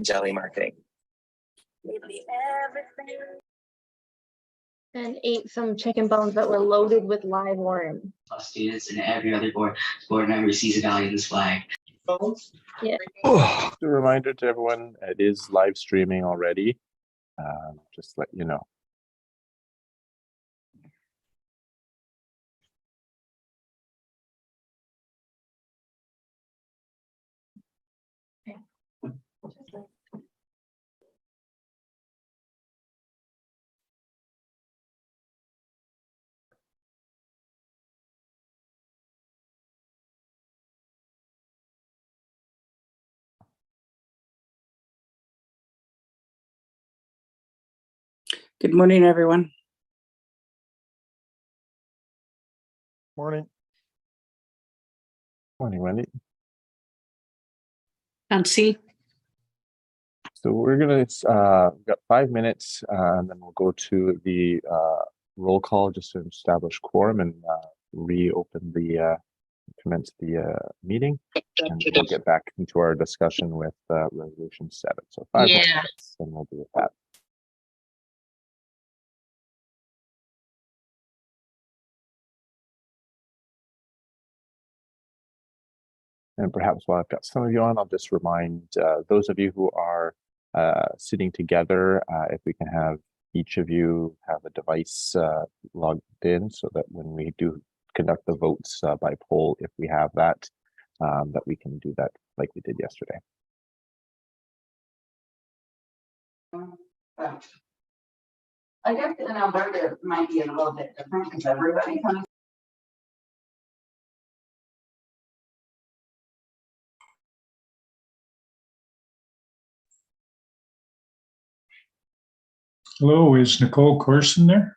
jelly marketing. And ate some chicken bones that were loaded with live worm. Students and every other board member sees a value in this flag. Yeah. A reminder to everyone, it is live streaming already. Just let you know. Good morning, everyone. Morning. Morning, Wendy. Can't see. So we're gonna we've got 5 minutes, and then we'll go to the roll call just to establish quorum and reopen the commence the meeting, and we'll get back into our discussion with resolution 7. So 5 more minutes, and we'll do with that. And perhaps while I've got some of you on, I'll just remind those of you who are sitting together, if we can have each of you have a device logged in so that when we do conduct the votes by poll, if we have that, that we can do that like we did yesterday. I guess in Alberta it might be a little bit different because everybody comes. Hello, is Nicole Corson there?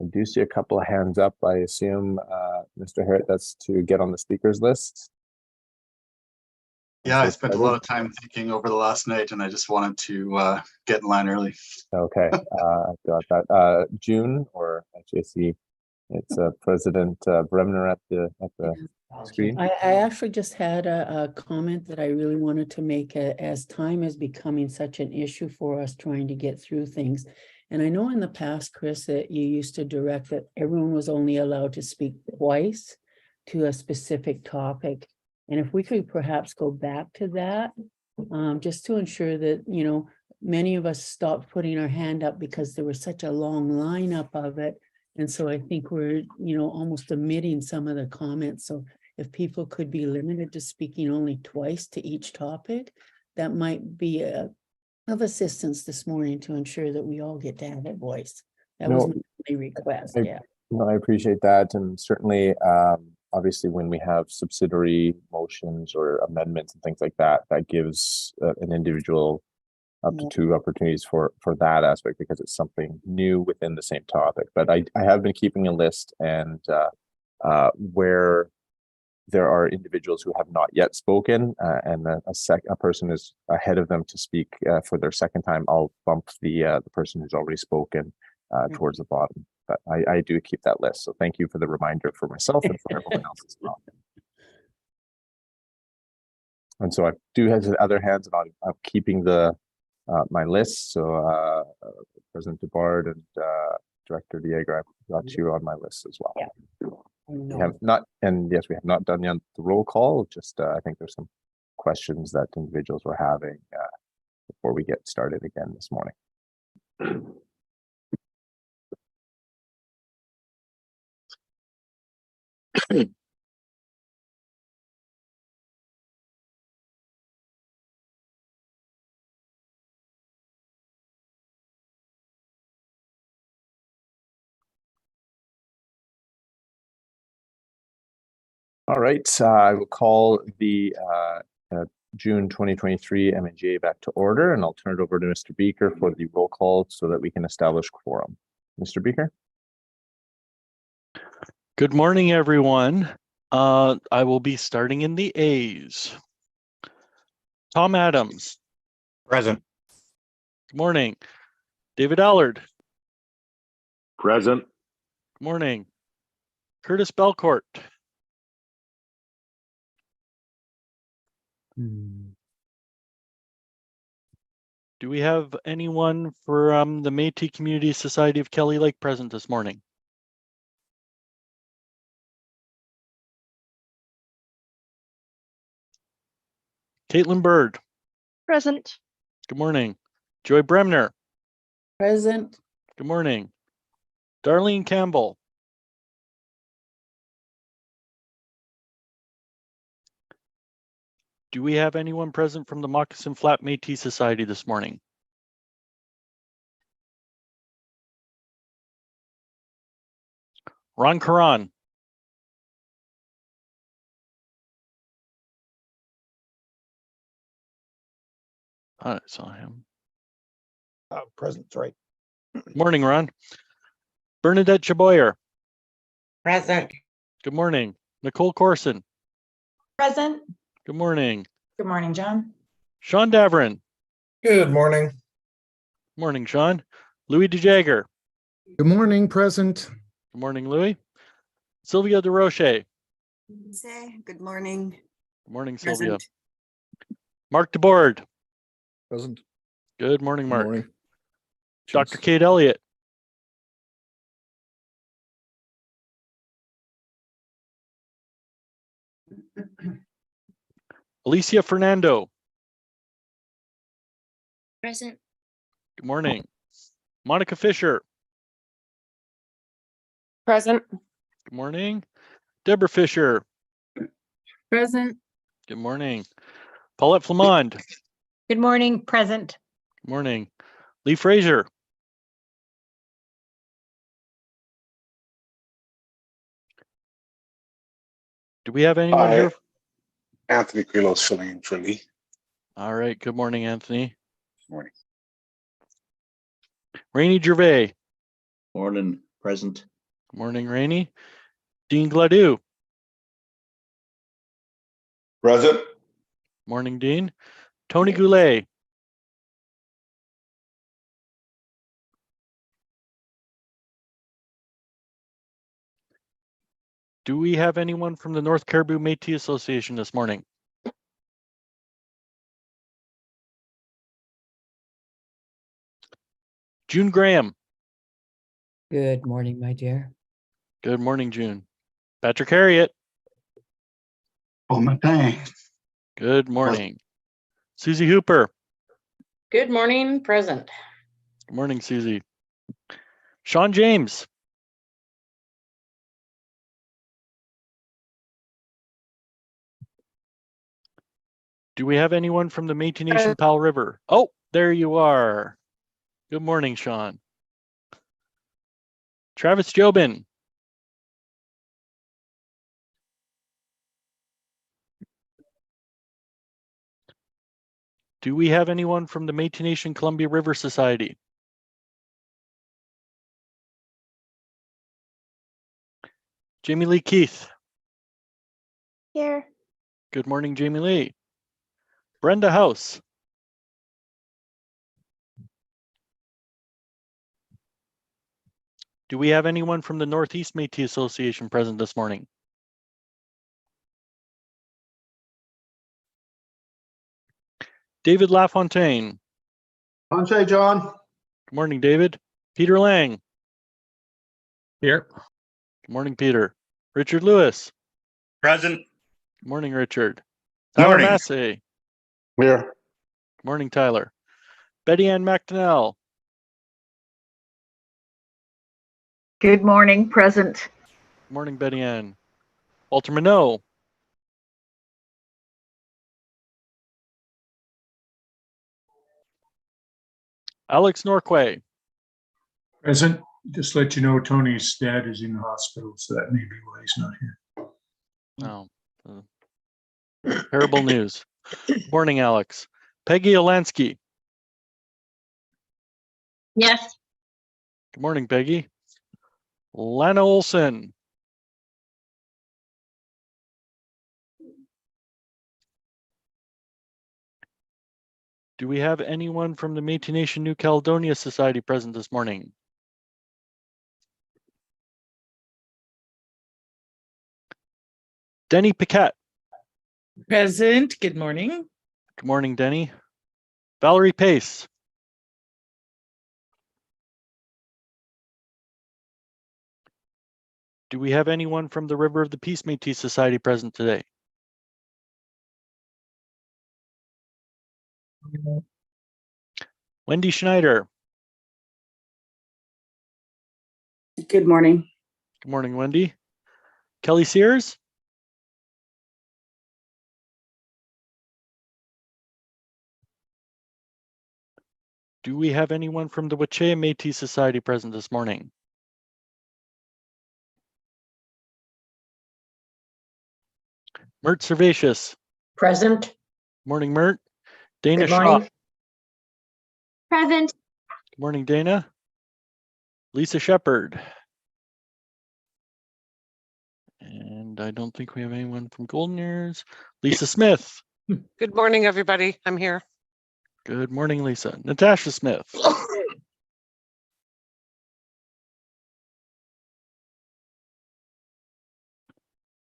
I do see a couple of hands up. I assume, Mr. Harriet, that's to get on the speakers list. Yeah, I spent a lot of time thinking over the last night, and I just wanted to get in line early. Okay, I've got that. June, or actually I see it's President Bremner at the screen. I actually just had a comment that I really wanted to make as time is becoming such an issue for us trying to get through things. And I know in the past, Chris, that you used to direct that everyone was only allowed to speak twice to a specific topic. And if we could perhaps go back to that, just to ensure that, you know, many of us stopped putting our hand up because there was such a long lineup of it. And so I think we're, you know, almost omitting some of the comments. So if people could be limited to speaking only twice to each topic, that might be of assistance this morning to ensure that we all get to have a voice. That was my only request. No, I appreciate that. And certainly, obviously, when we have subsidiary motions or amendments and things like that, that gives an individual up to 2 opportunities for that aspect because it's something new within the same topic. But I have been keeping a list, and where there are individuals who have not yet spoken and a person is ahead of them to speak for their second time, I'll bump the person who's already spoken towards the bottom. But I do keep that list. So thank you for the reminder for myself and for everyone else as well. And so I do have the other hands, and I'm keeping the my list. So President DeBard and Director Dieger, I've got you on my list as well. We have not, and yes, we have not done yet the roll call. Just I think there's some questions that individuals were having before we get started again this morning. All right, I will call the June 2023 MNGA back to order, and I'll turn it over to Mr. Beaker for the roll call so that we can establish quorum. Mr. Beaker? Good morning, everyone. I will be starting in the A's. Tom Adams. Present. Good morning. David Allard. Present. Good morning. Curtis Belcourt. Do we have anyone for the Métis Community Society of Kelly Lake present this morning? Caitlin Bird. Present. Good morning. Joy Bremner. Present. Good morning. Darlene Campbell. Do we have anyone present from the Moccasin Flat Métis Society this morning? Ron Karan. I saw him. Present, right. Morning, Ron. Bernadette Chaboyer. Present. Good morning. Nicole Corson. Present. Good morning. Good morning, John. Sean Davern. Good morning. Morning, Sean. Louis DeJager. Good morning, present. Good morning, Louis. Sylvia DeRoche. Good morning. Good morning, Sylvia. Present. Mark DeBoard. Present. Good morning, Mark. Morning. Dr. Kate Elliott. Alicia Fernando. Present. Good morning. Monica Fisher. Present. Good morning. Deborah Fisher. Present. Good morning. Paulette Flamond. Good morning, present. Good morning. Lee Fraser. Do we have anyone Hi. here? Anthony Quilos filling in for Lee. All right. Good morning, Anthony. Morning. Rainey Gervais. Morning, present. Good morning, Rainey. Dean Gladue. Present. Morning, Dean. Tony Goulet. Do we have anyone from the North Caribou Métis Association this morning? June Graham. Good morning, my dear. Good morning, June. Patrick Harriet. Oh, my dang. Good morning. Susie Hooper. Good morning, present. Good morning, Susie. Sean James. Do we have anyone from the Métis Nation Powell River? Oh, there you are. Good morning, Sean. Travis Jobin. Do we have anyone from the Métis Nation Columbia River Society? Jamie Lee Keith. Here. Good morning, Jamie Lee. Brenda House. Do we have anyone from the Northeast Métis Association present this morning? David LaFontaine. Hi, John. Good morning, David. Peter Lang. Here. Good morning, Peter. Richard Lewis. Present. Good morning, Richard. Tyler Morning. Massey. Here. Good morning, Tyler. Betty Ann McDonnell. Good morning, present. Good morning, Betty Ann. Walter Minot. Alex Norquay. Present. Just let you know Tony's dad is in the hospital, so that may be why he's not here. Oh, Terrible news. Morning, Alex. Peggy Olansky. Yes. Good morning, Peggy. Lana Olson. Do we have anyone from the Métis Nation New Caledonia Society present this morning? Denny Paquette. Present. Good morning. Good morning, Denny. Valerie Pace. Do we have anyone from the River of the Peace Métis Society present today? Wendy Schneider. Good morning. Good morning, Wendy. Kelly Sears. Do we have anyone from the Wachea Métis Society present this morning? Mert Servatius. Present. Morning, Mert. Dana Good Shaw. morning. Present. Good morning, Dana. Lisa Shepherd. And I don't think we have anyone from Golden Ears. Lisa Smith. Good morning, everybody. I'm here. Good morning, Lisa. Natasha Smith.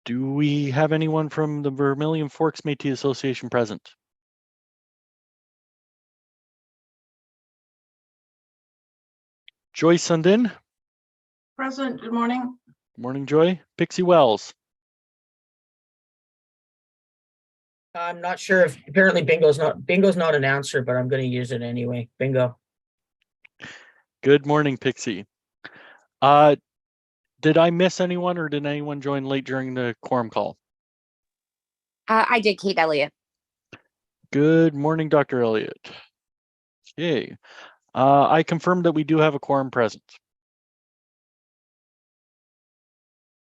Do we have anyone from the Vermilion Forks Métis Association present? Joy Sundin. Present, good morning. Good morning, Joy. Pixie Wells. I'm not sure if apparently bingo's not an answer, but I'm going to use it anyway. Bingo. Good morning, Pixie. Did I miss anyone or did anyone join late during the quorum call? I did, Kate Elliott. Good morning, Dr. Elliott. Okay. I confirm that we do have a quorum present.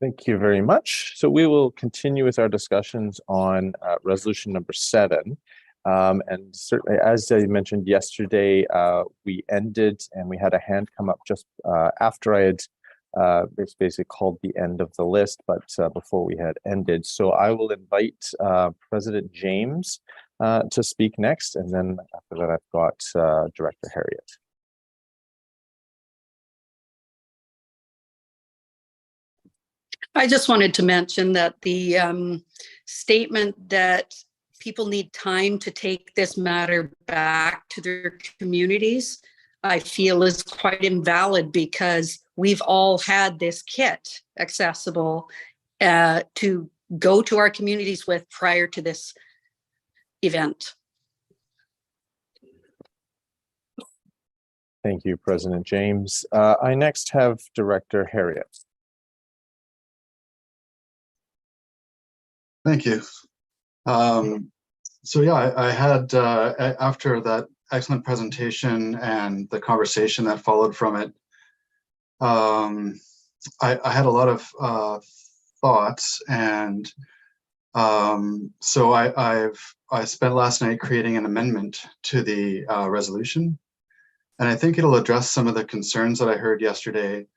Thank you very much. So we will continue with our discussions on resolution number 7. And certainly, as I mentioned yesterday, we ended and we had a hand come up just after I had basically called the end of the list, but before we had ended. So I will invite President James to speak next, and then after that, I've got Director Harriet. I just wanted to mention that the statement that people need time to take this matter back to their communities, I feel is quite invalid because we've all had this kit accessible to go to our communities with prior to this event. Thank you, President James. I next have Director Harriet. Thank you. So yeah, I had, after that excellent presentation and the conversation that followed from it, I had a lot of thoughts, and so I spent last night creating an amendment to the resolution, and I think it'll address some of the concerns that I heard yesterday,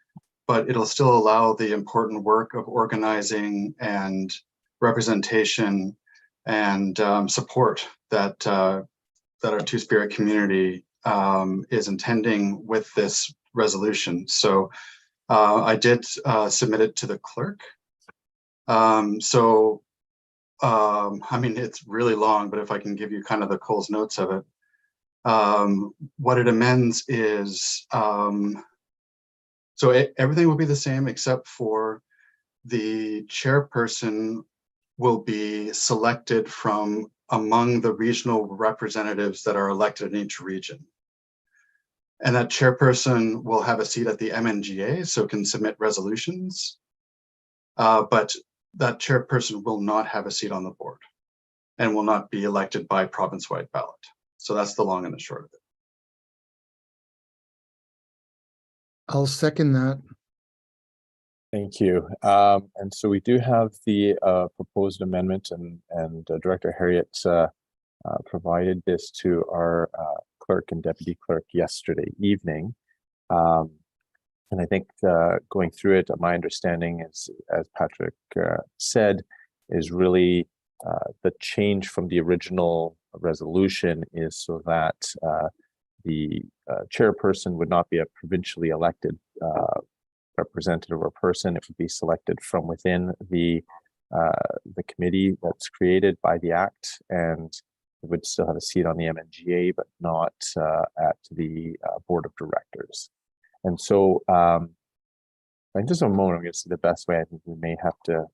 but it'll still allow the important work of organizing and representation and support that our Two-Spirit community is intending with this resolution. So I did submit it to the clerk. I mean, it's really long, but if I can give you kind of the Coles notes of it, what it amends is, everything will be the same except for the chairperson will be selected from among the regional representatives that are elected in each region. And that chairperson will have a seat at the MNGA, so can submit resolutions, but that chairperson will not have a seat on the board and will not be elected by province-wide ballot. So that's the long and the short of it. I'll second that. Thank you. And so we do have the proposed amendment, and Director Harriet provided this to our clerk and deputy clerk yesterday evening. And I think going through it, my understanding is, as Patrick said, is really the change from the original resolution is so that the chairperson would not be a provincially elected representative or person. It would be selected from within the committee that's created by the Act, and it would still have a seat on the MNGA, but not at the board of directors. And so, in just a moment, I'm going to see the best way. I think we may have to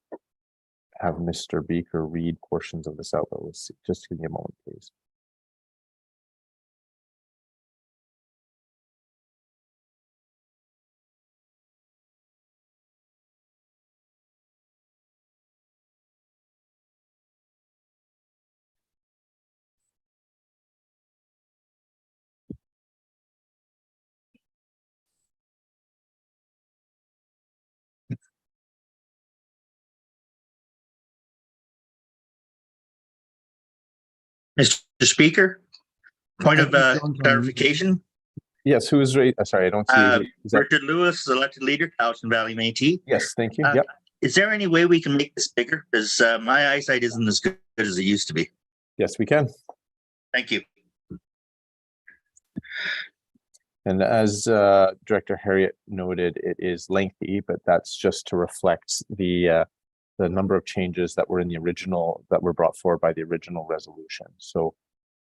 have Mr. Beaker read portions of this out, but we'll see. Just give me a moment, please. Mr. Speaker, point of clarification. Yes, who is right? Sorry, I don't see. Is that... Richard Lewis, elected leader, Cowson Valley Métis. Yes, thank you. Yep. Is there any way we can make this bigger? Because my eyesight isn't as good as it used to be. Yes, we can. Thank you. And as Director Harriet noted, it is lengthy, but that's just to reflect the number of changes that were in the original, that were brought forward by the original resolution. So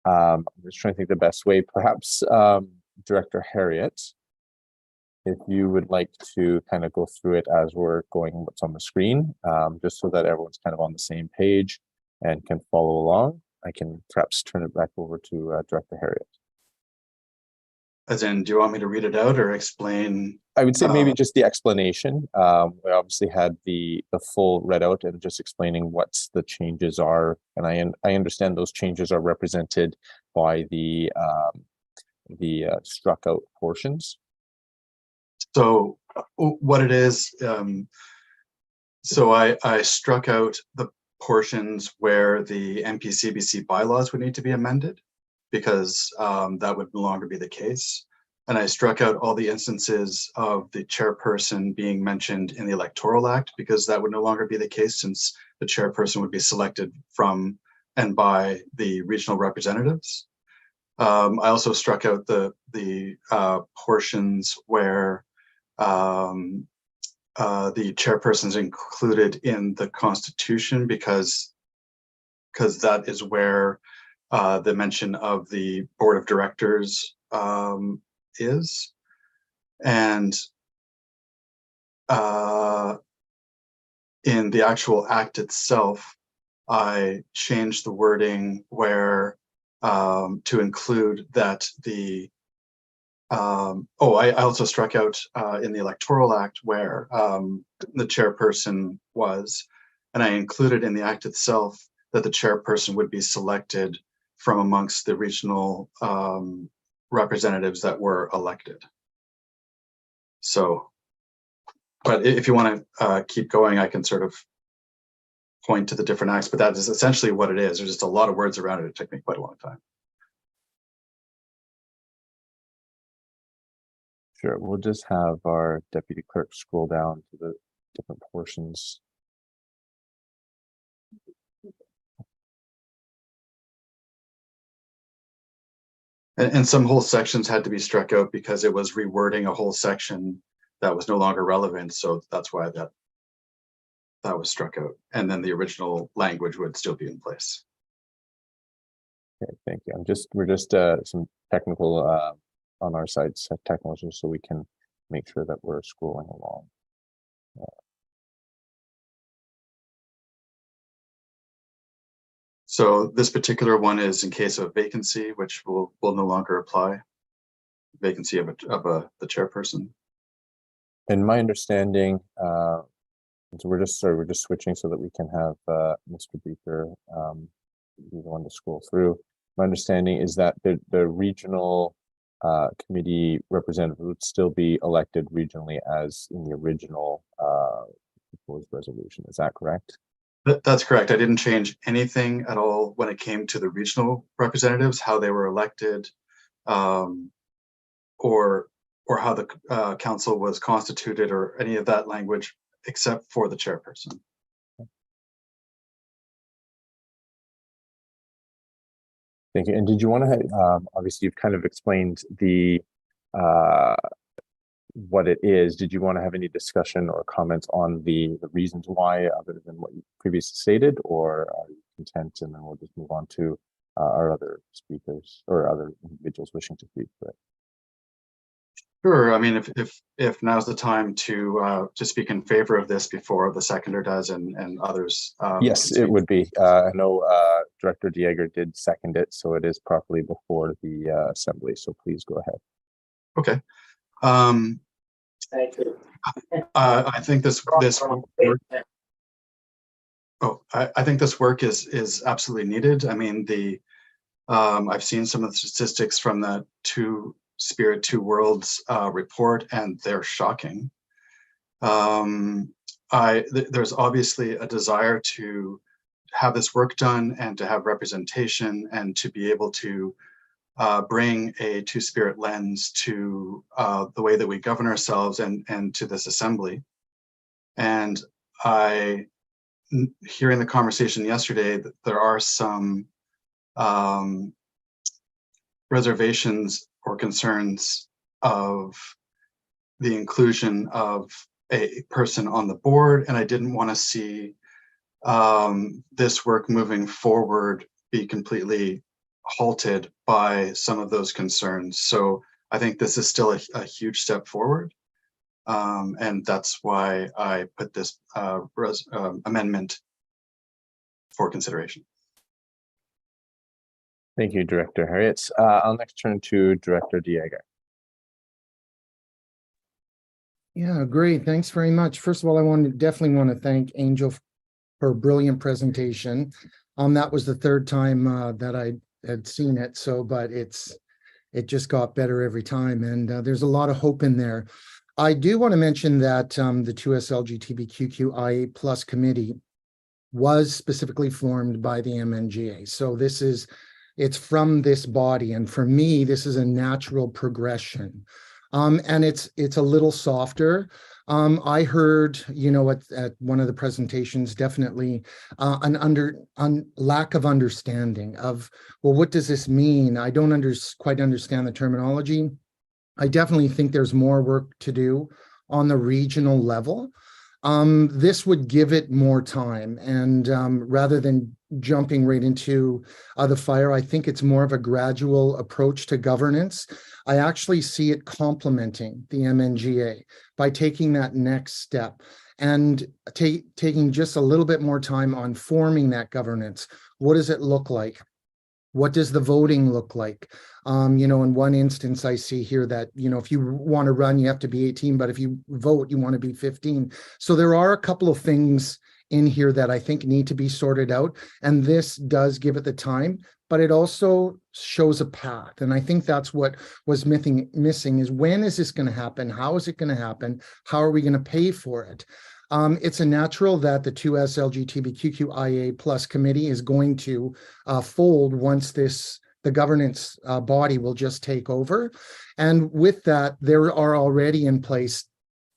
I'm just trying to think the best way. Perhaps Director Harriet, if you would like to kind of go through it as we're going what's on the screen, just so that everyone's kind of on the same page and can follow along. I can perhaps turn it back over to Director Harriet. As in, do you want me to read it out or explain? I would say maybe just the explanation. We obviously had the full read out and just explaining what the changes are. And I understand those changes are represented by the struck out portions. So what it is, so I struck out the portions where the MPCBC bylaws would need to be amended, because that would no longer be the case. And I struck out all the instances of the chairperson being mentioned in the Electoral Act, because that would no longer be the case, since the chairperson would be selected from and by the regional representatives. I also struck out the portions where the chairperson is included in the Constitution, because that is where the mention of the board of directors is. And in the actual act itself, I changed the wording where to include that the I also struck out in the Electoral Act where the chairperson was, and I included in the act itself that the chairperson would be selected from amongst the regional representatives that were elected. So, but if you want to keep going, I can sort of point to the different acts, but that is essentially what it is. There's just a lot of words around it. It took me quite a long time. Sure, we'll just have our deputy clerk scroll down to the different portions. And some whole sections had to be struck out because it was rewording a whole section that was no longer relevant. So that's why that was struck out. And then the original language would still be in place. Okay, thank you. We're just some technical on our side, technology, so we can make sure that we're scrolling along. So this particular one is in case of vacancy, which will no longer apply. Vacancy of the chairperson. In my understanding, so we're just switching so that we can have Mr. Beaker be the one to scroll through. My understanding is that the regional committee representative would still be elected regionally as in the original proposed resolution. Is that correct? That's correct. I didn't change anything at all when it came to the regional representatives, how they were elected, or how the council was constituted, or any of that language, except for the chairperson. Thank you. And did you want to, obviously you've kind of explained the what it is. Did you want to have any discussion or comments on the reasons why, other than what you previously stated, or are you content? And then we'll just move on to our other speakers or other individuals wishing to speak. But Sure. I mean, if now's the time to speak in favor of this before the seconder does and others. yes, it would be. I know Director Dieger did second it, so it is properly before the assembly. So please go ahead. Okay. I think this work, I think this work is absolutely needed. I mean, I've seen some of the statistics from the Two Spirit, Two Worlds report, and they're shocking. There's obviously a desire to have this work done and to have representation and to be able to bring a Two-Spirit lens to the way that we govern ourselves and to this assembly. And hearing the conversation yesterday, that there are some reservations or concerns of the inclusion of a person on the board, and I didn't want to see this work moving forward be completely halted by some of those concerns. So I think this is still a huge step forward, and that's why I put this amendment for consideration. Thank you, Director Harriet. I'll next turn to Director Dieger. Yeah, great. Thanks very much. First of all, definitely want to thank Angel for a brilliant presentation. That was the third time that I had seen it. So, but it just got better every time, and there's a lot of hope in there. I do want to mention that the 2S LGBTQIA+ committee was specifically formed by the MNGA. So it's from this body, and for me, this is a natural progression. And it's a little softer. I heard, at one of the presentations, definitely lack of understanding of, well, what does this mean? I don't quite understand the terminology. I definitely think there's more work to do on the regional level. This would give it more time, and rather than jumping right into the fire, I think it's more of a gradual approach to governance. I actually see it complementing the MNGA by taking that next step and taking just a little bit more time on forming that governance. What does it look like? What does the voting look like? In one instance, I see here that, if you want to run, you have to be 18, but if you vote, you want to be 15. So there are a couple of things in here that I think need to be sorted out. And this does give it the time, but it also shows a path. And I think that's what was missing is, when is this going to happen? How is it going to happen? How are we going to pay for it? It's a natural that the 2S LGBTQIA+ committee is going to fold once the governance body will just take over. And with that, there are already in place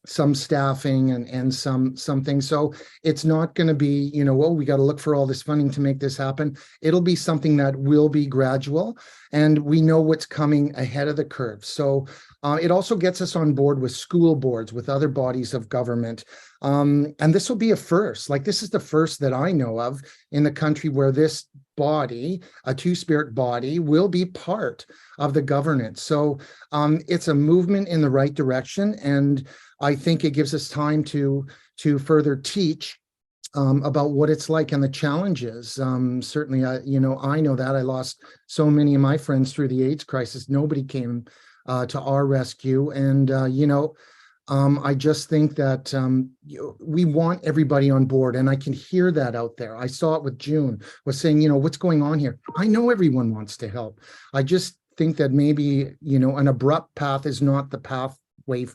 some staffing and some things. So it's not going to be, we got to look for all this funding to make this happen. It'll be something that will be gradual, and we know what's coming ahead of the curve. So it also gets us on board with school boards, with other bodies of government. And this will be a first. Like, this is the first that I know of in the country where this body, a Two-Spirit body, will be part of the governance. So it's a movement in the right direction, and I think it gives us time to further teach about what it's like and the challenges. Certainly, I know that I lost so many of my friends through the AIDS crisis. Nobody came to our rescue, and I just think that we want everybody on board, and I can hear that out there. I saw it with June was saying, what's going on here? I know everyone wants to help. I just think that maybe, you know, an abrupt path is not the pathway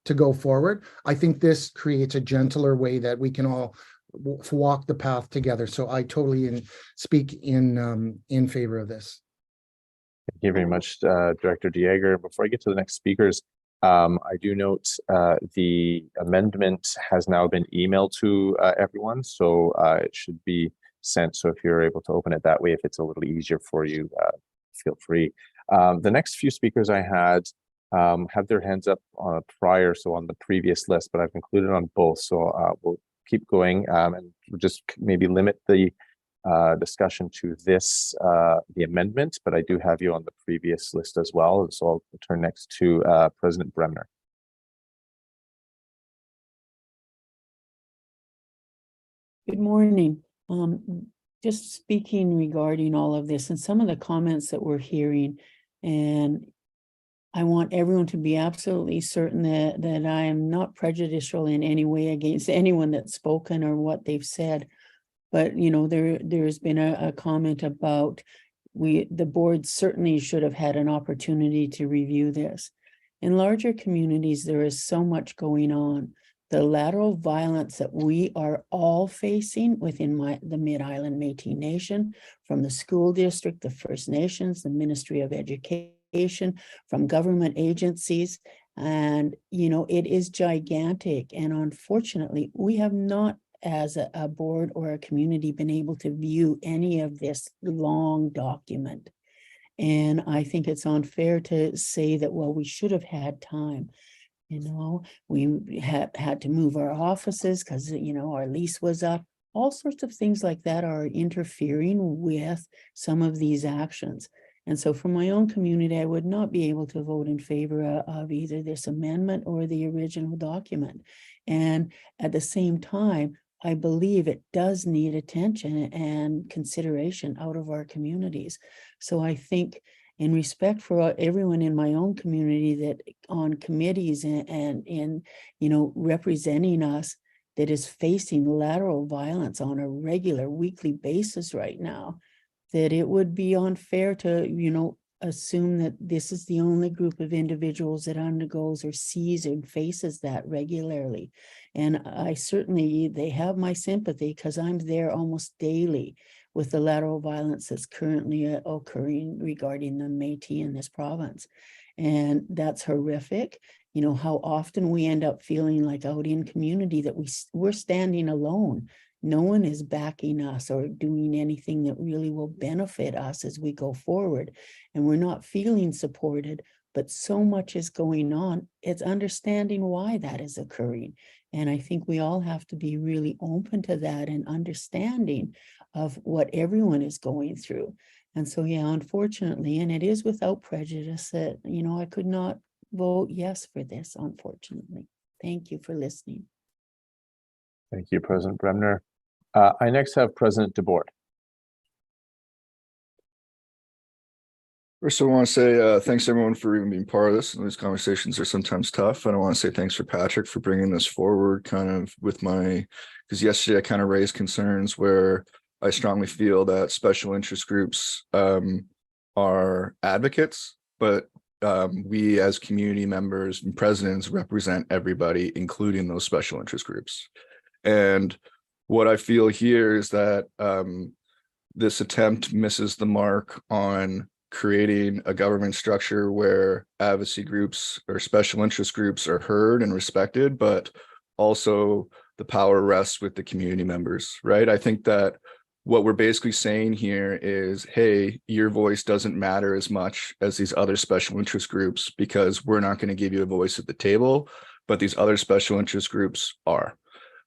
to go forward. I think this creates a gentler way that we can all walk the path together. So I totally speak in favor of this. Thank you very much, Director Dieger. Before I get to the next speakers, I do note the amendment has now been emailed to everyone, so it should be sent. So if you're able to open it that way, if it's a little easier for you, feel free. The next few speakers I had have their hands up prior, so on the previous list, but I've included on both. So we'll keep going and we'll just maybe limit the discussion to this, the amendment, but I do have you on the previous list as well. So I'll turn next to President Bremner. Good morning. Just speaking regarding all of this and some of the comments that we're hearing, and I want everyone to be absolutely certain that I am not prejudicial in any way against anyone that's spoken or what they've said. But, you know, there's been a comment about the board certainly should have had an opportunity to review this. In larger communities, there is so much going on. The lateral violence that we are all facing within the Mid-Island Métis Nation, from the school district, the First Nations, the Ministry of Education, from government agencies, and, you know, it is gigantic. And unfortunately, we have not, as a board or a community, been able to view any of this long document. And I think it's unfair to say that, well, we should have had time. You know, we had to move our offices because, you know, our lease was up. All sorts of things like that are interfering with some of these actions. And so for my own community, I would not be able to vote in favor of either this amendment or the original document. And at the same time, I believe it does need attention and consideration out of our communities. So I think, in respect for everyone in my own community that on committees and in, you know, representing us, that is facing lateral violence on a regular weekly basis right now, that it would be unfair to, you know, assume that this is the only group of individuals that undergoes or sees and faces that regularly. And I certainly, they have my sympathy because I'm there almost daily with the lateral violence that's currently occurring regarding the Métis in this province. And that's horrific. You know, how often we end up feeling like out in community that we're standing alone. No one is backing us or doing anything that really will benefit us as we go forward. And we're not feeling supported, but so much is going on. It's understanding why that is occurring. And I think we all have to be really open to that and understanding of what everyone is going through. And so, yeah, unfortunately, and it is without prejudice that, you know, I could not vote yes for this, unfortunately. Thank you for listening. Thank you, President Bremner. I next have President DeBoard. First, I want to say thanks everyone for even being part of this. And these conversations are sometimes tough. And I want to say thanks for Patrick for bringing this forward kind of with because yesterday I kind of raised concerns where I strongly feel that special interest groups are advocates, but we as community members and presidents represent everybody, including those special interest groups. And what I feel here is that this attempt misses the mark on creating a government structure where advocacy groups or special interest groups are heard and respected, but also the power rests with the community members, right? I think that what we're basically saying here is, hey, your voice doesn't matter as much as these other special interest groups because we're not going to give you a voice at the table, but these other special interest groups are.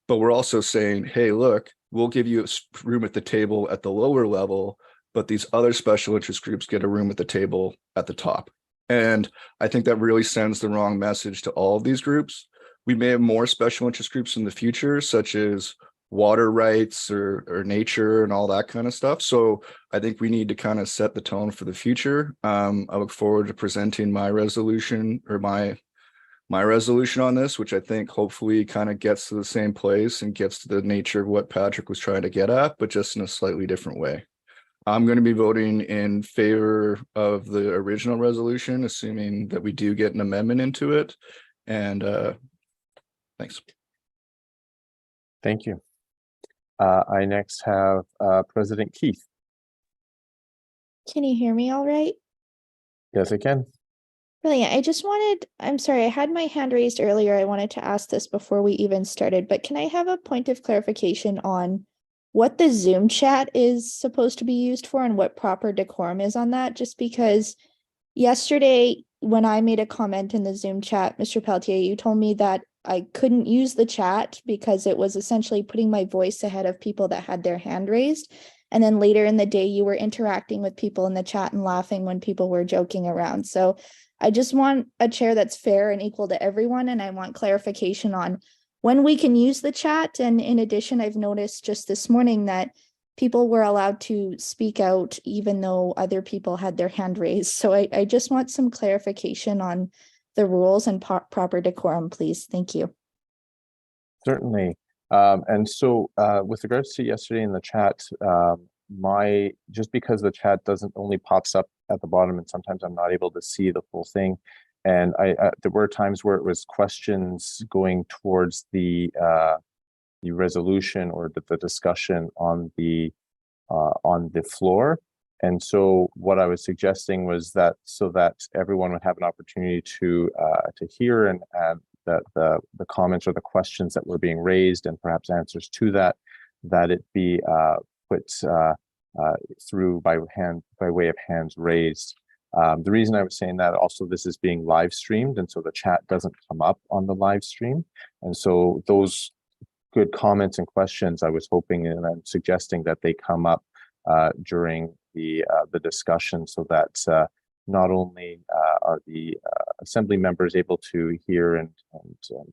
But we're also saying, hey, look, we'll give you a room at the table at the lower level, but these other special interest groups get a room at the table at the top. And I think that really sends the wrong message to all of these groups. We may have more special interest groups in the future, such as water rights or nature and all that kind of stuff. So I think we need to kind of set the tone for the future. I look forward to presenting my resolution or my resolution on this, which I think hopefully kind of gets to the same place and gets to the nature of what Patrick was trying to get at, but just in a slightly different way. I'm going to be voting in favor of the original resolution, assuming that we do get an amendment into it. And thanks. Thank you. I next have President Keith. Can you hear me all right? Yes, I can. Brilliant. I'm sorry, I had my hand raised earlier. I wanted to ask this before we even started, but can I have a point of clarification on what the Zoom chat is supposed to be used for and what proper decorum is on that? Just because yesterday, when I made a comment in the Zoom chat, Mr. Pelletier, you told me that I couldn't use the chat because it was essentially putting my voice ahead of people that had their hand raised. And then later in the day, you were interacting with people in the chat and laughing when people were joking around. So I just want a chair that's fair and equal to everyone. And I want clarification on when we can use the chat. And in addition, I've noticed just this morning that people were allowed to speak out even though other people had their hand raised. So I just want some clarification on the rules and proper decorum, please. Thank you. Certainly. And so with regards to yesterday in the chat, just because the chat doesn't only pops up at the bottom and sometimes I'm not able to see the full thing. And there were times where it was questions going towards the resolution or the discussion on the floor. And so what I was suggesting was that so that everyone would have an opportunity to hear and that the comments or the questions that were being raised and perhaps answers to that it be put through by way of hands raised. The reason I was saying that also, this is being live streamed, and so the chat doesn't come up on the live stream. And so those good comments and questions, I was hoping and I'm suggesting that they come up during the discussion, so that not only are the assembly members able to hear and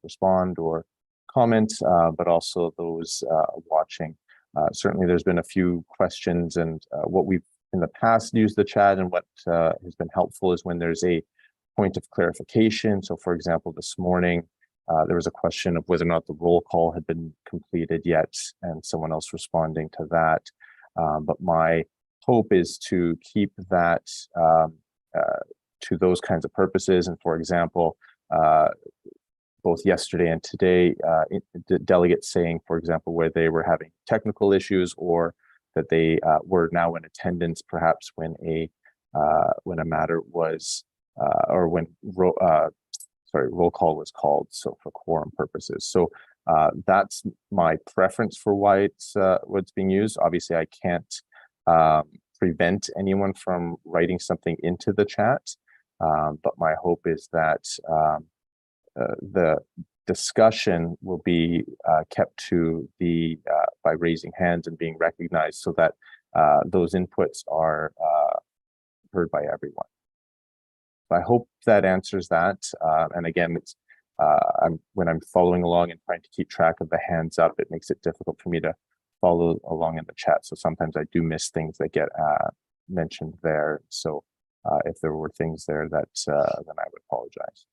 respond or comment, but also those watching. Certainly there's been a few questions, and what we've in the past used the chat and what has been helpful is when there's a point of clarification. So for example, this morning, there was a question of whether or not the roll call had been completed yet, and someone else responding to that. But my hope is to keep that to those kinds of purposes. And for example, both yesterday and today, the delegates saying, for example, where they were having technical issues or that they were now in attendance, perhaps when a matter was or when roll call was called, so for quorum purposes. So that's my preference for why it's what's being used. Obviously, I can't prevent anyone from writing something into the chat, but my hope is that the discussion will be kept to the by raising hands and being recognized, so that those inputs are heard by everyone. I hope that answers that. And again, it's when I'm following along and trying to keep track of the hands up, it makes it difficult for me to follow along in the chat. So sometimes I do miss things that get mentioned there. So if there were things there that then I would apologize.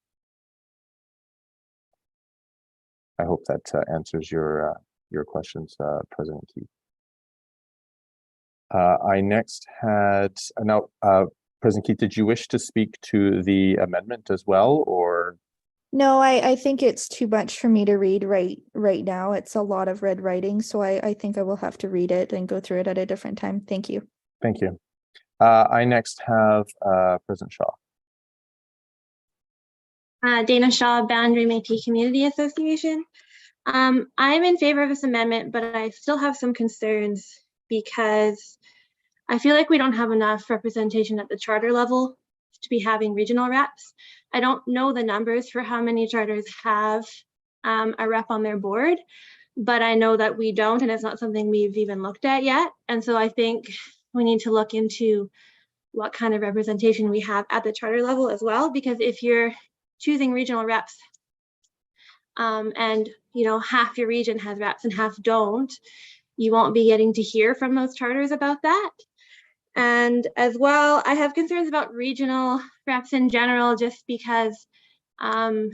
I hope that answers your questions, President Keith. I next had now, President Keith, did you wish to speak to the amendment as well, or? No, I think it's too much for me to read right now. It's a lot of red writing, so I think I will have to read it and go through it at a different time. Thank you. Thank you. I next have President Shaw. Dana Shaw, Boundary Métis Community Association. I'm in favor of this amendment, but I still have some concerns because I feel like we don't have enough representation at the charter level to be having regional reps. I don't know the numbers for how many charters have a rep on their board, but I know that we don't, and it's not something we've even looked at yet. And so I think we need to look into what kind of representation we have at the charter level as well, because if you're choosing regional reps and half your region has reps and half don't, you won't be getting to hear from those charters about that. And as well, I have concerns about regional reps in general, just because they're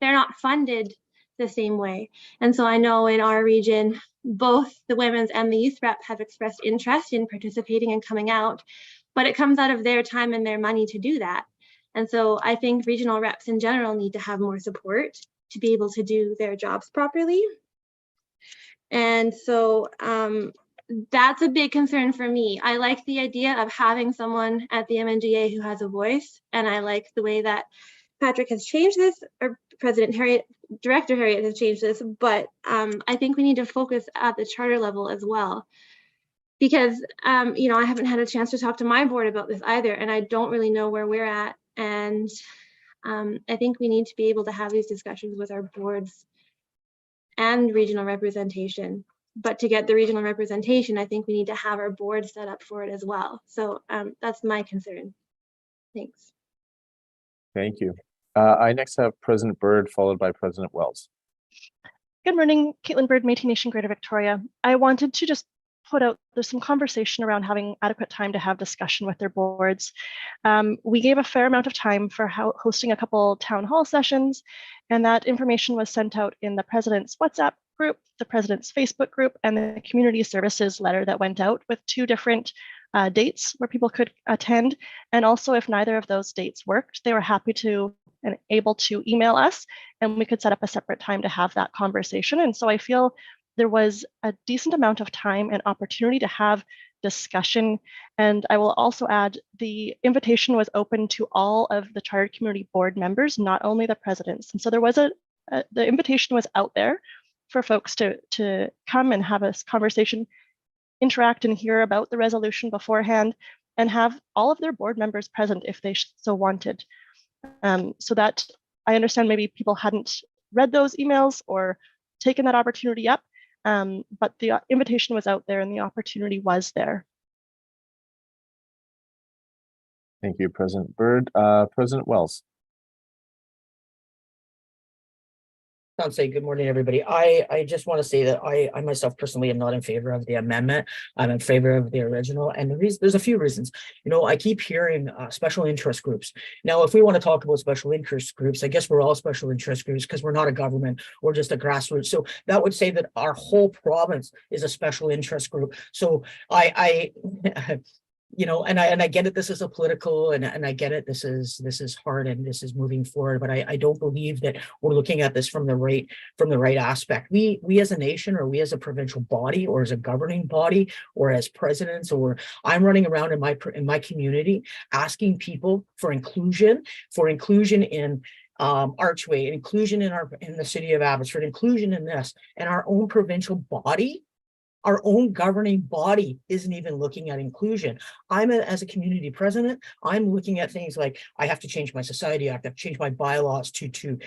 not funded the same way. And so I know in our region, both the women's and the youth reps have expressed interest in participating and coming out, but it comes out of their time and their money to do that. And so I think regional reps in general need to have more support to be able to do their jobs properly. And so that's a big concern for me. I like the idea of having someone at the MNGA who has a voice, and I like the way that Patrick has changed this, or Director Harriet has changed this, but I think we need to focus at the charter level as well. Because, you know, I haven't had a chance to talk to my board about this either, and I don't really know where we're at. And I think we need to be able to have these discussions with our boards and regional representation. But to get the regional representation, I think we need to have our board set up for it as well. So that's my concern. Thanks. Thank you. I next have President Byrd, followed by President Wells. Good morning, Caitlin Byrd, Métis Nation, Greater Victoria. I wanted to just put out, there's some conversation around having adequate time to have discussion with their boards. We gave a fair amount of time for hosting a couple town hall sessions, and that information was sent out in the President's WhatsApp group, the President's Facebook group, and the Community Services letter that went out with 2 different dates where people could attend. And also, if neither of those dates worked, they were happy to and able to email us, and we could set up a separate time to have that conversation. And so I feel there was a decent amount of time and opportunity to have discussion. And I will also add, the invitation was open to all of the Chartered Community Board members, not only the presidents. And so there was the invitation was out there for folks to come and have a conversation, interact and hear about the resolution beforehand, and have all of their board members present if they so wanted. So that I understand maybe people hadn't read those emails or taken that opportunity up, but the invitation was out there and the opportunity was there. Thank you, President Byrd. President Wells. I'll say good morning, everybody. I just want to say that I myself personally am not in favor of the amendment. I'm in favor of the original, and there's a few reasons. You know, I keep hearing special interest groups. Now, if we want to talk about special interest groups, I guess we're all special interest groups because we're not a government, we're just a grassroots. So that would say that our whole province is a special interest group. So I you know, and I get it, this is a political, and I get it, this is hard and this is moving forward, but I don't believe that we're looking at this from the right aspect. We as a nation, or we as a provincial body, or as a governing body, or as presidents, or I'm running around in my community asking people for inclusion in Archway, inclusion in the city of Abbotsford, inclusion in this, and our own provincial body. Our own governing body isn't even looking at inclusion. As a community president, I'm looking at things like I have to change my society act, I have to change my bylaws to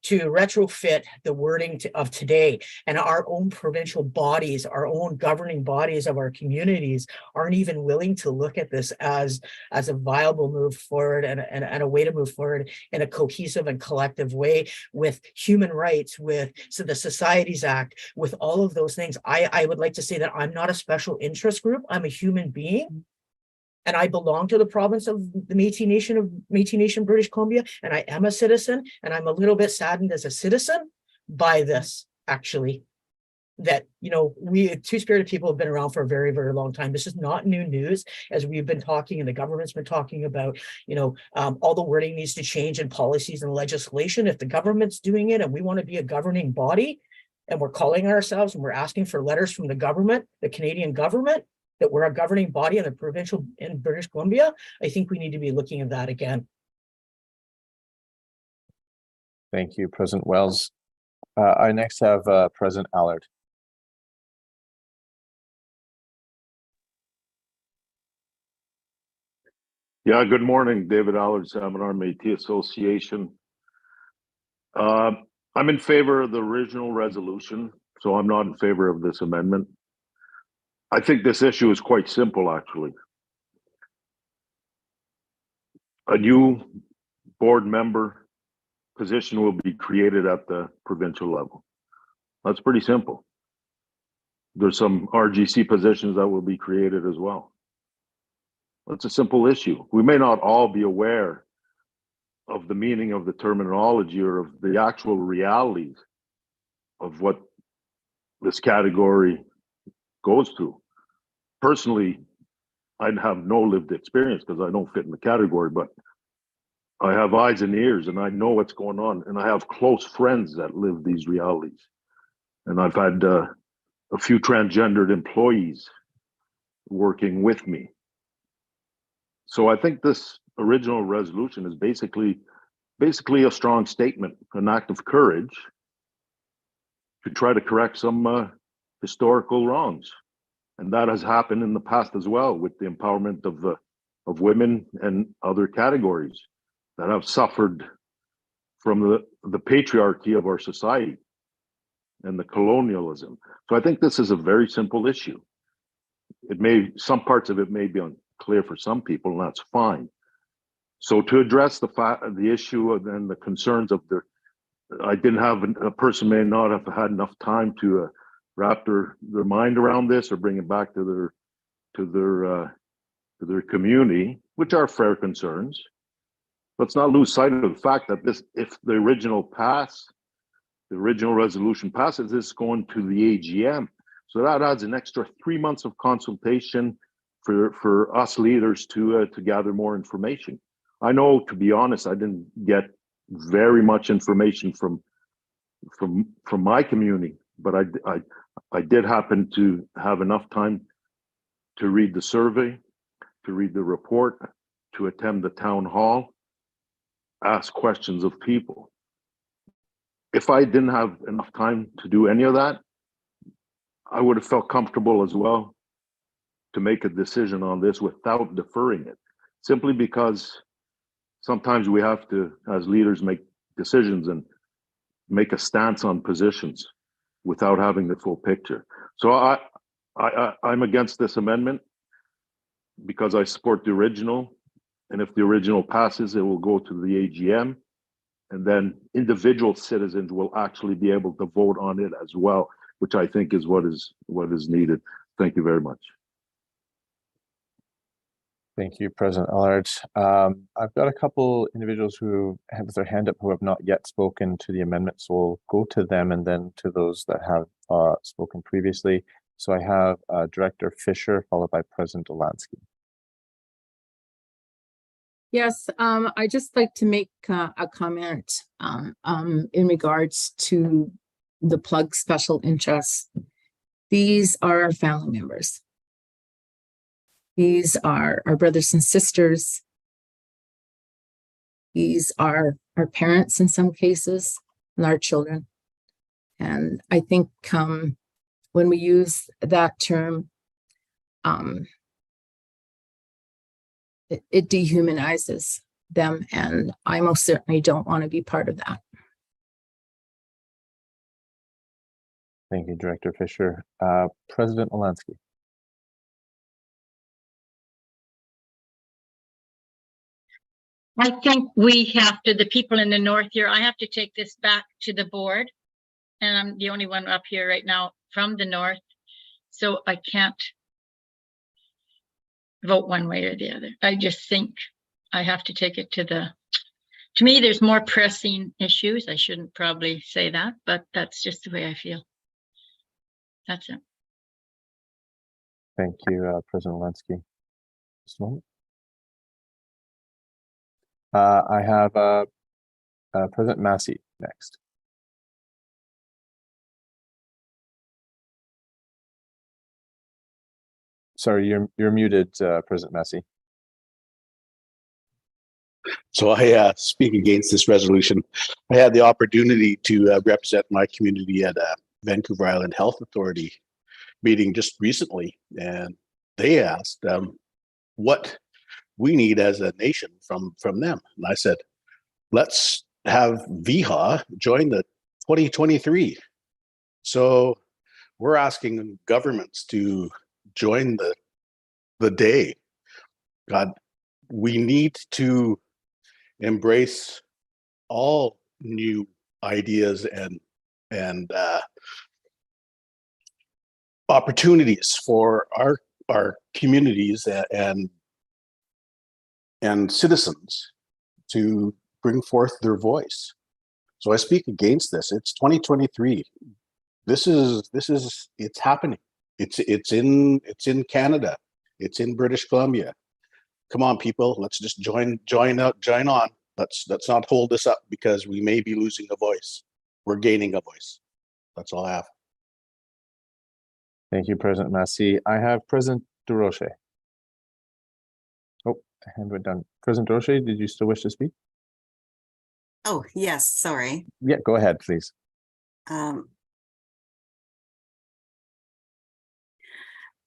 retrofit the wording of today. And our own provincial bodies, our own governing bodies of our communities aren't even willing to look at this as a viable move forward and a way to move forward in a cohesive and collective way with human rights, with the Societies Act, with all of those things. I would like to say that I'm not a special interest group. I'm a human being, and I belong to the province of the Métis Nation, British Columbia, and I am a citizen, and I'm a little bit saddened as a citizen by this, actually, that, you know, we Two-Spirited people have been around for a very, very long time. This is not new news, as we've been talking and the government's been talking about, you know, all the wording needs to change in policies and legislation. If the government's doing it and we want to be a governing body, and we're calling ourselves and we're asking for letters from the government, the Canadian government, that we're a governing body in the provincial in British Columbia, I think we need to be looking at that again. Thank you, President Wells. I next have President Allard. Yeah, good morning, David Allard, Salmon Métis Association. I'm in favor of the original resolution, so I'm not in favor of this amendment. I think this issue is quite simple, actually. A new board member position will be created at the provincial level. That's pretty simple. There's some RGC positions that will be created as well. That's a simple issue. We may not all be aware of the meaning of the terminology or of the actual realities of what this category goes to. Personally, I'd have no lived experience because I don't fit in the category, but I have eyes and ears and I know what's going on. And I have close friends that live these realities. And I've had a few transgendered employees working with me. So I think this original resolution is basically a strong statement, an act of courage to try to correct some historical wrongs. And that has happened in the past as well with the empowerment of women and other categories that have suffered from the patriarchy of our society and the colonialism. So I think this is a very simple issue. Some parts of it may be unclear for some people, and that's fine. So to address the issue and the concerns of a person may not have had enough time to wrap their mind around this or bring it back to their community, which are fair concerns. Let's not lose sight of the fact that if the original resolution passes, this is going to the AGM. So that adds an extra 3 months of consultation for us leaders to gather more information. I know, to be honest, I didn't get very much information from my community, but I did happen to have enough time to read the survey, to read the report, to attend the town hall, ask questions of people. If I didn't have enough time to do any of that, I would have felt comfortable as well to make a decision on this without deferring it, simply because sometimes we have to, as leaders, make decisions and make a stance on positions without having the full picture. So I'm against this amendment because I support the original. And if the original passes, it will go to the AGM. And then individual citizens will actually be able to vote on it as well, which I think is what is needed. Thank you very much. Thank you, President Allard. I've got a couple individuals who have their hand up who have not yet spoken to the amendment, so we'll go to them and then to those that have spoken previously. So I have Director Fisher, followed by President Olansky. Yes, I just like to make a comment in regards to the plug special interests. These are our family members. These are our brothers and sisters. These are our parents in some cases, and our children. And I think when we use that term, it dehumanizes them, and I most certainly don't want to be part of that. Thank you, Director Fisher. President Olansky. I think we have to, the people in the north here, I have to take this back to the board. And I'm the only one up here right now from the north. So I can't vote one way or the other. I just think I have to take it to me, there's more pressing issues. I shouldn't probably say that, but that's just the way I feel. That's it. Thank you, President Olansky. Just a moment. I have President Massey next. Sorry, you're muted, President Massey. So I speak against this resolution. I had the opportunity to represent my community at a Vancouver Island Health Authority meeting just recently, and they asked what we need as a nation from them. And I said, let's have VHA join the 2023. So we're asking governments to join the day. God, we need to embrace all new ideas and opportunities for our communities and citizens to bring forth their voice. So I speak against this. It's 2023. it's happening. It's in Canada. It's in British Columbia. Come on, people, let's just join on. Let's not hold this up because we may be losing a voice. We're gaining a voice. That's all I have. Thank you, President Massey. I have President DeRoche. Oh, hand went down. President DeRoche, did you still wish to speak? Oh, yes, sorry. Yeah, go ahead, please.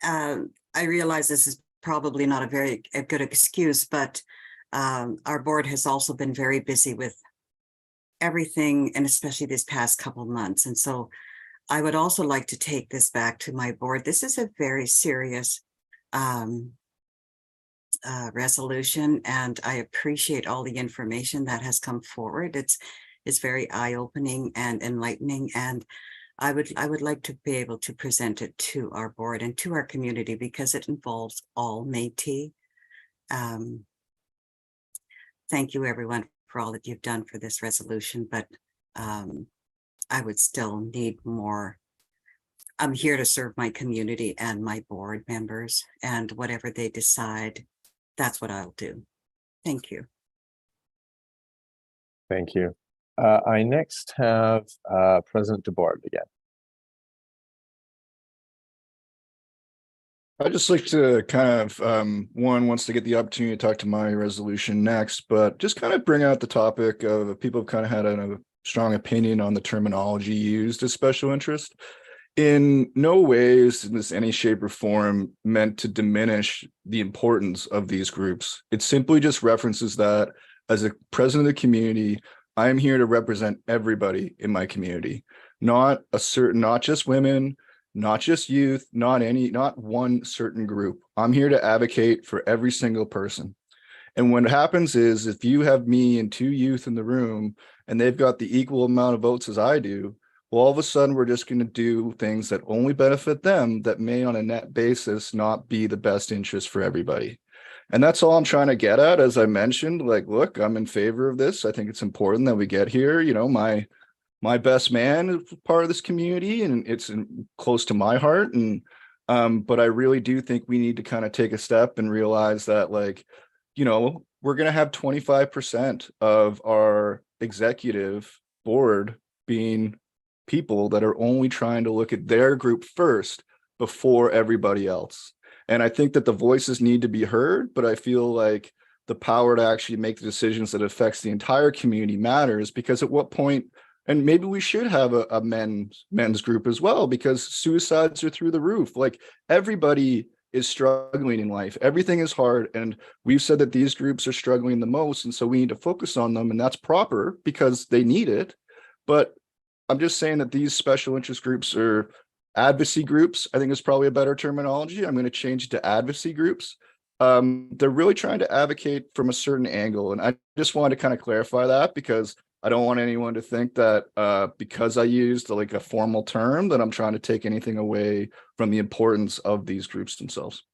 I realize this is probably not a good excuse, but our board has also been very busy with everything, and especially this past couple of months. And so I would also like to take this back to my board. This is a very serious resolution, and I appreciate all the information that has come forward. It's very eye-opening and enlightening, and I would like to be able to present it to our board and to our community because it involves all Métis. Thank you, everyone, for all that you've done for this resolution, but I would still need more. I'm here to serve my community and my board members, and whatever they decide, that's what I'll do. Thank you. Thank you. I next have President DeBoard again. I'd just like to kind of, one wants to get the opportunity to talk to my resolution next, but just kind of bring out the topic of people have kind of had a strong opinion on the terminology used as special interest. In no ways is this any shape or form meant to diminish the importance of these groups. It simply just references that as a president of the community, I am here to represent everybody in my community, not just women, not just youth, not one certain group. I'm here to advocate for every single person. And what happens is if you have me and two youth in the room and they've got the equal amount of votes as I do, well, all of a sudden we're just going to do things that only benefit them that may on a net basis not be the best interest for everybody. And that's all I'm trying to get at. As I mentioned, like, look, I'm in favor of this. I think it's important that we get here. You know, my best man is part of this community and it's close to my heart. And but I really do think we need to kind of take a step and realize that, like, you know, we're going to have 25% of our executive board being people that are only trying to look at their group first before everybody else. And I think that the voices need to be heard, but I feel like the power to actually make the decisions that affects the entire community matters, because at what point, and maybe we should have a men's group as well, because suicides are through the roof. Like, everybody is struggling in life. Everything is hard. And we've said that these groups are struggling the most. And so we need to focus on them, and that's proper because they need it. But I'm just saying that these special interest groups or advocacy groups, I think is probably a better terminology. I'm going to change it to advocacy groups. They're really trying to advocate from a certain angle. And I just wanted to kind of clarify that, because I don't want anyone to think that because I used like a formal term that I'm trying to take anything away from the importance of these groups themselves.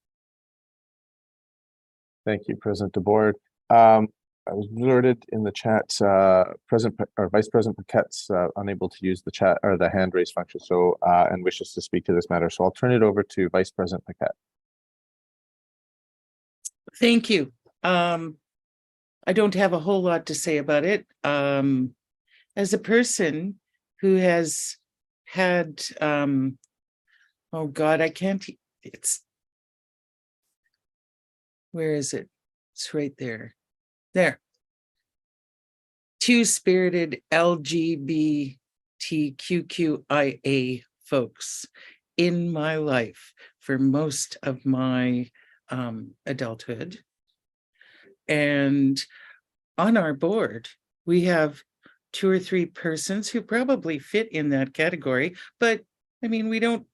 Thank you, President DeBoard. I was alerted in the chat, Vice President Paquette's unable to use the chat or the hand raise function, so and wishes to speak to this matter. So I'll turn it over to Vice President Paquette. Thank you. I don't have a whole lot to say about it. As a person who has had, oh God, I can't, where is it? It's right there. There. Two-spirited LGBTQIA folks in my life for most of my adulthood. And on our board, we have 2 or 3 persons who probably fit in that category, but I mean,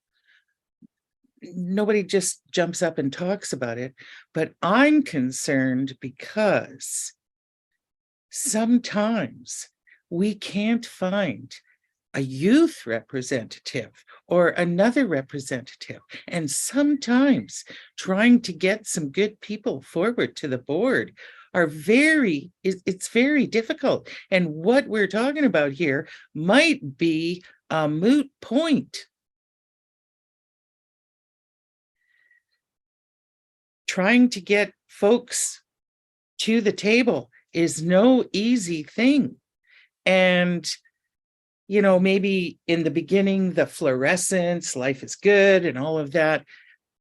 nobody just jumps up and talks about it. But I'm concerned because sometimes we can't find a youth representative or another representative. And sometimes trying to get some good people forward to the board it's very difficult. And what we're talking about here might be a moot point. Trying to get folks to the table is no easy thing. And, you know, maybe in the beginning, the fluorescence, life is good and all of that.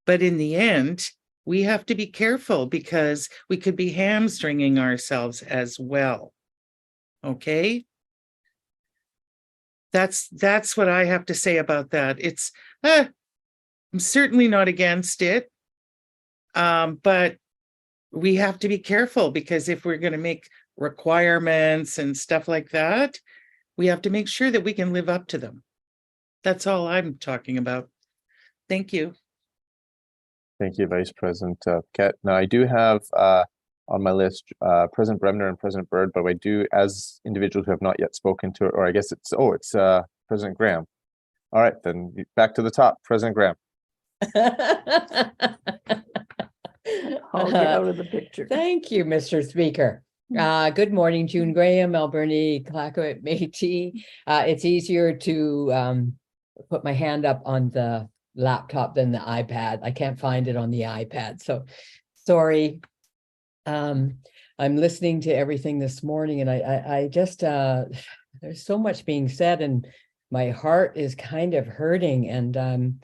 But in the end, we have to be careful because we could be hamstringing ourselves as well. Okay? That's what I have to say about that. It's, I'm certainly not against it. But we have to be careful because if we're going to make requirements and stuff like that, we have to make sure that we can live up to them. That's all I'm talking about. Thank you. Thank you, Vice President Ket. Now, I do have on my list President Bremner and President Byrd, but I do, as individuals who have not yet spoken to it, or I guess it's President Graham. All right, then back to the top, President Graham. I'll get out of the picture. Thank you, Mr. Speaker. Good morning, June Graham, Alberni, Clackett, Métis. It's easier to put my hand up on the laptop than the iPad. I can't find it on the iPad, so sorry. I'm listening to everything this morning, and I just there's so much being said, and my heart is kind of hurting, and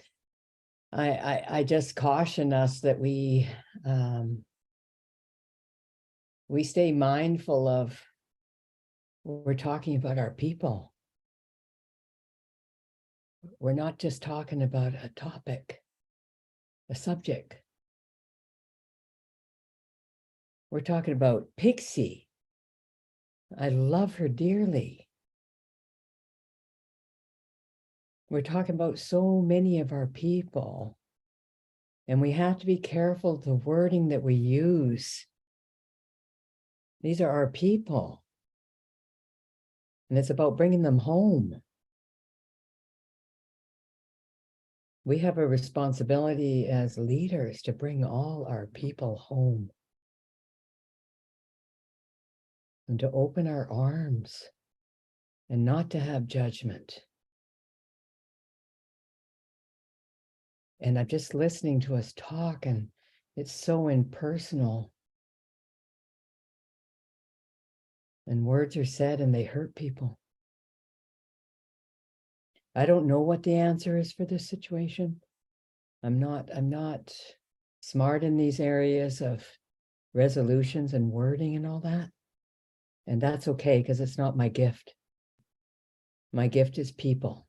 I just caution us that we stay mindful of, we're talking about our people. We're not just talking about a topic, a subject. We're talking about Pixie. I love her dearly. We're talking about so many of our people, and we have to be careful the wording that we use. These are our people, and it's about bringing them home. We have a responsibility as leaders to bring all our people home and to open our arms and not to have judgment. And I'm just listening to us talk, and it's so impersonal. And words are said and they hurt people. I don't know what the answer is for this situation. I'm not smart in these areas of resolutions and wording and all that. And that's okay, because it's not my gift. My gift is people.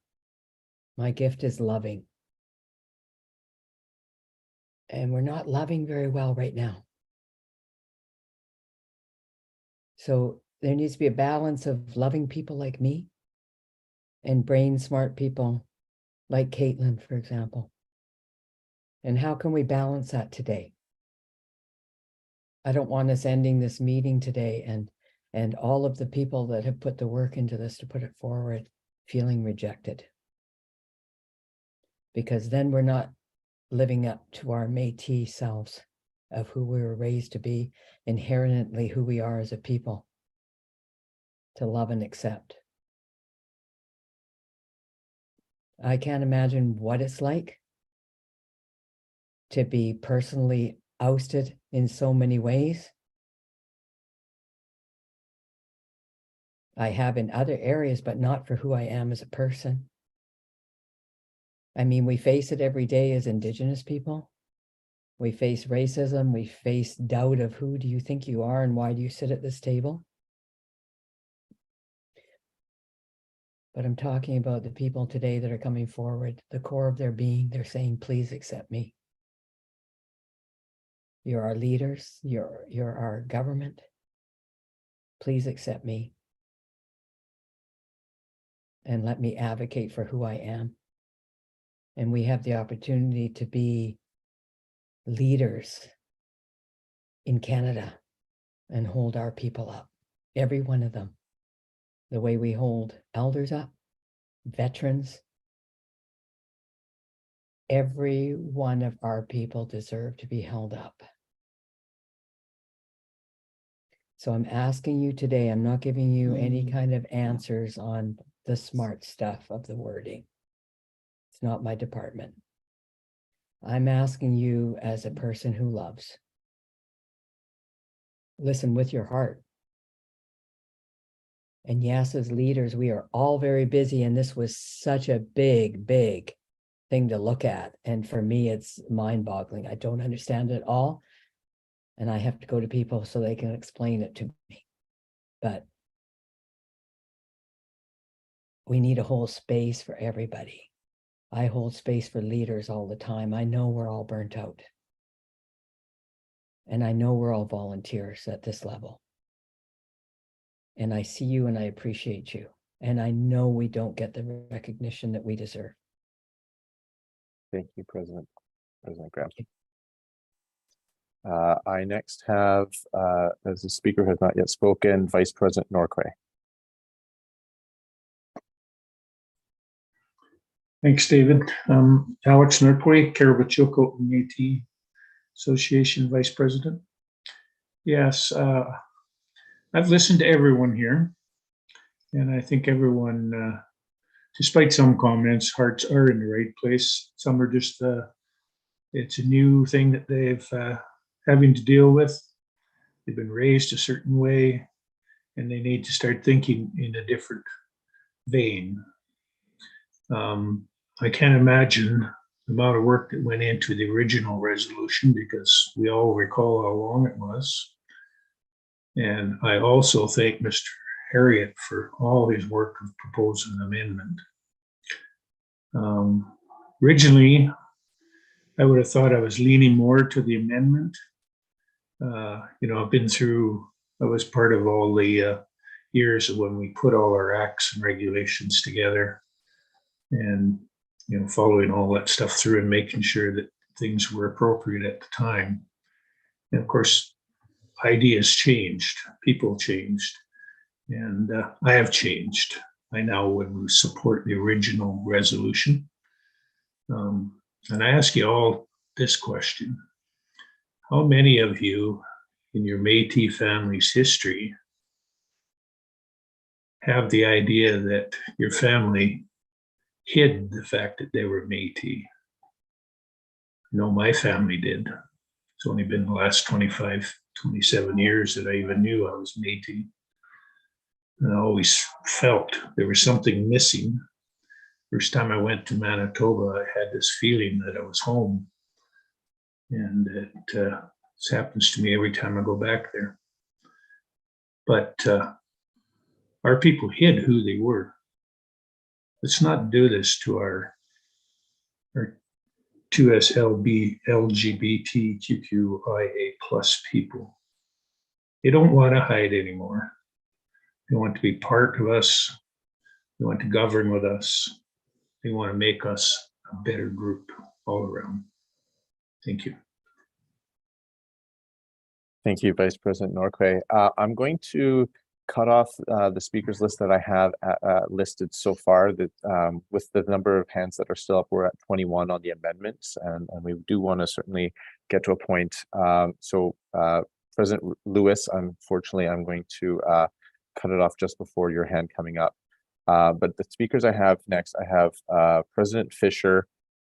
My gift is loving. And we're not loving very well right now. So there needs to be a balance of loving people like me and brain smart people like Caitlin, for example. And how can we balance that today? I don't want us ending this meeting today and all of the people that have put the work into this to put it forward feeling rejected. Because then we're not living up to our Métis selves of who we were raised to be, inherently who we are as a people, to love and accept. I can't imagine what it's like to be personally ousted in so many ways. I have in other areas, but not for who I am as a person. I mean, we face it every day as Indigenous people. We face racism, we face doubt of who do you think you are and why do you sit at this table? But I'm talking about the people today that are coming forward, the core of their being, they're saying, please accept me. You're our leaders, you're our government. Please accept me. And let me advocate for who I am. And we have the opportunity to be leaders in Canada and hold our people up, every one of them, the way we hold elders up, veterans. Every one of our people deserve to be held up. So I'm asking you today, I'm not giving you any kind of answers on the smart stuff of the wording. It's not my department. I'm asking you as a person who loves. Listen with your heart. And yes, as leaders, we are all very busy, and this was such a big thing to look at. And for me, it's mind-boggling. I don't understand it all. And I have to go to people so they can explain it to me. But we need a whole space for everybody. I hold space for leaders all the time. I know we're all burnt out. And I know we're all volunteers at this level. And I see you and I appreciate you. And I know we don't get the recognition that we deserve. Thank you, President Graham. I next have, as the speaker has not yet spoken, Vice President Norquay. Thanks, David. Alex Norquay, Carabachilco Métis Association Vice President. Yes, I've listened to everyone here, and I think everyone, despite some comments, hearts are in the right place. Some are just, it's a new thing that they've having to deal with. They've been raised a certain way, and they need to start thinking in a different vein. I can't imagine the amount of work that went into the original resolution, because we all recall how long it was. And I also thank Mr. Harriet for all his work of proposing an amendment. Originally, I would have thought I was leaning more to the amendment. I've been through, I was part of all the years of when we put all our acts and regulations together, and following all that stuff through and making sure that things were appropriate at the time. And of course, ideas changed, people changed, and I have changed. I now would support the original resolution. And I ask you all this question: how many of you in your Métis family's history have the idea that your family hid the fact that they were Métis? My family did. It's only been the last 25, 27 years that I even knew I was Métis. And I always felt there was something missing. First time I went to Manitoba, I had this feeling that I was home. And this happens to me every time I go back there. But our people hid who they were. Let's not do this to our 2SLB LGBTQIA plus people. They don't want to hide anymore. They want to be part of us. They want to govern with us. They want to make us a better group all around. Thank you. Thank you, Vice President Norquay. I'm going to cut off the speakers list that I have listed so far. That with the number of hands that are still up, we're at 21 on the amendments, and we do want to certainly get to a point. President Lewis, unfortunately, I'm going to cut it off just before your hand coming up. But the speakers I have next, I have President Fisher,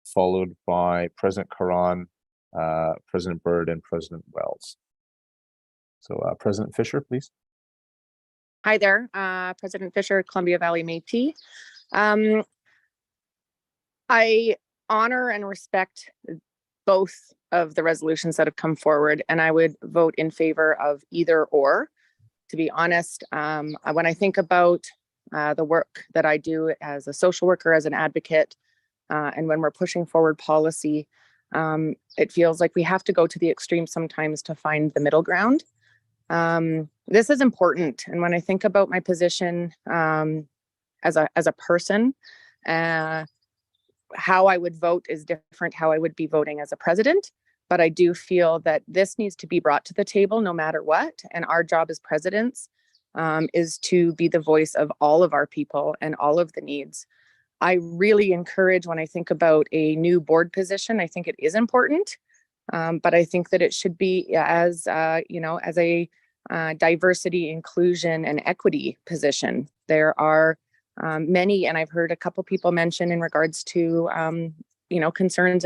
followed by President Caron, President Byrd, and President Wells. So President Fisher, please. Hi there, President Fisher, Columbia Valley Métis. I honor and respect both of the resolutions that have come forward, and I would vote in favor of either or. To be honest, when I think about the work that I do as a social worker, as an advocate, and when we're pushing forward policy, it feels like we have to go to the extreme sometimes to find the middle ground. This is important. And when I think about my position as a person, how I would vote is different how I would be voting as a president. But I do feel that this needs to be brought to the table no matter what. And our job as presidents is to be the voice of all of our people and all of the needs. I really encourage, when I think about a new board position, I think it is important. But I think that it should be as a diversity, inclusion, and equity position. There are many, and I've heard a couple people mention in regards to, concerns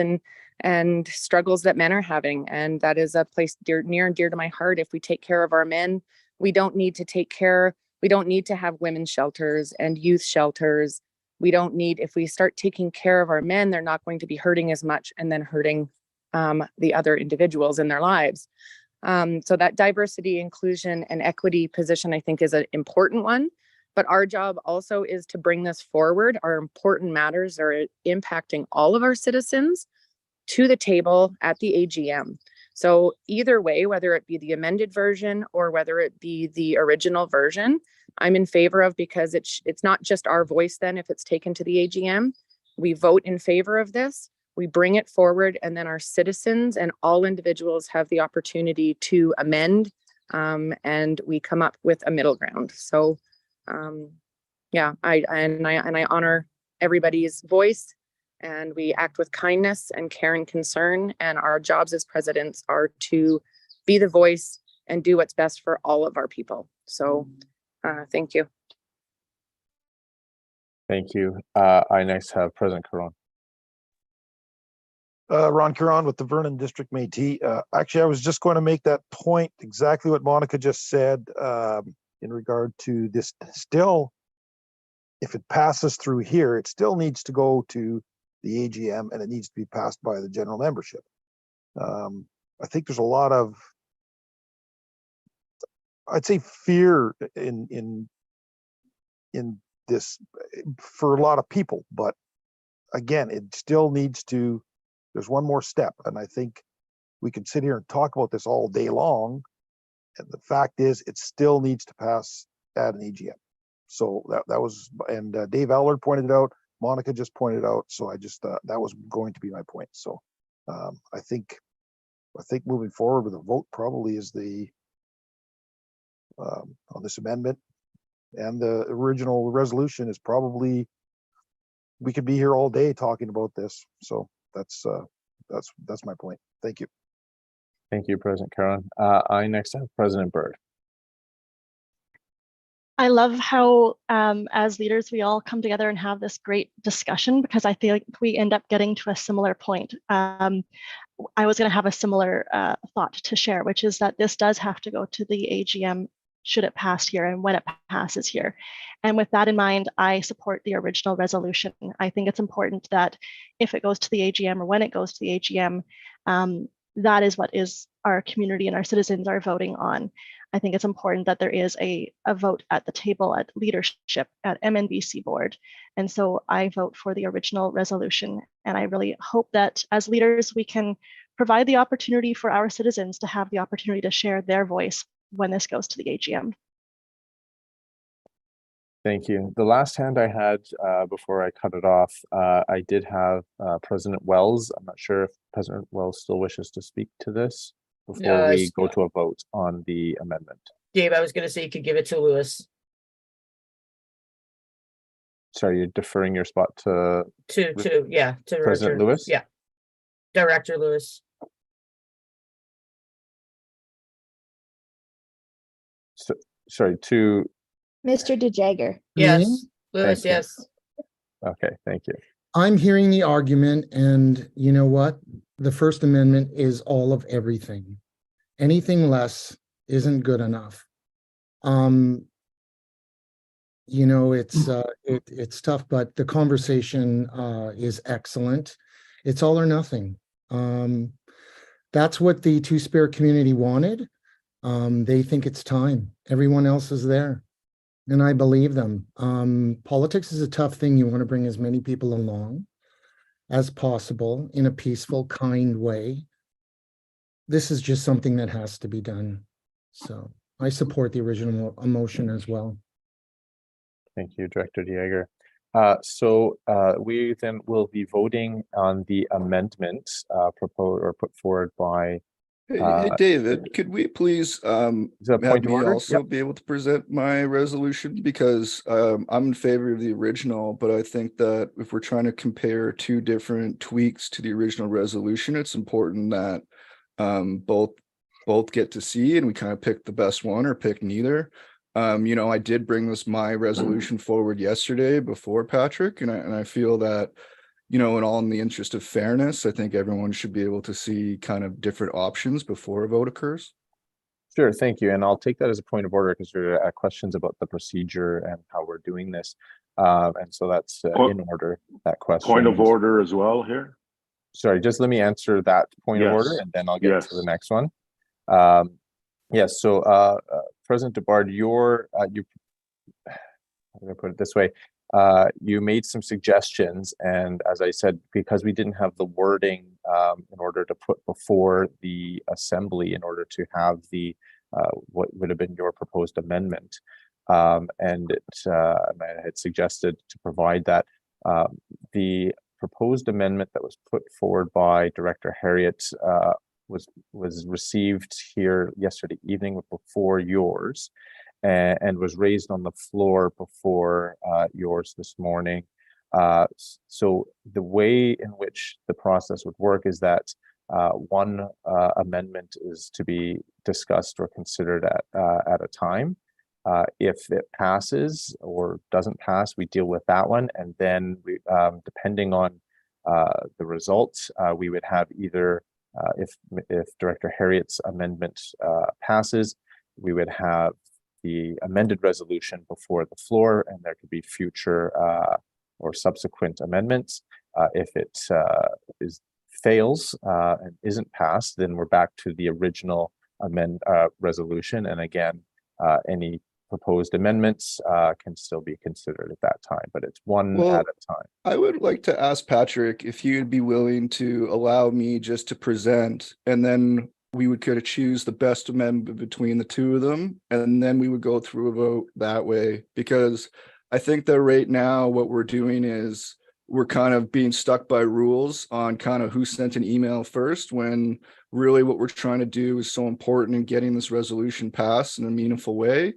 and struggles that men are having. And that is a place near and dear to my heart. If we take care of our men, we don't need to have women's shelters and youth shelters. If we start taking care of our men, they're not going to be hurting as much and then hurting the other individuals in their lives. So that diversity, inclusion, and equity position, I think, is an important one. But our job also is to bring this forward. Our important matters are impacting all of our citizens to the table at the AGM. So either way, whether it be the amended version or whether it be the original version, I'm in favor of, because it's not just our voice then if it's taken to the AGM. We vote in favor of this, we bring it forward, and then our citizens and all individuals have the opportunity to amend, and we come up with a middle ground. So I honor everybody's voice, and we act with kindness and care and concern. And our jobs as presidents are to be the voice and do what's best for all of our people. So thank you. Thank you. I next have President Caron. Ron Caron with the Vernon District Métis. Actually, I was just going to make that point, exactly what Monica just said, in regard to this. Still, if it passes through here, it still needs to go to the AGM, and it needs to be passed by the general membership. I think there's a lot of, I'd say, fear in this for a lot of people, but again, it still needs to, there's one more step. And I think we can sit here and talk about this all day long. And the fact is, it still needs to pass at an AGM. So that was, and Dave Allard pointed it out, Monica just pointed out. So I just, that was going to be my point. So I think moving forward with a vote probably is the, on this amendment, and the original resolution is probably, we could be here all day talking about this. So that's my point. Thank you. Thank you, President Caron. I next have President Byrd. I love how, as leaders, we all come together and have this great discussion, because I feel like we end up getting to a similar point. I was going to have a similar thought to share, which is that this does have to go to the AGM should it pass here and when it passes here. And with that in mind, I support the original resolution. I think it's important that if it goes to the AGM or when it goes to the AGM, that is what is our community and our citizens are voting on. I think it's important that there is a vote at the table at leadership at MNBC board. And so I vote for the original resolution. And I really hope that as leaders, we can provide the opportunity for our citizens to have the opportunity to share their voice when this goes to the AGM. Thank you. The last hand I had before I cut it off, I did have President Wells. I'm not sure if President Wells still wishes to speak to this before we go to a vote on the amendment. Dave, I was going to say you could give it to Lewis. Sorry, you're deferring your spot to to President Lewis? Yeah. Director Lewis. Sorry, to Mr. DeJager. Yes, Lewis, Thank you. yes. Okay, thank you. I'm hearing the argument, and you know what? The First Amendment is all of everything. Anything less isn't good enough. It's tough, but the conversation is excellent. It's all or nothing. That's what the Two-Spirit community wanted. They think it's time. Everyone else is there, and I believe them. Politics is a tough thing. You want to bring as many people along as possible in a peaceful, kind way. This is just something that has to be done. So I support the original motion as well. Thank you, Director DeJager. So we then will be voting on the amendment proposed or put forward by Hey, David, could we please have point of me order? also be able to present my resolution? Because I'm in favor of the original, but I think that if we're trying to compare two different tweaks to the original resolution, it's important that both get to see, and we kind of pick the best one or pick neither. I did bring my resolution forward yesterday before Patrick, and I feel that, in all in the interest of fairness, I think everyone should be able to see kind of different options before a vote occurs. Sure, thank you. And I'll take that as a point of order because there are questions about the procedure and how we're doing this. And so that's in order, that question. Point of order as well here. Sorry, just let me answer that point of order and then I'll get to the next one. Yes, so President DeBard, I'm going to put it this way. You made some suggestions, and as I said, because we didn't have the wording in order to put before the assembly in order to have the what would have been your proposed amendment, and I had suggested to provide that the proposed amendment that was put forward by Director Harriet was received here yesterday evening before yours. And was raised on the floor before yours this morning. So the way in which the process would work is that one amendment is to be discussed or considered at a time. If it passes or doesn't pass, we deal with that one. And then we, depending on the results, we would have either, if Director Harriet's amendment passes, we would have the amended resolution before the floor, and there could be future or subsequent amendments. If it fails and isn't passed, then we're back to the original resolution. And again, any proposed amendments can still be considered at that time, but it's one at a time. I would like to ask Patrick if he would be willing to allow me just to present, and then we would kind of choose the best amendment between the two of them, and then we would go through a vote that way. Because I think that right now what we're doing is we're kind of being stuck by rules on kind of who sent an email first, when really what we're trying to do is so important in getting this resolution passed in a meaningful way.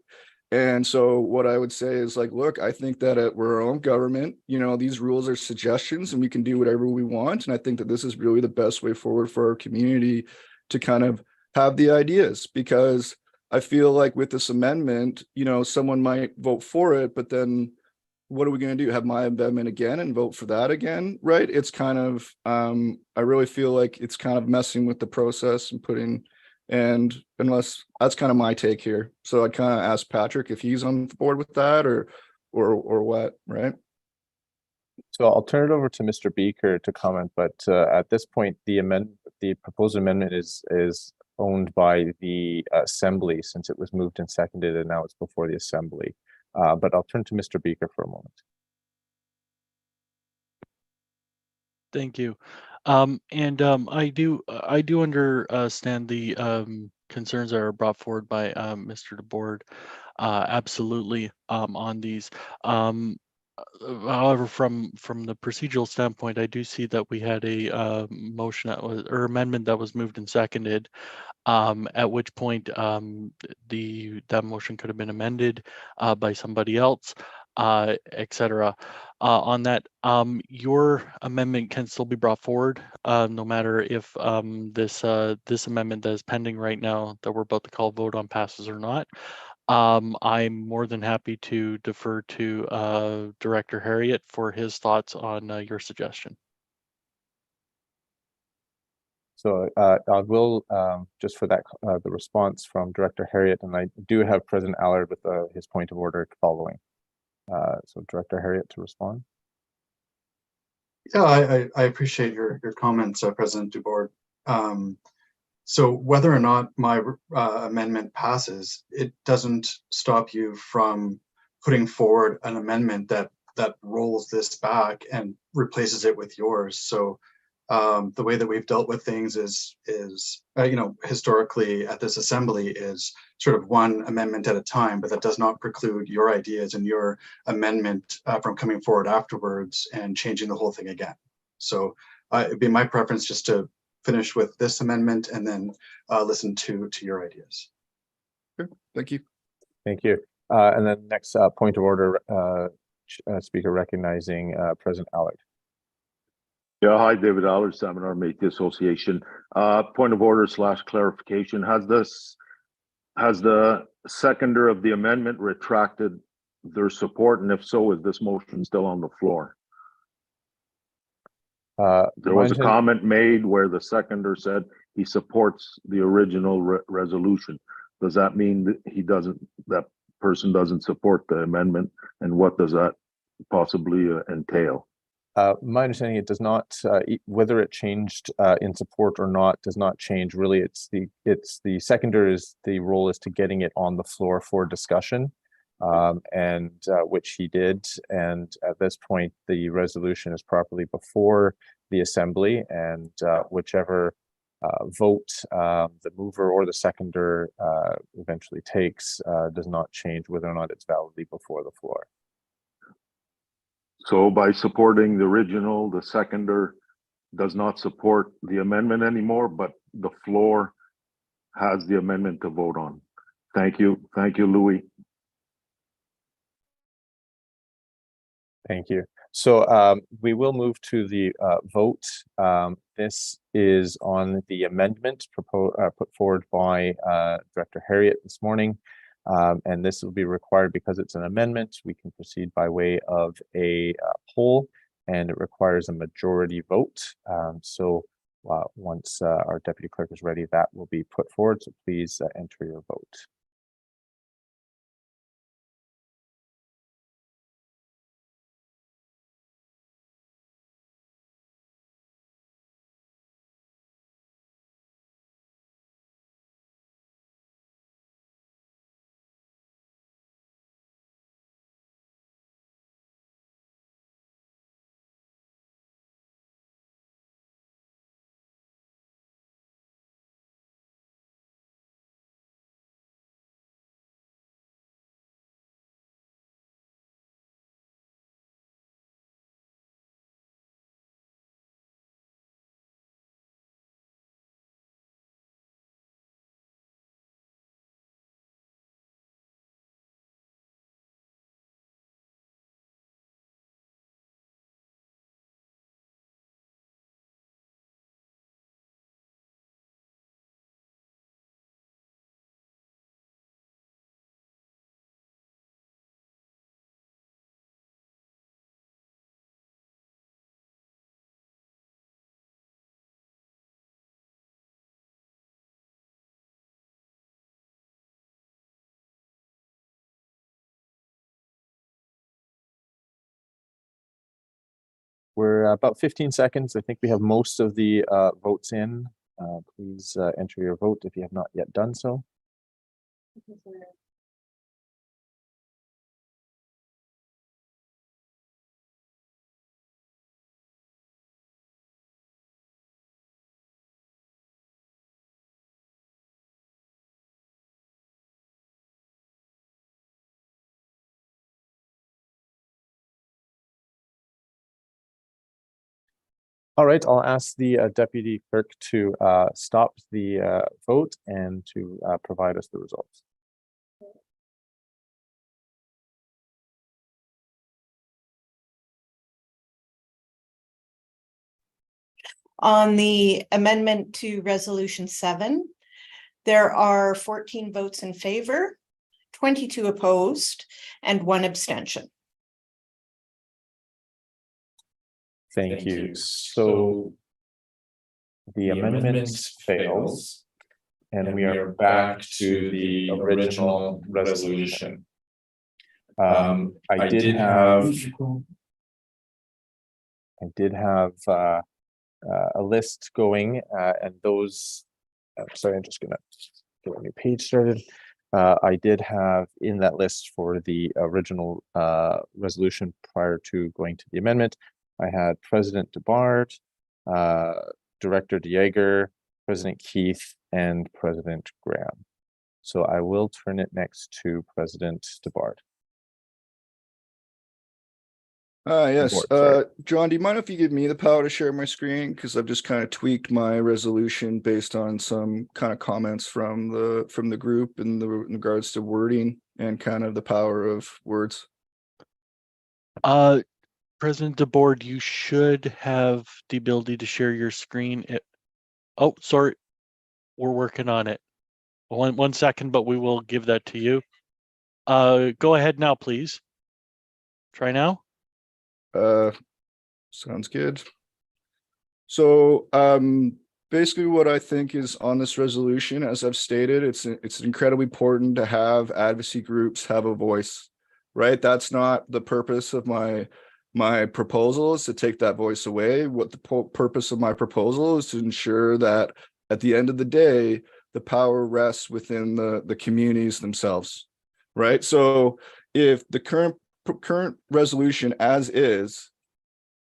And so what I would say is like, look, I think that we're our own government, these rules are suggestions and we can do whatever we want. And I think that this is really the best way forward for our community to kind of have the ideas, because I feel like with this amendment, someone might vote for it, but then what are we going to do? Have my amendment again and vote for that again? Right. It's kind of, I really feel like it's kind of messing with the process and unless that's kind of my take here. So I'd kind of ask Patrick if he's on board with that or what, right? So I'll turn it over to Mr. Beaker to comment, but at this point, the proposed amendment is owned by the assembly, since it was moved and seconded, and now it's before the assembly. But I'll turn to Mr. Beaker for a moment. Thank you. I do understand the concerns that are brought forward by Mr. DeBord. Absolutely on these. However, from the procedural standpoint, I do see that we had a motion that was, or amendment that was moved and seconded, at which point that motion could have been amended by somebody else, etc. On that, your amendment can still be brought forward, no matter if this amendment that is pending right now that we're about to call vote on passes or not. I'm more than happy to defer to Director Harriet for his thoughts on your suggestion. So I will, just for that, the response from Director Harriet, and I do have President Allard with his point of order following. So Director Harriet to respond. Yeah, I appreciate your comments, President DeBord. So whether or not my amendment passes, it doesn't stop you from putting forward an amendment that rolls this back and replaces it with yours. So the way that we've dealt with things is historically at this assembly is sort of one amendment at a time, but that does not preclude your ideas and your amendment from coming forward afterwards and changing the whole thing again. So it'd be my preference just to finish with this amendment and then listen to your ideas. Sure. Thank you. Thank you. And then next point of order, speaker recognizing President Allard. Yeah, hi, David Allard, Seminar Métis Association. Point of order / clarification. Has the seconder of the amendment retracted their support? And if so, is this motion still on the floor? There was a comment made where the seconder said he supports the original resolution. Does that mean that that person doesn't support the amendment? And what does that possibly entail? My understanding, it does not, whether it changed in support or not, does not change. Really, it's the seconder the role is to getting it on the floor for discussion, and which he did. And at this point, the resolution is properly before the assembly, and whichever vote the mover or the seconder eventually takes does not change whether or not it's validly before the floor. So by supporting the original, the seconder does not support the amendment anymore, but the floor has the amendment to vote on. Thank you. Thank you, Louis. Thank you. So we will move to the vote. This is on the amendment put forward by Director Harriet this morning. And this will be required because it's an amendment. We can proceed by way of a poll, and it requires a majority vote. Once our deputy clerk is ready, that will be put forward. So please enter your vote. We're about 15 seconds. I think we have most of the votes in. Please enter your vote if you have not yet done so. All right, I'll ask the deputy clerk to stop the vote and to provide us the results. On the amendment to Resolution 7, there are 14 votes in favor, 22 opposed, and 1 abstention. Thank you. So the amendment fails, and we are back to the original resolution. I did have a list going, and those. Sorry, I'm just gonna get a new page started. I did have in that list for the original resolution prior to going to the amendment. I had President DeBard, Director Dieger, President Keith, and President Graham. So I will turn it next to President DeBard. Yes. John, do you mind if you give me the power to share my screen? Because I've just kind of tweaked my resolution based on some kind of comments from the group in regards to wording and kind of the power of words. President DeBoard, you should have the ability to share your screen. Oh, sorry. We're working on it. One second, but we will give that to you. Go ahead now, please. Try now. Sounds good. So basically what I think is on this resolution, as I've stated, it's incredibly important to have advocacy groups have a voice, right? That's not the purpose of my proposal, is to take that voice away. What the purpose of my proposal is to ensure that at the end of the day, the power rests within the communities themselves, right? So if the current resolution as is,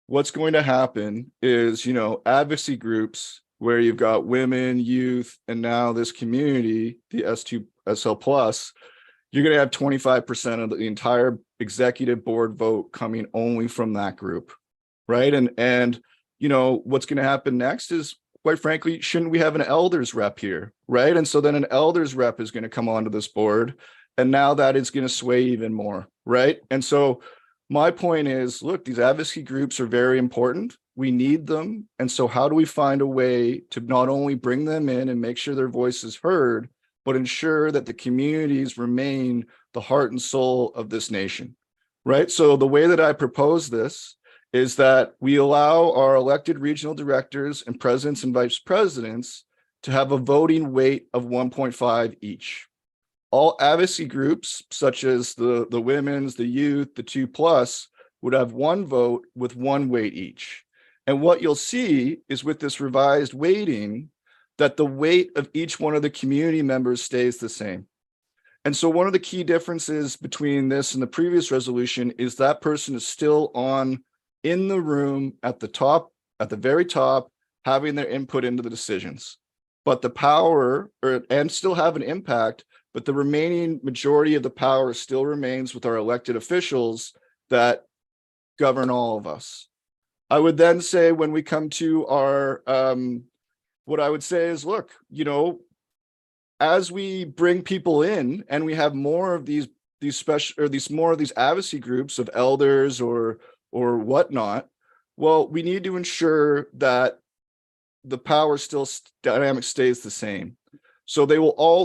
what's going to happen is, advocacy groups where you've got women, youth, and now this community, the S2SL plus, you're going to have 25% of the entire executive board vote coming only from that group, right? And what's going to happen next is, quite frankly, shouldn't we have an elders rep here, right? And so then an elders rep is going to come onto this board, and now that is going to sway even more, right? And so my point is, look, these advocacy groups are very important. We need them. And so how do we find a way to not only bring them in and make sure their voice is heard, but ensure that the communities remain the heart and soul of this nation, right? So the way that I propose this is that we allow our elected regional directors and presidents and vice presidents to have a voting weight of 1.5 each. All advocacy groups, such as the women's, the youth, the 2+, would have one vote with one weight each. And what you'll see is with this revised weighting, that the weight of each one of the community members stays the same. And so one of the key differences between this and the previous resolution is that person is still in the room at the very top, having their input into the decisions. But the power, and still have an impact, but the remaining majority of the power still remains with our elected officials that govern all of us. I would then say, when we come to our, what I would say is, look, as we bring people in and we have more of these advocacy groups of elders or whatnot, well, we need to ensure that the power dynamic stays the same. So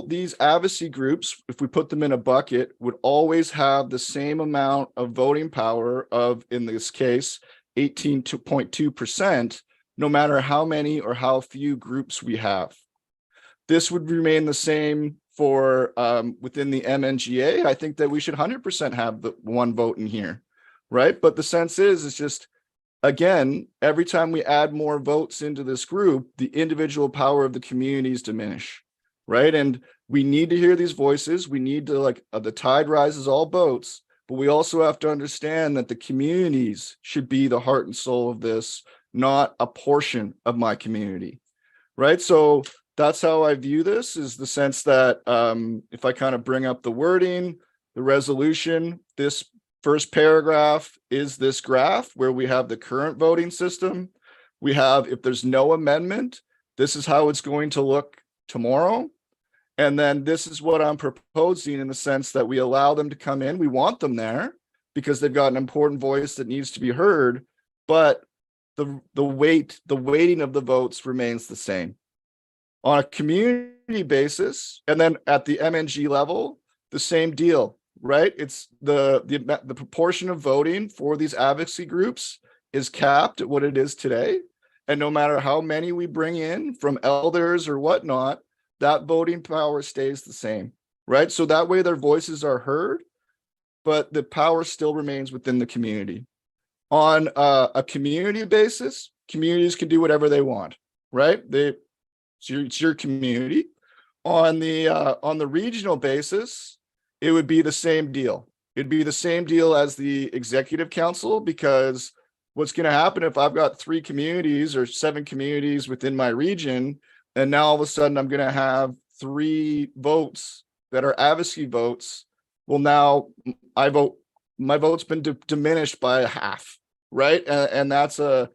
these advocacy groups, if we put them in a bucket, would always have the same amount of voting power of, in this case, 18.2%, no matter how many or how few groups we have. This would remain the same for within the MNGA. I think that we should 100% have the one vote in here, right? But the sense is, it's just, again, every time we add more votes into this group, the individual power of the communities diminish. Right. And we need to hear these voices. We need to, the tide rises all boats, but we also have to understand that the communities should be the heart and soul of this, not a portion of my community. Right. So that's how I view this, is the sense that if I kind of bring up the wording, the resolution, this first paragraph is this graph where we have the current voting system. We have, if there's no amendment, this is how it's going to look tomorrow. And then this is what I'm proposing, in the sense that we allow them to come in. We want them there because they've got an important voice that needs to be heard, but the weighting of the votes remains the same. On a community basis, and then at the MNG level, the same deal, right? It's the proportion of voting for these advocacy groups is capped at what it is today. And no matter how many we bring in from elders or whatnot, that voting power stays the same, right? So that way their voices are heard, but the power still remains within the community. On a community basis, communities can do whatever they want, right? It's your community. On the regional basis, it would be the same deal. It'd be the same deal as the executive council, because what's going to happen if I've got 3 communities or 7 communities within my region, and now all of a sudden I'm going to have 3 votes that are advocacy votes. Well, now my vote's been diminished by half, right? And that's a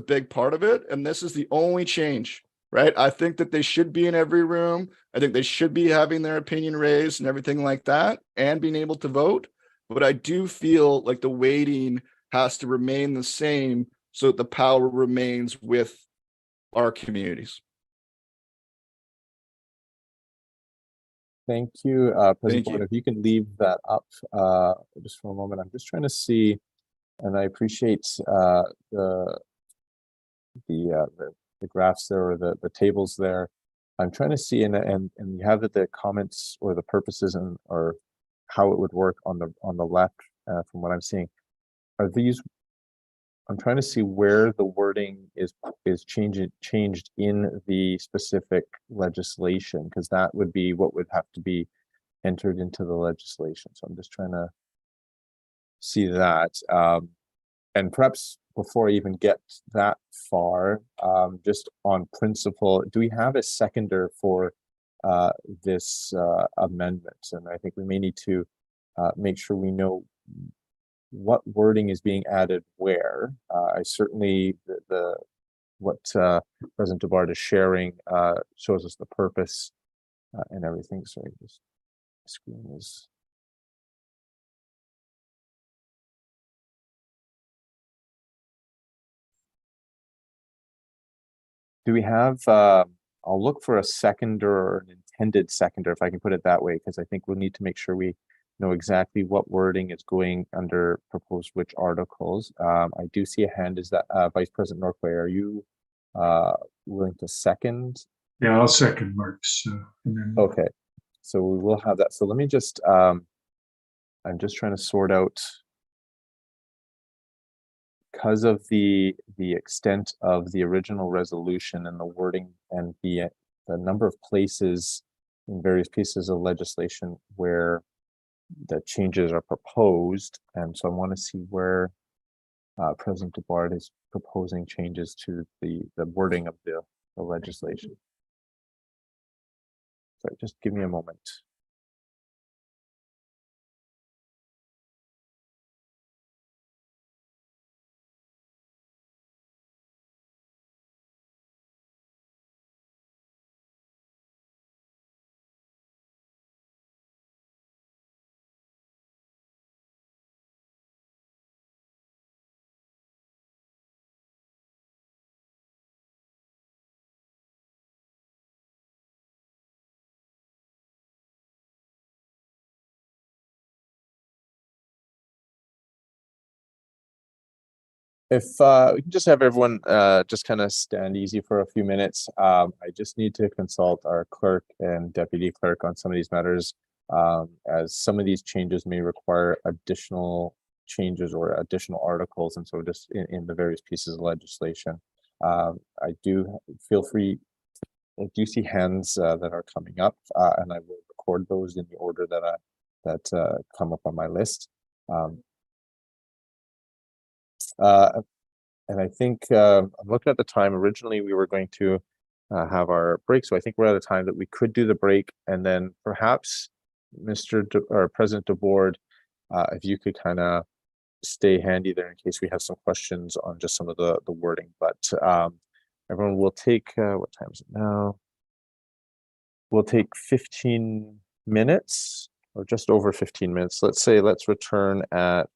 big part of it. And this is the only change, right? I think that they should be in every room. I think they should be having their opinion raised and everything like that, and being able to vote. But I do feel like the weighting has to remain the same so that the power remains with our communities. Thank you, President Thank Boyd. you. If you can leave that up just for a moment. I'm just trying to see, and I appreciate the graphs there or the tables there. I'm trying to see, and you have the comments or the purposes and or how it would work on the left from what I'm seeing. Are these? I'm trying to see where the wording is changed in the specific legislation, because that would be what would have to be entered into the legislation. So I'm just trying to see that. And perhaps before I even get that far, just on principle, do we have a seconder for this amendment? And I think we may need to make sure we know what wording is being added where. I certainly, what President DeBard is sharing shows us the purpose and everything. Sorry, this screen is. Do we have, I'll look for a seconder or an intended seconder, if I can put it that way, because I think we'll need to make sure we know exactly what wording is going under proposed which articles. I do see a hand. Is that Vice President Norquay? Are you willing to second? Yeah, I'll second Mark's. Okay, so we will have that. So let me just, I'm just trying to sort out, because of the extent of the original resolution and the wording and the number of places in various pieces of legislation where the changes are proposed. And so I want to see where President DeBard is proposing changes to the wording of the legislation. So just give me a moment. If we can just have everyone just kind of stand easy for a few minutes. I just need to consult our clerk and deputy clerk on some of these matters, as some of these changes may require additional changes or additional articles. And so just in the various pieces of legislation, I do feel free. I do see hands that are coming up, and I will record those in the order that come up on my list. And I think I'm looking at the time. Originally, we were going to have our break, so I think we're at a time that we could do the break, and then perhaps President DeBoard, if you could kind of stay handy there in case we have some questions on just some of the wording. But everyone will take what time is it now? We'll take 15 minutes or just over 15 minutes. Let's say let's return at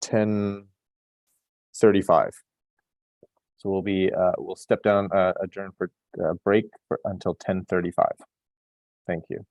10:35. So we'll step down, adjourn for break until 10:35. Thank you.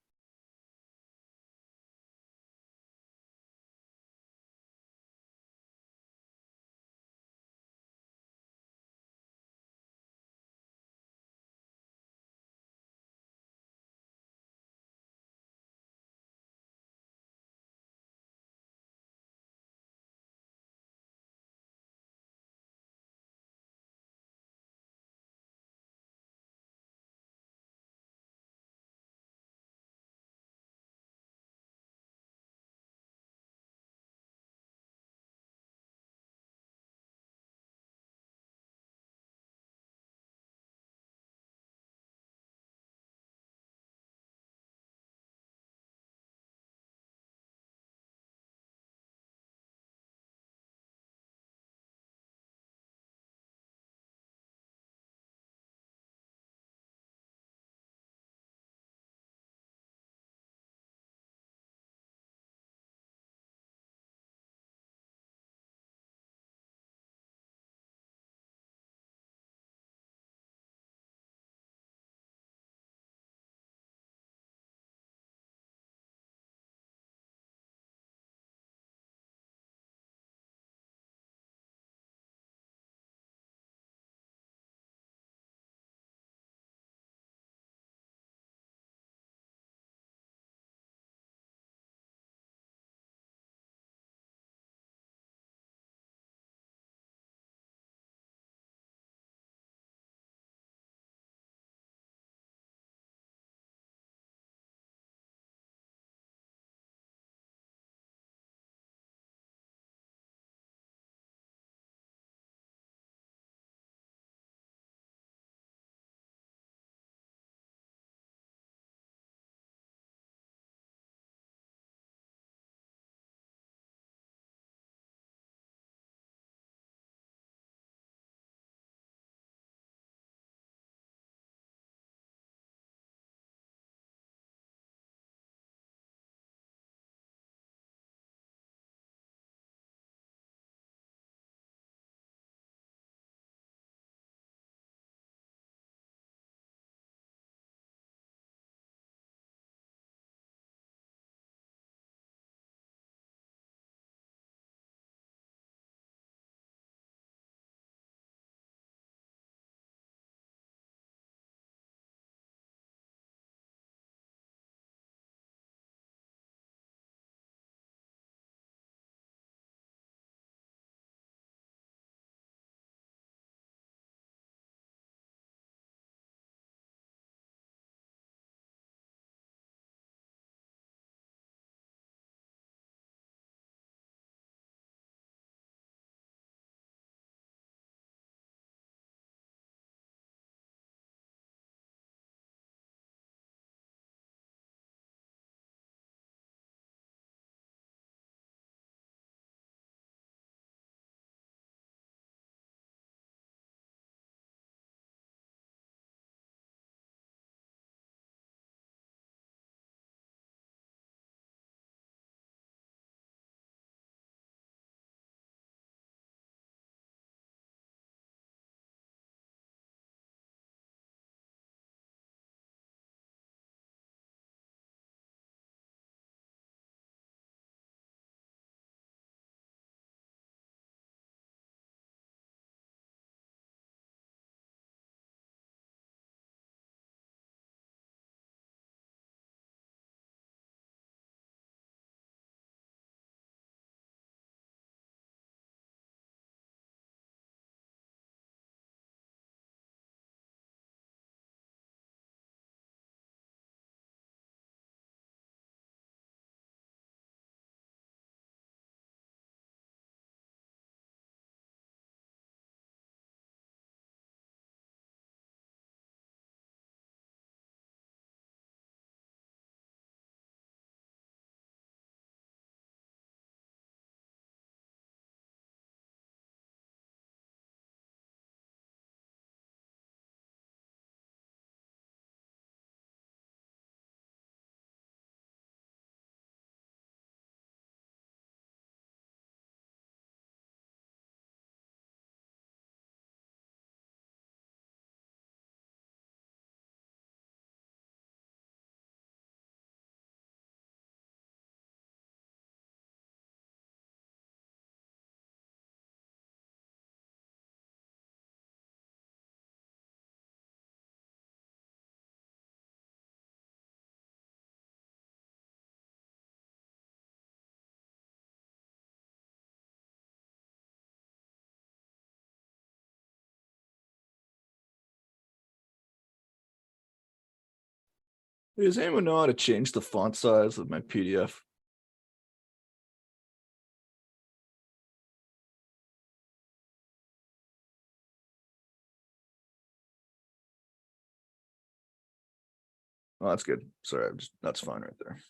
Does anyone know how to change the font size of my PDF? Oh, that's good. Sorry, that's fine right there.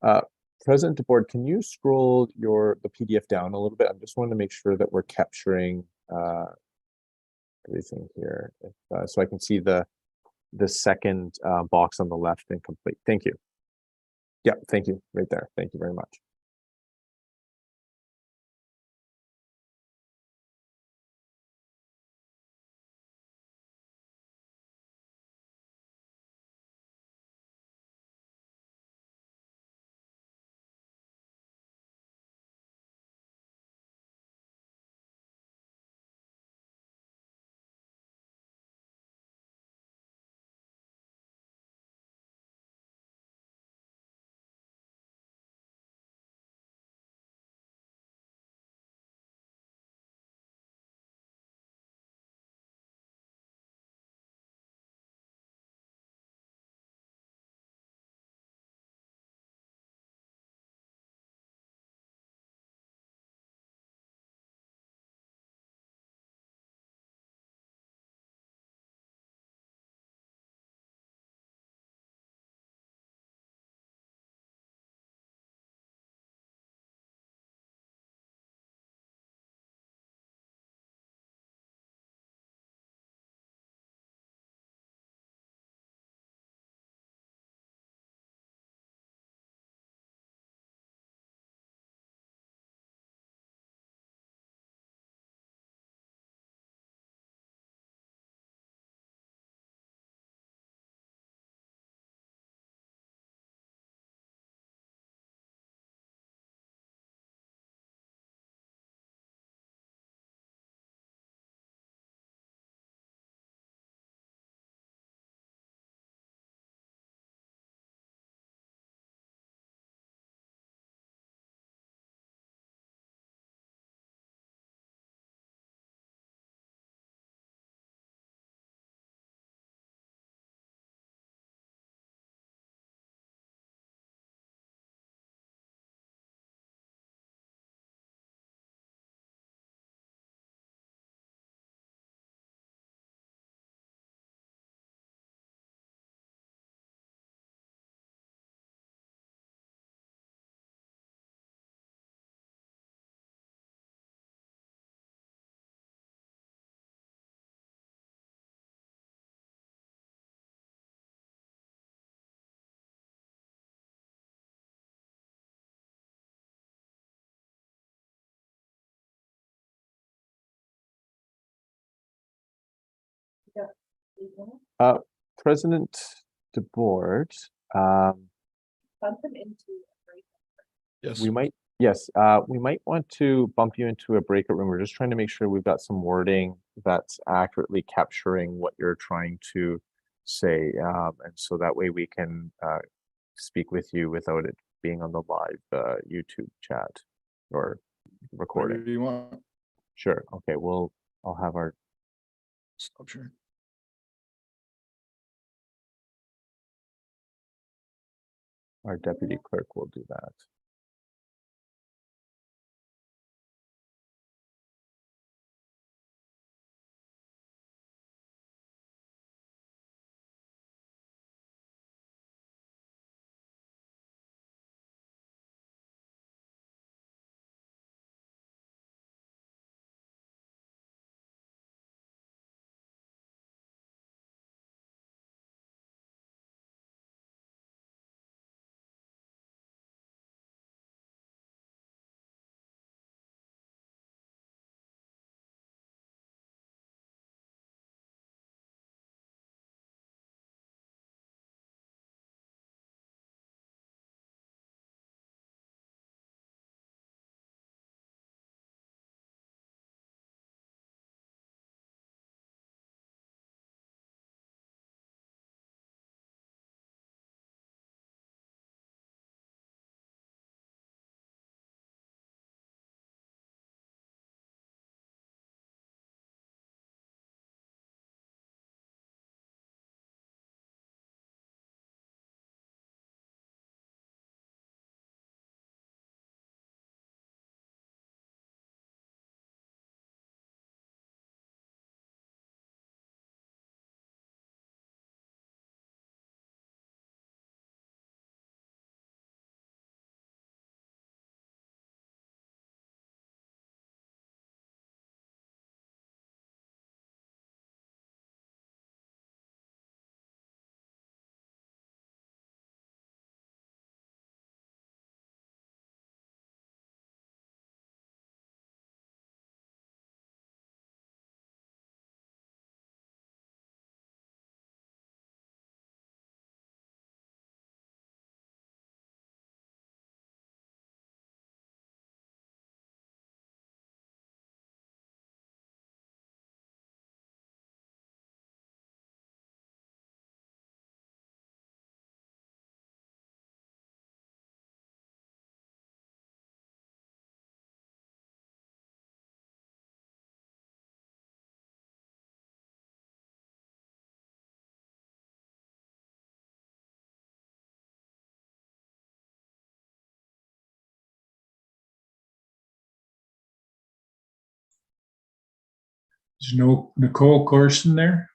Uh, President DeBoard, can you scroll the PDF down a little bit? I just wanted to make sure that we're capturing everything here, so I can see the second box on the left and complete. Thank you. Yeah, thank you. Right there. Thank you very much. President DeBoard, Yes. we might, yes, we might want to bump you into a breakout room. We're just trying to make sure we've got some wording that's accurately capturing what you're trying to say. And so that way we can speak with you without it being on the live YouTube chat or recording. Whatever you want. Sure. Okay. I'll have our Stop sharing. deputy clerk will do that. There's no Nicole Corson there?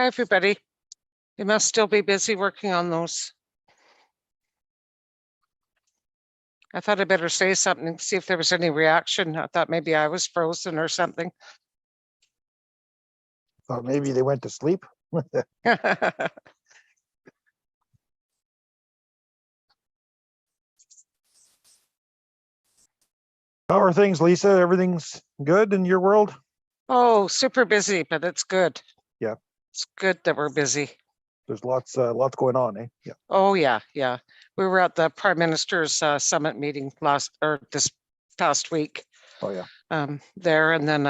Hi, everybody. You must still be busy working on those. I thought I better say something, see if there was any reaction. I thought maybe I was frozen or something. Thought maybe they went to sleep. How are things, Lisa? Everything's good in your world? Oh, super busy, but it's good. Yeah. It's good that we're busy. There's lots going on, eh? Yeah. Oh, yeah, yeah. We were at the Prime Minister's summit meeting this past week. Oh, yeah. There, and then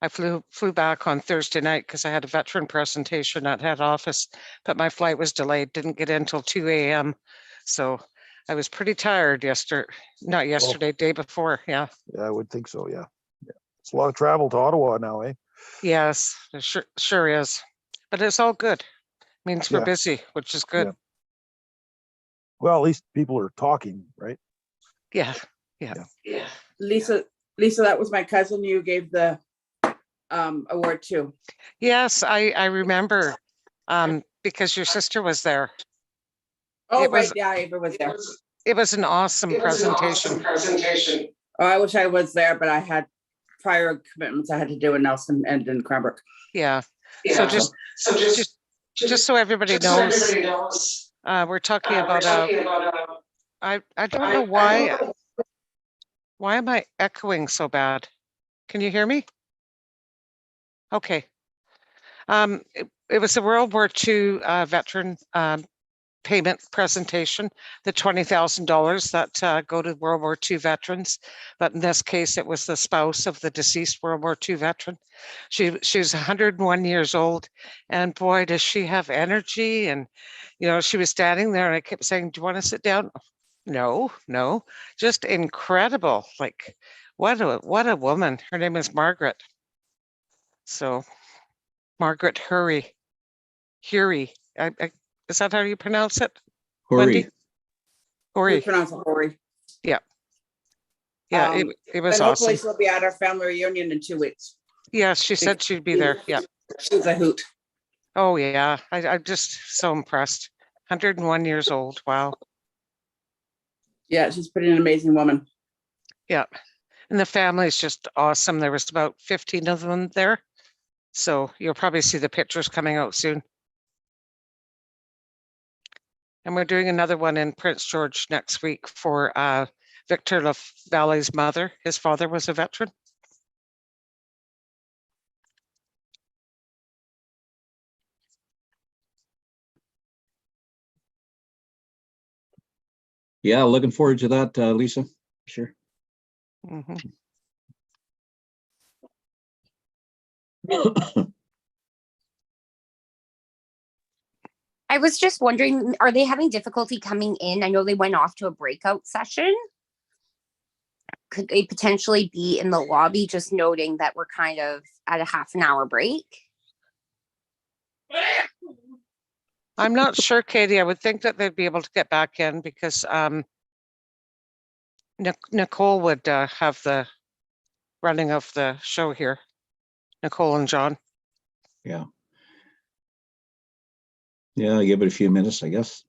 I flew back on Thursday night because I had a veteran presentation at head office, but my flight was delayed, didn't get in till 2 a.m. So I was pretty tired yesterday, day before. Yeah. Yeah, I would think so. Yeah. Yeah. It's a lot of travel to Ottawa now, eh? Yes, it sure is. But it's all good. Means we're busy, which is good. Yeah. Well, at least people are talking, right? Yeah. Yeah. Yeah. Lisa, that was my cousin you gave the award to. Yes, I remember because your sister was there. Oh, right. Yeah, Ava was there. It was an awesome presentation. Oh, I wish I was there, but I had prior commitments I had to do in Nelson and in Cranbrook. Yeah. So just so everybody knows, we're talking about I don't know why am I echoing so bad? Can you hear me? Okay. It was a World War II veteran payment presentation, the $20,000 that go to World War II veterans. But in this case, it was the spouse of the deceased World War II veteran. She was 101 years old, and boy, does she have energy. And, she was standing there and I kept saying, do you want to sit down? No, just incredible. Like, what a woman. Her name is Margaret. So Margaret Hury. Is that how you pronounce it? Hori. Hori. We pronounce it Hori. Yeah. Yeah, it was and hopefully awesome. she'll be at our family reunion in 2 weeks. Yes, she said she'd be there. Yeah. She's a hoot. Oh, yeah. I'm just so impressed. 101 years old. Wow. Yeah, she's pretty an amazing woman. Yeah. And the family is just awesome. There was about 15 of them there. So you'll probably see the pictures coming out soon. And we're doing another one in Prince George next week for Victor LaValle's mother. His father was a veteran. Yeah, looking forward to that, Lisa. Sure. Mm-hmm. I was just wondering, are they having difficulty coming in? I know they went off to a breakout session. Could they potentially be in the lobby, just noting that we're kind of at a half an hour break? I'm not sure, Katie. I would think that they'd be able to get back in because Nicole would have the running of the show here. Nicole and John. Yeah. Yeah, give it a few minutes, I guess.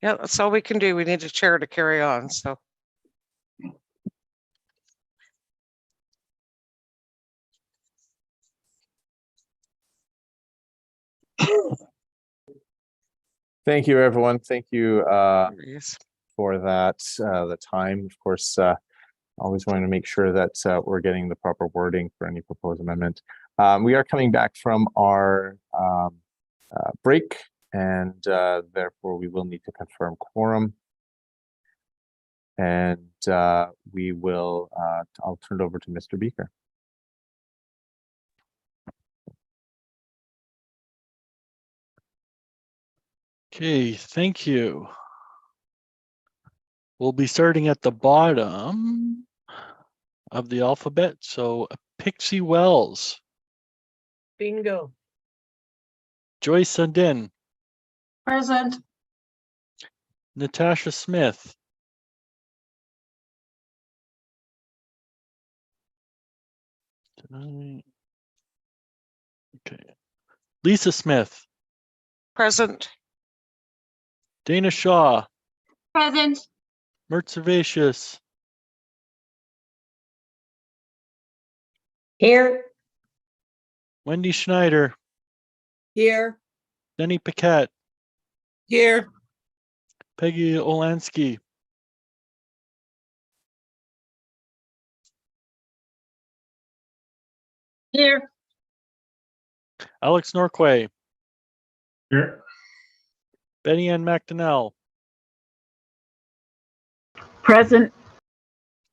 Yeah, that's all we can do. We need a chair to carry on, so. Thank you, everyone. Thank you for that, the time. Of course, always wanting to make sure that we're getting the proper wording for any proposed amendment. We are coming back from our break, and therefore we will need to confirm quorum. And we will, I'll turn it over to Mr. Beaker. Okay, thank you. We'll be starting at the bottom of the alphabet. So Pixie Wells. Bingo. Joyce Sundin. Present. Natasha Smith. Okay. Lisa Smith, Present. Dana Shaw, Present. Mert Servatius, Here. Wendy Schneider, Here. Denny Paquette, Here. Peggy Olansky, Here. Alex Norquay, Here. Betty Ann McDonnell, Present.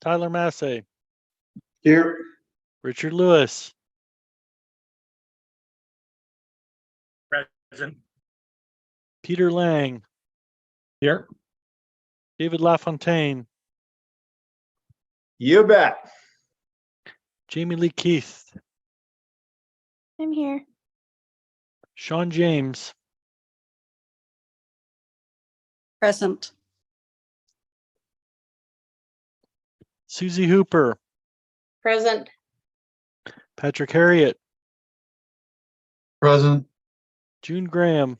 Tyler Massey, Here. Richard Lewis, Present. Peter Lang, Here. David LaFontaine, You bet. Jamie Lee Keith, I'm here. Sean James, Present. Susie Hooper, Present. Patrick Harriet, Present. June Graham,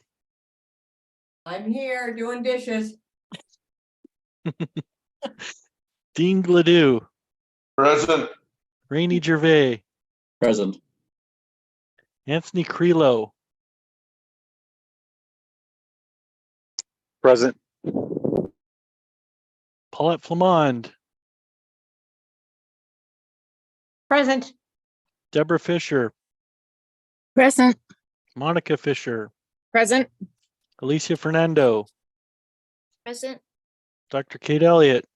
I'm here doing dishes. Dean Gladue, Present. Rainey Gervais, Present. Anthony Crelo, Present. Paulette Flamond, Present. Deborah Fisher, Present. Monica Fisher, Present. Alicia Fernando, Present. Dr. Kate Elliott,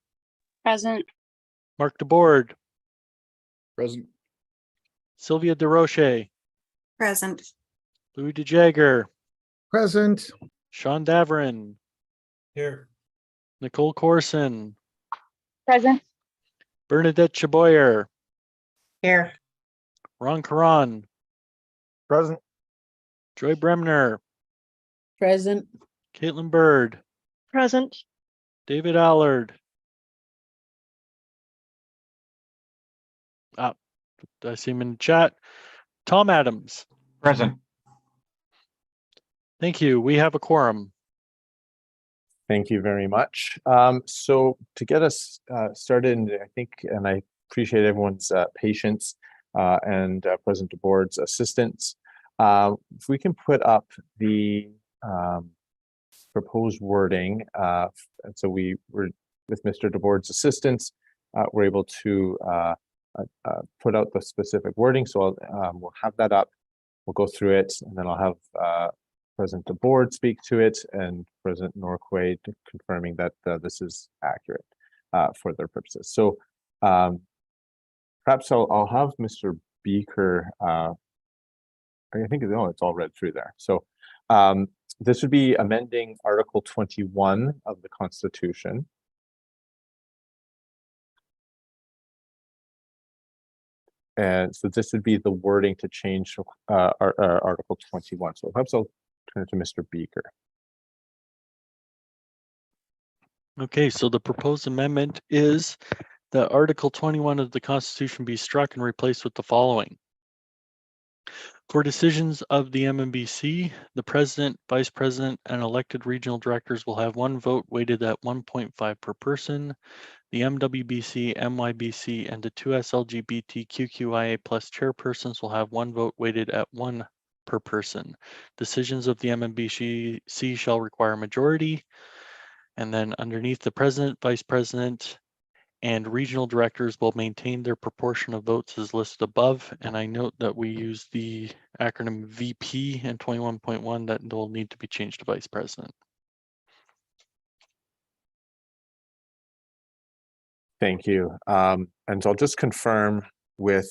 Present. Mark DeBoard, Present. Sylvia DeRoche, Present. Louis DeJager, Present. Sean Daverin, Here. Nicole Corson, Present. Bernadette Chaboyer, Here. Ron Karan, Present. Joy Bremner, Present. Caitlin Bird, Present. David Allard. I see him in the chat. Tom Adams. Present. Thank you. We have a quorum. Thank you very much. So to get us started, I think, and I appreciate everyone's patience and President DeBoard's assistance. If we can put up the proposed wording, and so we were, with Mr. DeBoard's assistance, we're able to put out the specific wording. So we'll have that up. We'll go through it, and then I'll have President DeBoard speak to it, and President Norquay confirming that this is accurate for their purposes. So perhaps I'll have Mr. Beaker. I think it's all read through there. So this would be amending Article 21 of the Constitution. And so this would be the wording to change Article 21. So perhaps I'll turn it to Mr. Beaker. Okay, so the proposed amendment is that Article 21 of the Constitution be struck and replaced with the following. For decisions of the MNBC, the President, Vice President, and elected regional directors will have one vote weighted at 1.5 per person. The MWBC, MYBC, and the two SLGBTQIA+ chairpersons will have one vote weighted at 1 per person. Decisions of the MNBC shall require a majority. And then underneath, the President, Vice President, and regional directors will maintain their proportion of votes as listed above. And I note that we use the acronym VP in 21.1 that will need to be changed to Vice President. Thank you. And so I'll just confirm with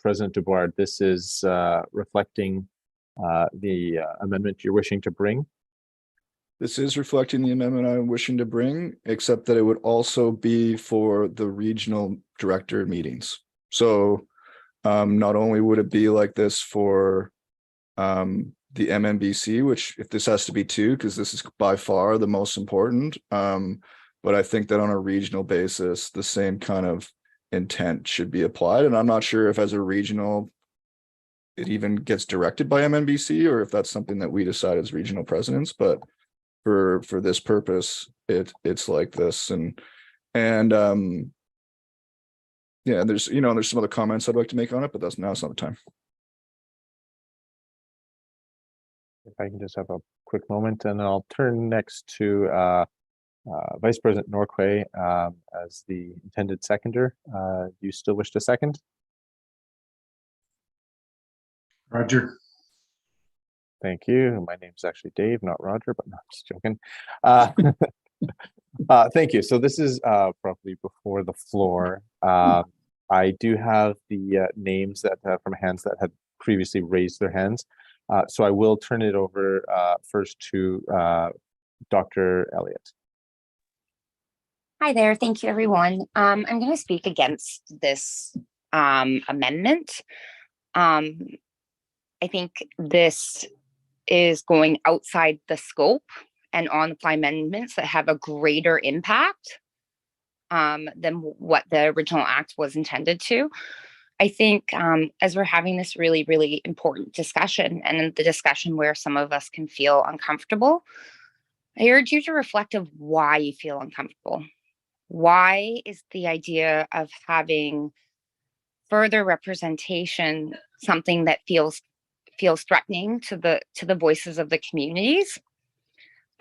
President DeBoard, this is reflecting the amendment you're wishing to bring. This is reflecting the amendment I'm wishing to bring, except that it would also be for the regional director meetings. So not only would it be like this for the MNBC, which if this has to be 2, because this is by far the most important, but I think that on a regional basis, the same kind of intent should be applied. And I'm not sure if as a regional, it even gets directed by MNBC, or if that's something that we decide as regional presidents. But for this purpose, it's like this. And yeah, there's some other comments I'd like to make on it, but that's not the time. If I can just have a quick moment, and I'll turn next to Vice President Norquay as the intended seconder. Do you still wish to second? Roger. Thank you. My name's actually Dave, not Roger, but no, I'm just joking. Thank you. So this is probably before the floor. I do have the names that from hands that had previously raised their hands. So I will turn it over first to Dr. Elliott. Hi there. Thank you, everyone. I'm going to speak against this amendment. I think this is going outside the scope and on-the-fly amendments that have a greater impact than what the original act was intended to. I think as we're having this really, really important discussion, and the discussion where some of us can feel uncomfortable, I urge you to reflect of why you feel uncomfortable. Why is the idea of having further representation something that feels threatening to the voices of the communities?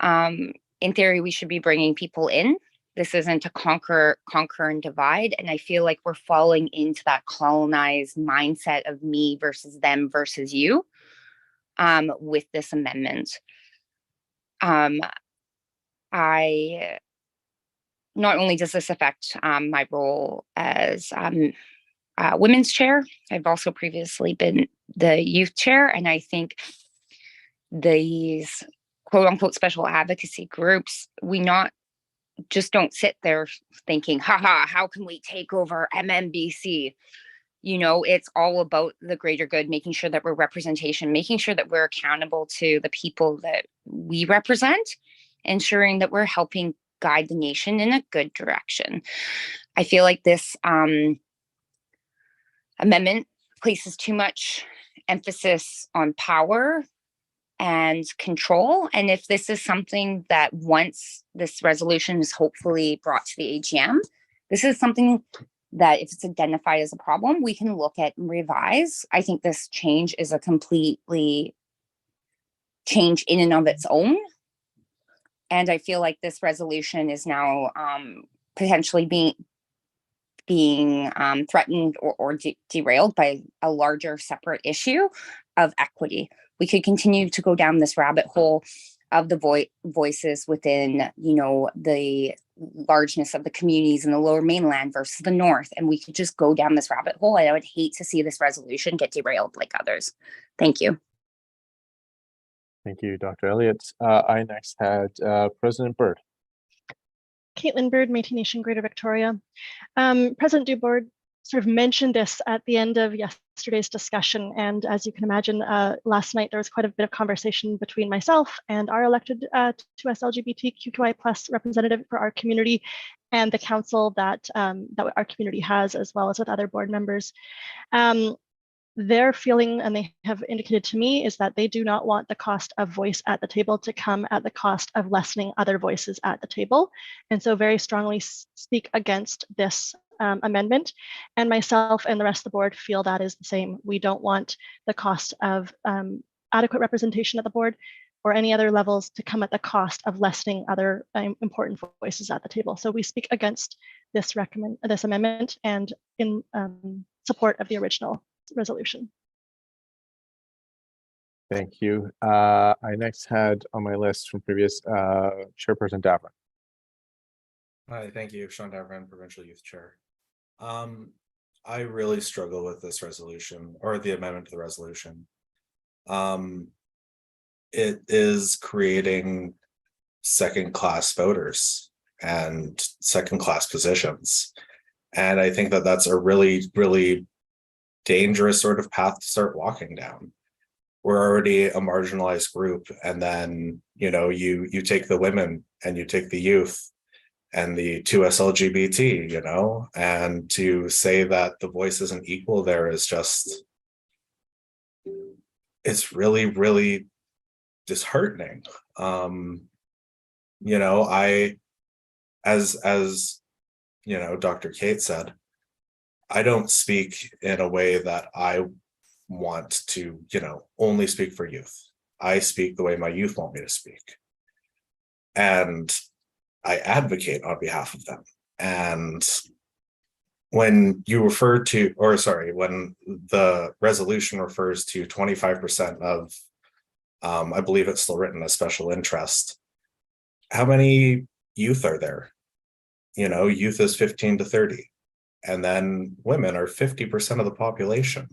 In theory, we should be bringing people in. This isn't to conquer and divide. And I feel like we're falling into that colonized mindset of me versus them versus you with this amendment. Not only does this affect my role as women's chair, I've also previously been the youth chair. And I think these quote unquote special advocacy groups, we just don't sit there thinking, haha, how can we take over MNBC? It's all about the greater good, making sure that we're representation, making sure that we're accountable to the people that we represent, ensuring that we're helping guide the nation in a good direction. I feel like this amendment places too much emphasis on power and control. And if this is something that once this resolution is hopefully brought to the AGM, this is something that if it's identified as a problem, we can look at and revise. I think this change is a completely change in and of its own. And I feel like this resolution is now potentially being threatened or derailed by a larger separate issue of equity. We could continue to go down this rabbit hole of the voices within, the largeness of the communities in the Lower Mainland versus the North. And we could just go down this rabbit hole. I would hate to see this resolution get derailed like others. Thank you. Thank you, Dr. Elliott. I next had President Byrd. Caitlin Byrd, Métis Nation, Greater Victoria. President Dubourg sort of mentioned this at the end of yesterday's discussion. And as you can imagine, last night there was quite a bit of conversation between myself and our elected 2S LGBTQI+ representative for our community and the council that our community has, as well as with other board members. Their feeling, and they have indicated to me, is that they do not want the cost of voice at the table to come at the cost of lessening other voices at the table. And so very strongly speak against this amendment. And myself and the rest of the board feel that is the same. We don't want the cost of adequate representation at the board or any other levels to come at the cost of lessening other important voices at the table. So we speak against this amendment and in support of the original resolution. Thank you. I next had on my list from previous Chairperson Davern. Hi, thank you. Sean Davern, Provincial Youth Chair. I really struggle with this resolution, or the amendment to the resolution. It is creating second-class voters and second-class positions. And I think that that's a really, really dangerous sort of path to start walking down. We're already a marginalized group, and then you take the women and you take the youth and the 2S LGBT, and to say that the voice isn't equal there is just, it's really, really disheartening. You know, as you know, Dr. Kate said, I don't speak in a way that I want to, you know, only speak for youth. I speak the way my youth want me to speak. And I advocate on behalf of them. And when you refer to, or sorry, when the resolution refers to 25% of, I believe it's still written as special interest, how many youth are there? You know, youth is 15 to 30, and then women are 50% of the population.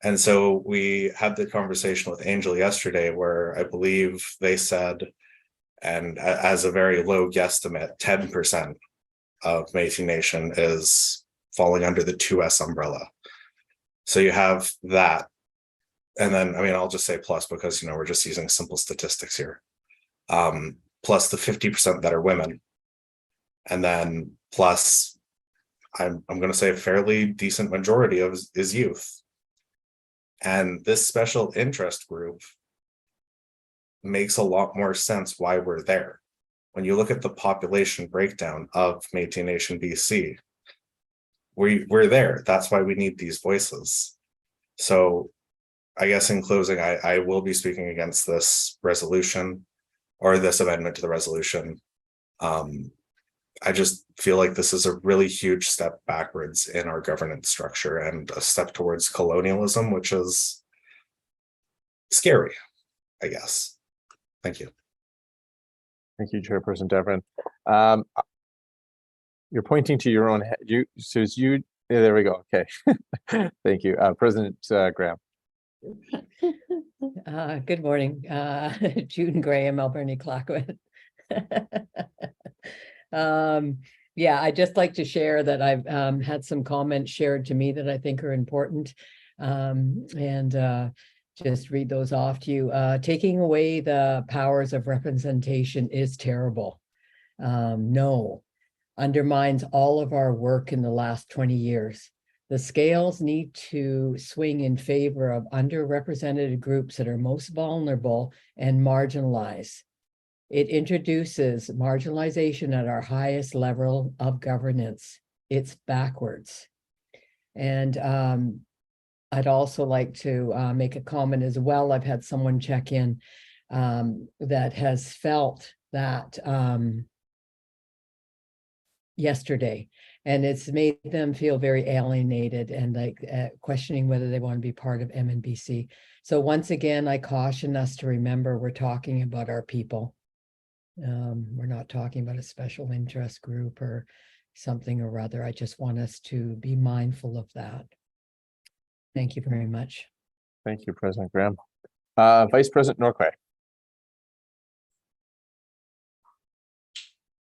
And so we had the conversation with Angel yesterday where I believe they said, and as a very low guesstimate, 10% of Métis Nation is falling under the 2S umbrella. So you have that. And then, I mean, I'll just say plus because, you know, we're just using simple statistics here. Plus the 50% that are women. And then plus, I'm going to say a fairly decent majority of is youth. And this special interest group makes a lot more sense why we're there. When you look at the population breakdown of Métis Nation BC, we're there. That's why we need these voices. So I guess in closing, I will be speaking against this resolution or this amendment to the resolution. I just feel like this is a really huge step backwards in our governance structure and a step towards colonialism, which is scary, I guess. Thank you. Thank you, Chairperson Devon. You're pointing to your own head. Yeah, there we go. Okay. Thank you. President Graham. Good morning. June Graham, Alberni Clackawan. Yeah, I'd just like to share that I've had some comments shared to me that I think are important, and just read those off to you. Taking away the powers of representation is terrible. No, undermines all of our work in the last 20 years. The scales need to swing in favor of underrepresented groups that are most vulnerable and marginalized. It introduces marginalization at our highest level of governance. It's backwards. And I'd also like to make a comment as well. I've had someone check in that has felt that yesterday, and it's made them feel very alienated and like questioning whether they want to be part of MNBC. So once again, I caution us to remember we're talking about our people. We're not talking about a special interest group or something or other. I just want us to be mindful of that. Thank you very much. Thank you, President Graham. Vice President Norquay.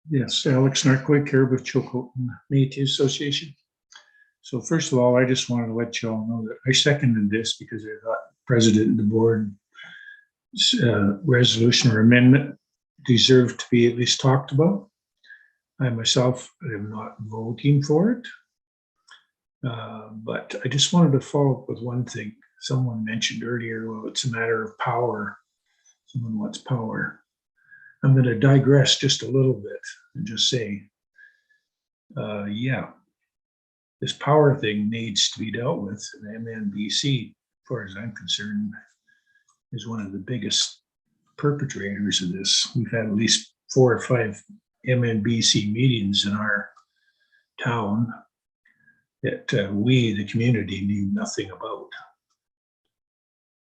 Yes, Alex Norquay, Caribou Chilcotin Métis Association. So first of all, I just wanted to let you all know that I seconded this because I thought President of the board resolution or amendment deserved to be at least talked about. I myself am not voting for it, but I just wanted to follow up with one thing. Someone mentioned earlier, well, it's a matter of power. Someone wants power. I'm going to digress just a little bit and just say, yeah, this power thing needs to be dealt with. And MNBC, as far as I'm concerned, is one of the biggest perpetrators of this. We've had at least 4 or 5 MNBC meetings in our town that we, the community, knew nothing about.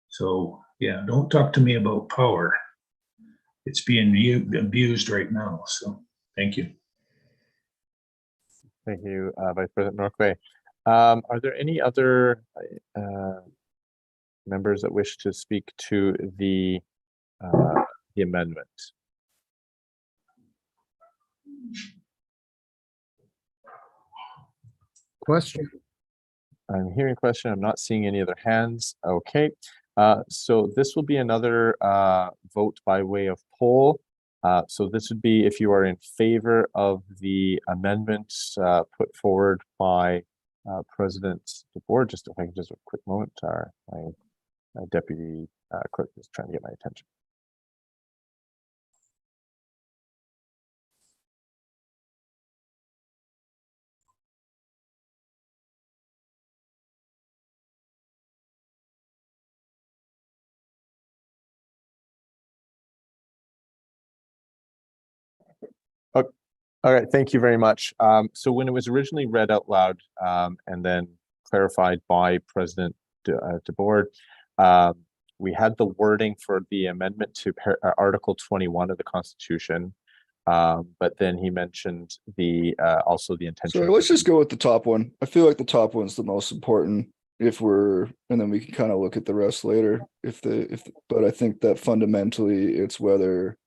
So yeah, don't talk to me about power. It's being abused right now. So thank you. Thank you, Vice President Norquay. Are there any other members that wish to speak to the amendment? Question. I'm hearing question. I'm not seeing any other hands. Okay. So this will be another vote by way of poll. So this would be if you are in favor of the amendments put forward by President DeBoer. Just if I can just a quick moment. My Deputy Clerk is trying to get my attention. Okay. All right, thank you very much. So when it was originally read out loud and then clarified by President DeBoard, we had the wording for the amendment to Article 21 of the Constitution, but then he mentioned the also the intention. So let's just go with the top one. I feel like the top one's the most important and then we can kind of look at the rest later but I think that fundamentally it's whether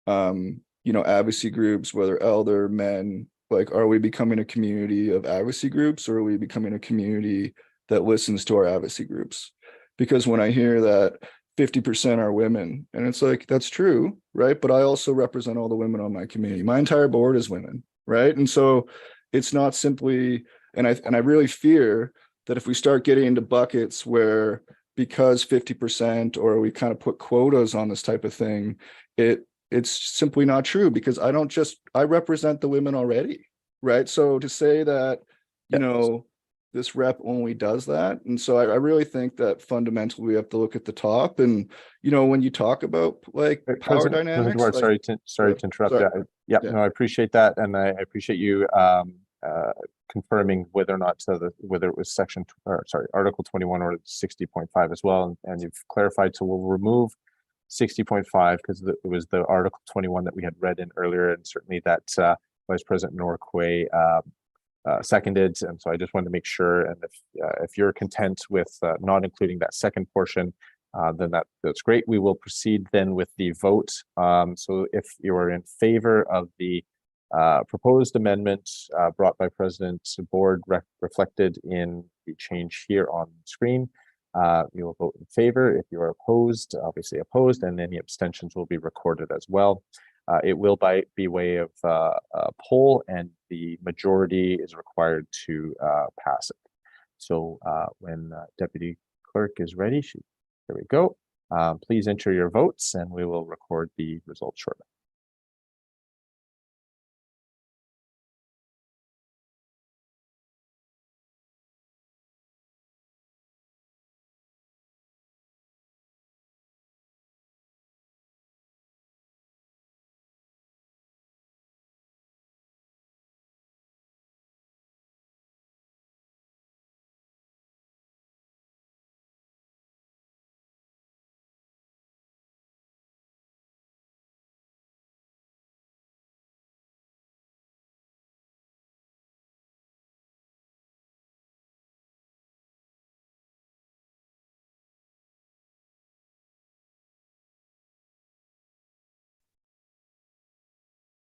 advocacy groups, whether elder men, like, are we becoming a community of advocacy groups, or are we becoming a community that listens to our advocacy groups? Because when I hear that 50% are women, and it's like, that's true, right? But I also represent all the women on my community. My entire board is women, right? And so it's not simply, and I really fear that if we start getting into buckets where because 50% or we kind of put quotas on this type of thing, it's simply not true, because I represent the women already, right? So to say that, this rep only does that. And so I really think that fundamentally we have to look at the top. And, when you talk about like power dynamics. President, sorry to interrupt. Yeah, no, I appreciate that. And I appreciate you confirming whether or not whether it was Article 21 or 60.5 as well. And you've clarified, so we'll remove 60.5 because it was the Article 21 that we had read in earlier, and certainly that Vice President Norquay seconded. And so I just wanted to make sure, and if you're content with not including that second portion, then that's great. We will proceed then with the vote. So if you are in favor of the proposed amendment brought by President Board reflected in the change here on screen, you will vote in favor. If you are opposed, obviously opposed, and any abstentions will be recorded as well. It will be way of a poll, and the majority is required to pass it. So when Deputy Clerk is ready, there we go. Please enter your votes, and we will record the results shortly.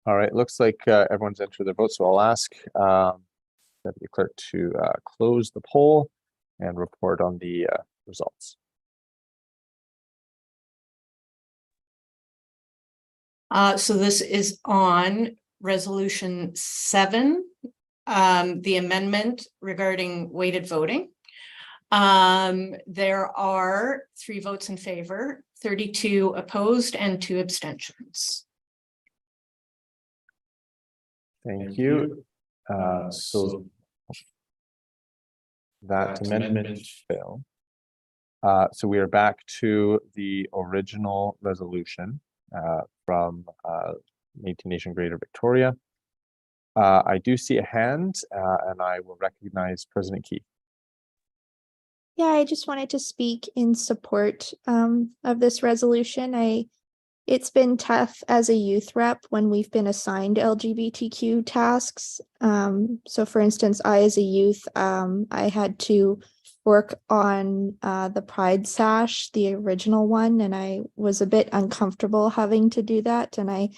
All right, looks like everyone's entered their vote, so I'll ask Deputy Clerk to close the poll and report on the results. So this is on Resolution 7, the amendment regarding weighted voting. There are 3 votes in favor, 32 opposed, and 2 abstentions. Thank you. So that amendment failed. So we are back to the original resolution from Métis Nation Greater Victoria. I do see a hand, and I will recognize President Keith. Yeah, I just wanted to speak in support of this resolution. It's been tough as a youth rep when we've been assigned LGBTQ tasks. So for instance, I as a youth, I had to work on the Pride Sash, the original one, and I was a bit uncomfortable having to do that. And I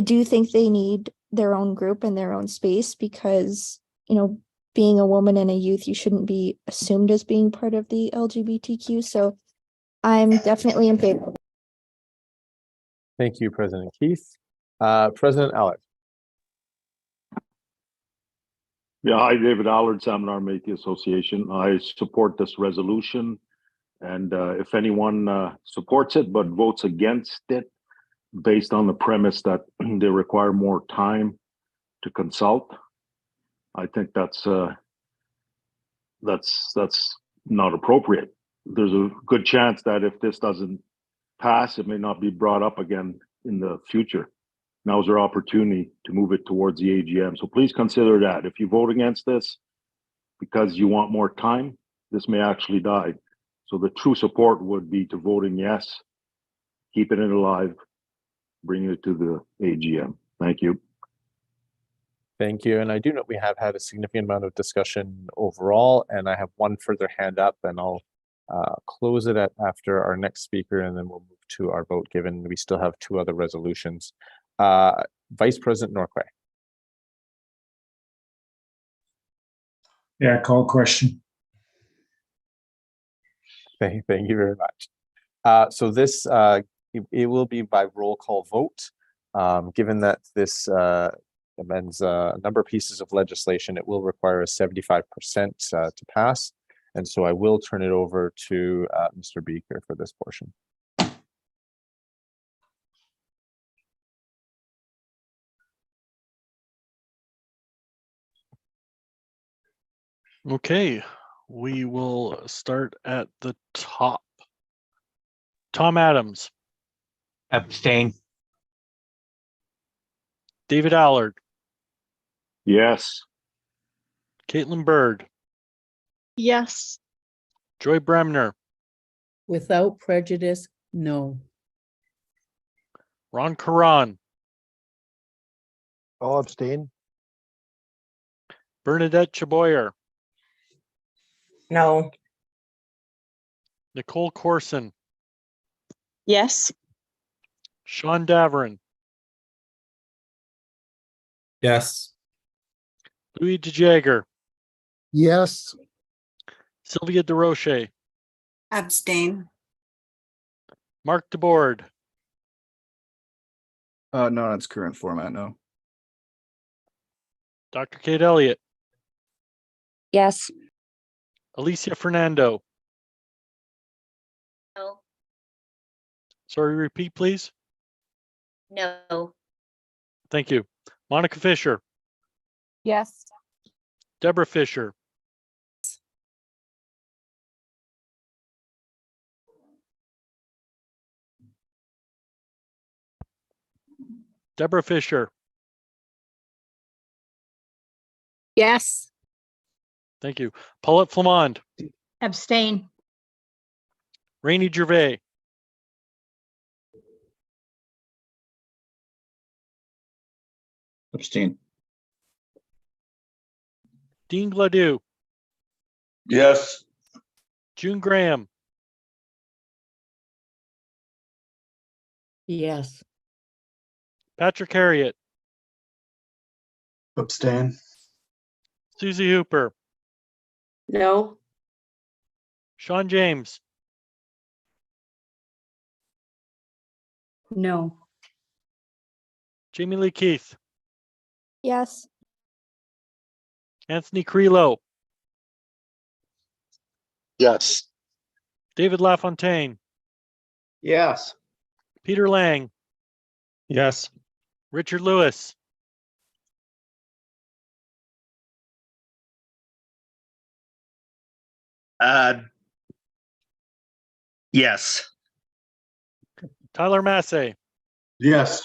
do think they need their own group and their own space because, being a woman and a youth, you shouldn't be assumed as being part of the LGBTQ. So I'm definitely in favor. Thank you, President Keith. President Allard. Yeah, hi, David Allard, Salmon Métis Association. I support this resolution. And if anyone supports it but votes against it based on the premise that they require more time to consult, I think that's not appropriate. There's a good chance that if this doesn't pass, it may not be brought up again in the future. Now's our opportunity to move it towards the AGM. So please consider that. If you vote against this because you want more time, this may actually die. So the true support would be to voting yes, keeping it alive, bringing it to the AGM. Thank you. Thank you. And I do know we have had a significant amount of discussion overall, and I have one further hand up, and I'll close it after our next speaker, and then we'll move to our vote, given we still have two other resolutions. Vice President Norquay. Yeah, call question. Thank you very much. So this, it will be by roll call vote. Given that this amends a number of pieces of legislation, it will require a 75% to pass. And so I will turn it over to Mr. Beaker for this portion. Okay, we will start at the top. Tom Adams. Abstain. David Allard. Yes. Caitlin Bird. Yes. Joy Bremner. Without prejudice, no. Ron Karan. I'll abstain. Bernadette Chaboyer. No. Nicole Corson. Yes. Sean Daverin. Yes. Louis DeJager. Yes. Sylvia DeRoche. Abstain. Mark DeBoard. No, in its current format, no. Dr. Kate Elliott. Yes. Alicia Fernando. No. Sorry, repeat, please. No. Thank you. Monica Fisher. Yes. Deborah Fisher. Deborah Fisher. Yes. Thank you. Paulette Flamond. Abstain. Rainey Gervais. Abstain. Dean Gladue. Yes. June Graham. Yes. Patrick Harriet. Abstain. Susie Hooper. No. Sean James. No. Jamie Lee Keith. Yes. Anthony Creelo. Yes. David LaFontaine. Yes. Peter Lang. Yes. Richard Lewis. Yes. Tyler Massey. Yes.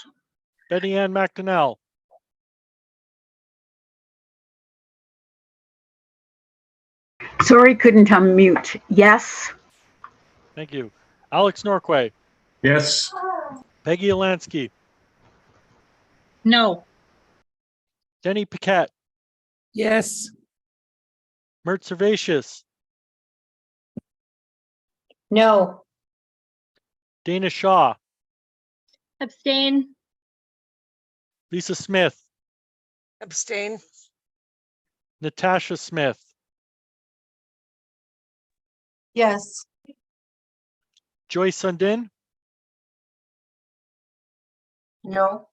Betty Ann McDonnell. Sorry, couldn't unmute. Yes. Thank you. Alex Norquay. Yes. Peggy Alansky. No. Jenny Paquette. Yes. Mert Servatius. No. Dana Shaw. Abstain. Lisa Smith. Abstain. Natasha Smith. Yes. Joyce Sundin. No.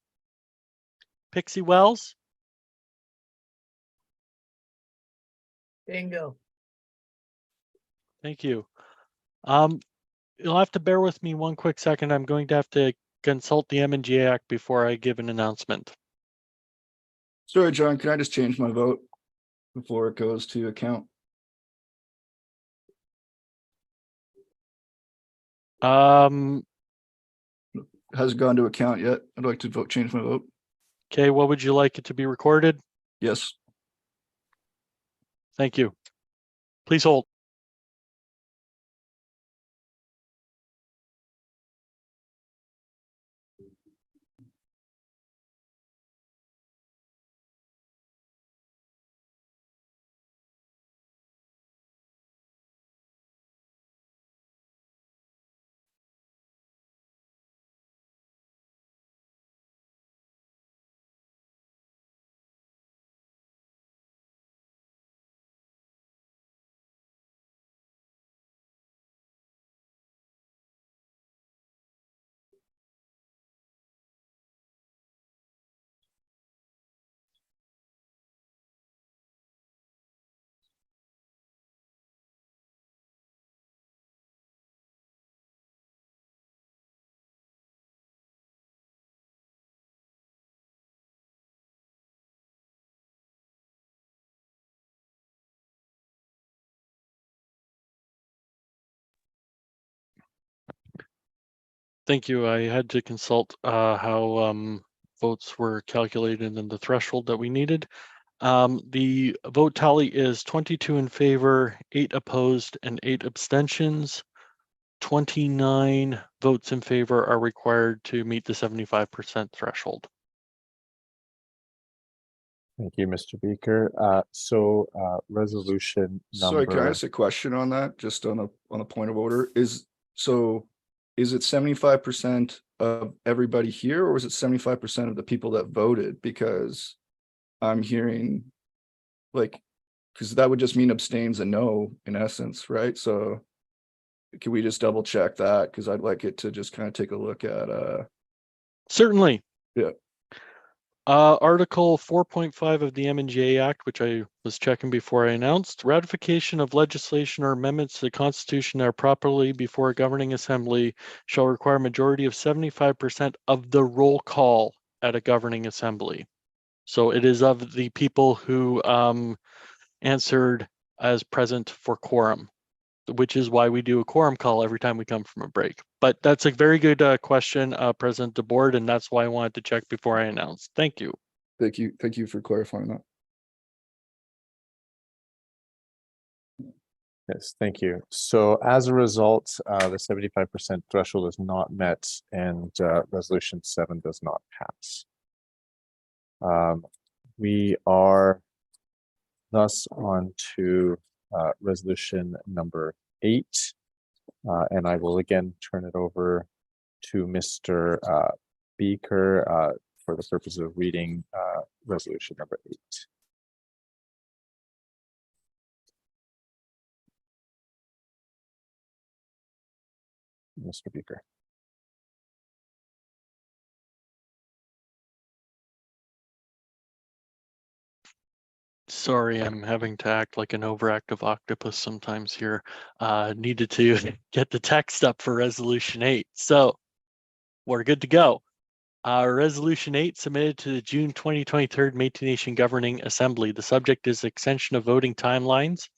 Pixie Wells. Bingo. Thank you. You'll have to bear with me one quick second. I'm going to have to consult the MNGA Act before I give an announcement. Sorry, John, can I just change my vote before it goes to account? Hasn't gone to account yet. I'd like to change my vote. Okay, what would you like it to be recorded? Yes. Thank you. Please hold. Thank you. I had to consult how votes were calculated and the threshold that we needed. The vote tally is 22 in favor, 8 opposed, and 8 abstentions. 29 votes in favor are required to meet the 75% threshold. Thank you, Mr. Beaker. Resolution Sorry, can I number, ask a question on that? Just on a point of order. Is it 75% of everybody here, or is it 75% of the people that voted? Because I'm hearing because that would just mean abstains and no in essence, right? So can we just double check that? Because I'd like it to just kind of take a look at Certainly. Yeah. Article 4.5 of the MNGA Act, which I was checking before I announced, ratification of legislation or amendments to the Constitution that are properly before a governing assembly shall require a majority of 75% of the roll call at a governing assembly. So it is of the people who answered as present for quorum, which is why we do a quorum call every time we come from a break. But that's a very good question, President DeBoard, and that's why I wanted to check before I announced. Thank you. Thank you for clarifying that. yes, thank you. So as a result, the 75% threshold is not met and resolution 7 does not pass. We are thus on to resolution number 8. And I will again turn it over to Mr. Beaker for the purpose of reading resolution number 8. Mr. Beaker. Sorry, I'm having to act like an overactive octopus sometimes here. Needed to get the text up for resolution 8. So we're good to go. Resolution 8 submitted to the June 2023 Métis Nation Governing Assembly. The subject is extension of voting timelines.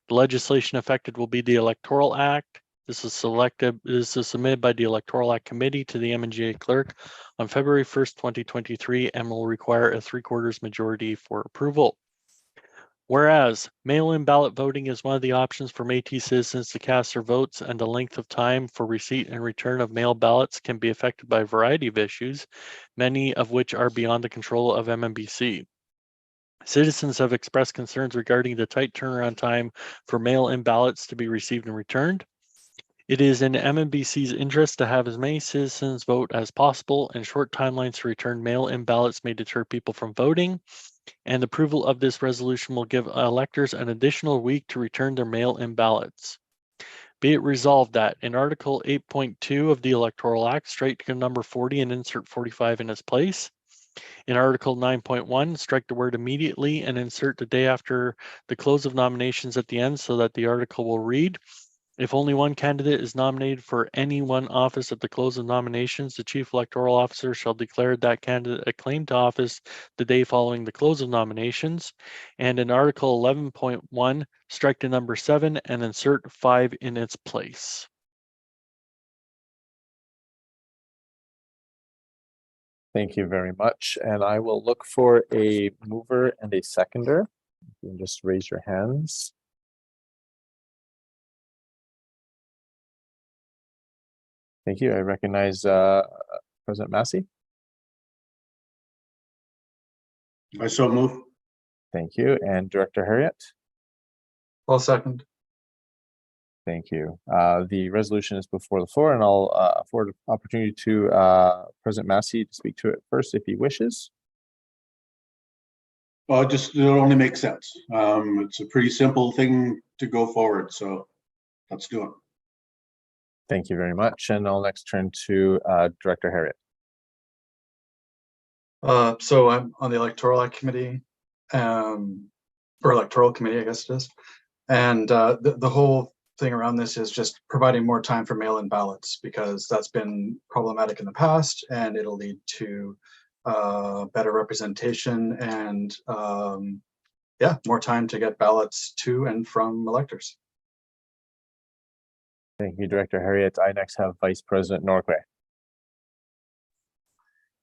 The legislation affected will be the Electoral Act. This is submitted by the Electoral Act Committee to the MNGA clerk on February 1st, 2023, and will require a 3/4 majority for approval. Whereas mail-in ballot voting is one of the options for Métis citizens to cast their votes, and the length of time for receipt and return of mail ballots can be affected by a variety of issues, many of which are beyond the control of MMBC. Citizens have expressed concerns regarding the tight turnaround time for mail-in ballots to be received and returned. It is in MMBC's interest to have as many citizens vote as possible, and short timelines to return mail-in ballots may deter people from voting. And approval of this resolution will give electors an additional week to return their mail-in ballots. Be it resolved that in Article 8.2 of the Electoral Act, strike number 40 and insert 45 in its place. In Article 9.1, strike the word immediately and insert the day after the close of nominations at the end so that the article will read, If only one candidate is nominated for any one office at the close of nominations, the chief electoral officer shall declare that candidate acclaimed to office the day following the close of nominations. And in Article 11.1, strike the number 7 and insert 5 in its place. Thank you very much. And I will look for a mover and a seconder. You can just raise your hands. Thank you. I recognize President Massey. I so move. Thank you. And Director Harriet. I'll second. Thank you. The resolution is before the floor, and I'll afford an opportunity to President Massey to speak to it first if he wishes. Well, it only makes sense. It's a pretty simple thing to go forward, so let's do it. Thank you very much. And I'll next turn to Director Harriet. So I'm on the electoral committee, or electoral committee, I guess it is. And the whole thing around this is just providing more time for mail-in ballots, because that's been problematic in the past, and it'll lead to better representation and yeah, more time to get ballots to and from electors. Thank you, Director Harriet. I next have Vice President Norquay.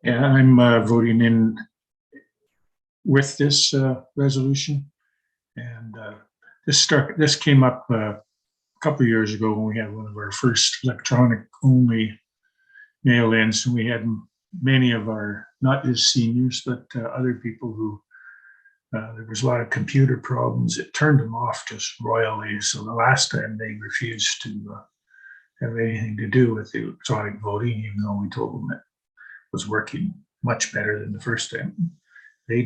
Yeah, I'm voting in with this resolution, and this came up a couple of years ago when we had one of our first electronic only mail-ins, and we had many of our, not just seniors, but other people who there was a lot of computer problems. It turned them off just royally. So the last time they refused to have anything to do with the electronic voting, even though we told them it was working much better than the first time. They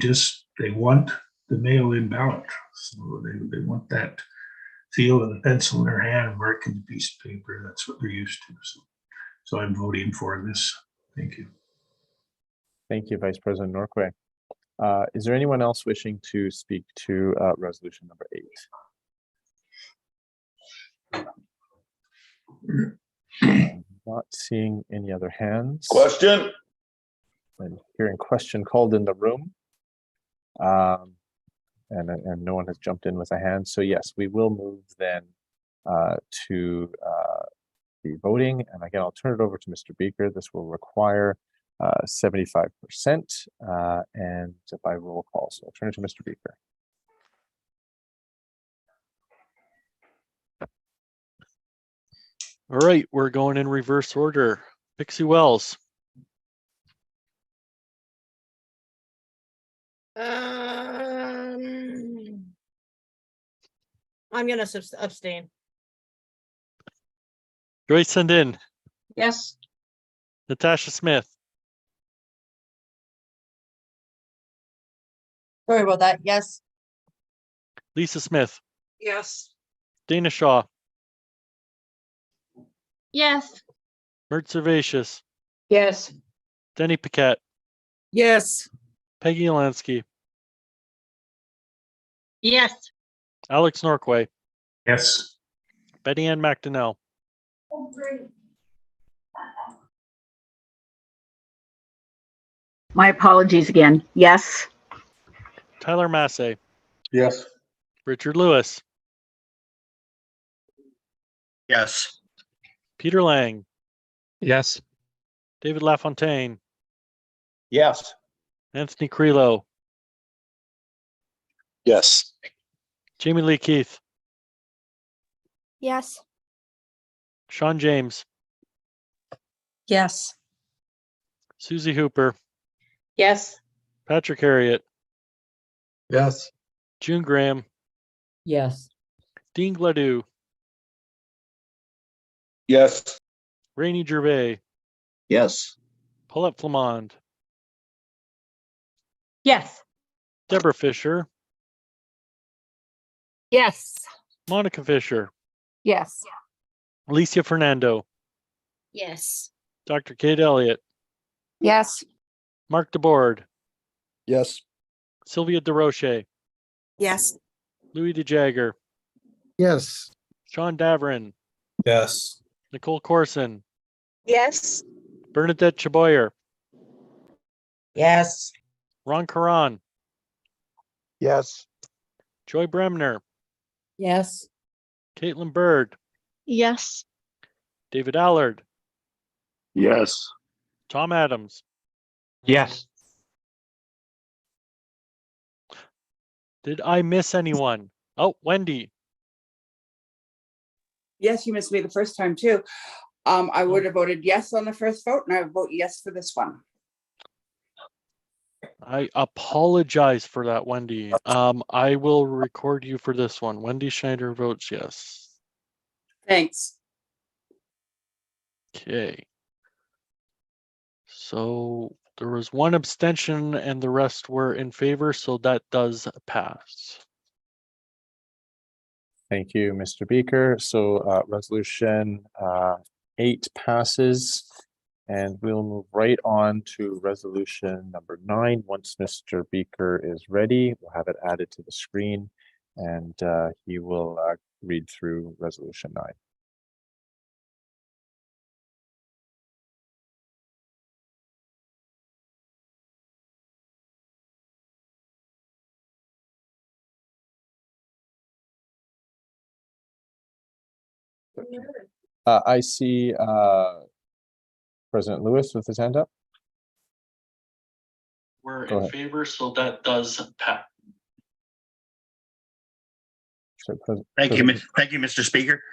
want the mail-in ballot. So they want that feel of the pencil in their hand and marking the piece of paper. That's what they're used to. So I'm voting for this. Thank you. Thank you, Vice President Norquay. Is there anyone else wishing to speak to resolution number 8? Not seeing any other hands. Question. I'm hearing question called in the room. And no one has jumped in with a hand. So yes, we will move then to the voting. And again, I'll turn it over to Mr. Beaker. This will require 75% and by roll call. So I'll turn it to Mr. Beaker. All right, we're going in reverse order. Pixie Wells. I'm gonna abstain. Joyce Sundin. Yes. Natasha Smith. Sorry about that. Yes. Lisa Smith. Yes. Dana Shaw. Yes. Mert Servatius. Yes. Denny Paquette. Yes. Peggy Lansky. Yes. Alex Norquay. Yes. Betty Ann McDonnell. My apologies again. Yes. Tyler Massey. Yes. Richard Lewis. Yes. Peter Lang. Yes. David LaFontaine. Yes. Anthony Creelo. Yes. Jamie Lee Keith. Yes. Sean James. Yes. Susie Hooper. Yes. Patrick Harriet. Yes. June Graham. Yes. Dean Gladue. Yes. Rainey Gervais. Yes. Paulette Flamond. Yes. Deborah Fisher. Yes. Monica Fisher. Yes. Alicia Fernando. Yes. Dr. Kate Elliott. Yes. Mark DeBoard. Yes. Sylvia DeRoche. Yes. Louis DeJagger. Yes. Sean Davern. Yes. Nicole Corson, Yes. Bernadette Chaboyer, Yes. Ron Karan, Yes. Joy Bremner, Yes. Caitlin Bird, Yes. David Allard, Yes. Tom Adams. Yes. Did I miss anyone? Oh, Wendy. Yes, you missed me the first time too. I would have voted yes on the first vote, and I would vote yes for this one. I apologize for that, Wendy. I will record you for this one. Wendy Schneider votes yes. Thanks. Okay. So there was one abstention and the rest were in favor, so that does pass. Thank you, Mr. Beaker. So resolution 8 passes, and we'll move right on to resolution number 9. Once Mr. Beaker is ready, we'll have it added to the screen, and he will read through resolution 9. I see President Lewis with his hand up. We're Go in ahead. favor, so that does pass. So, Thank you, Mr. Speaker.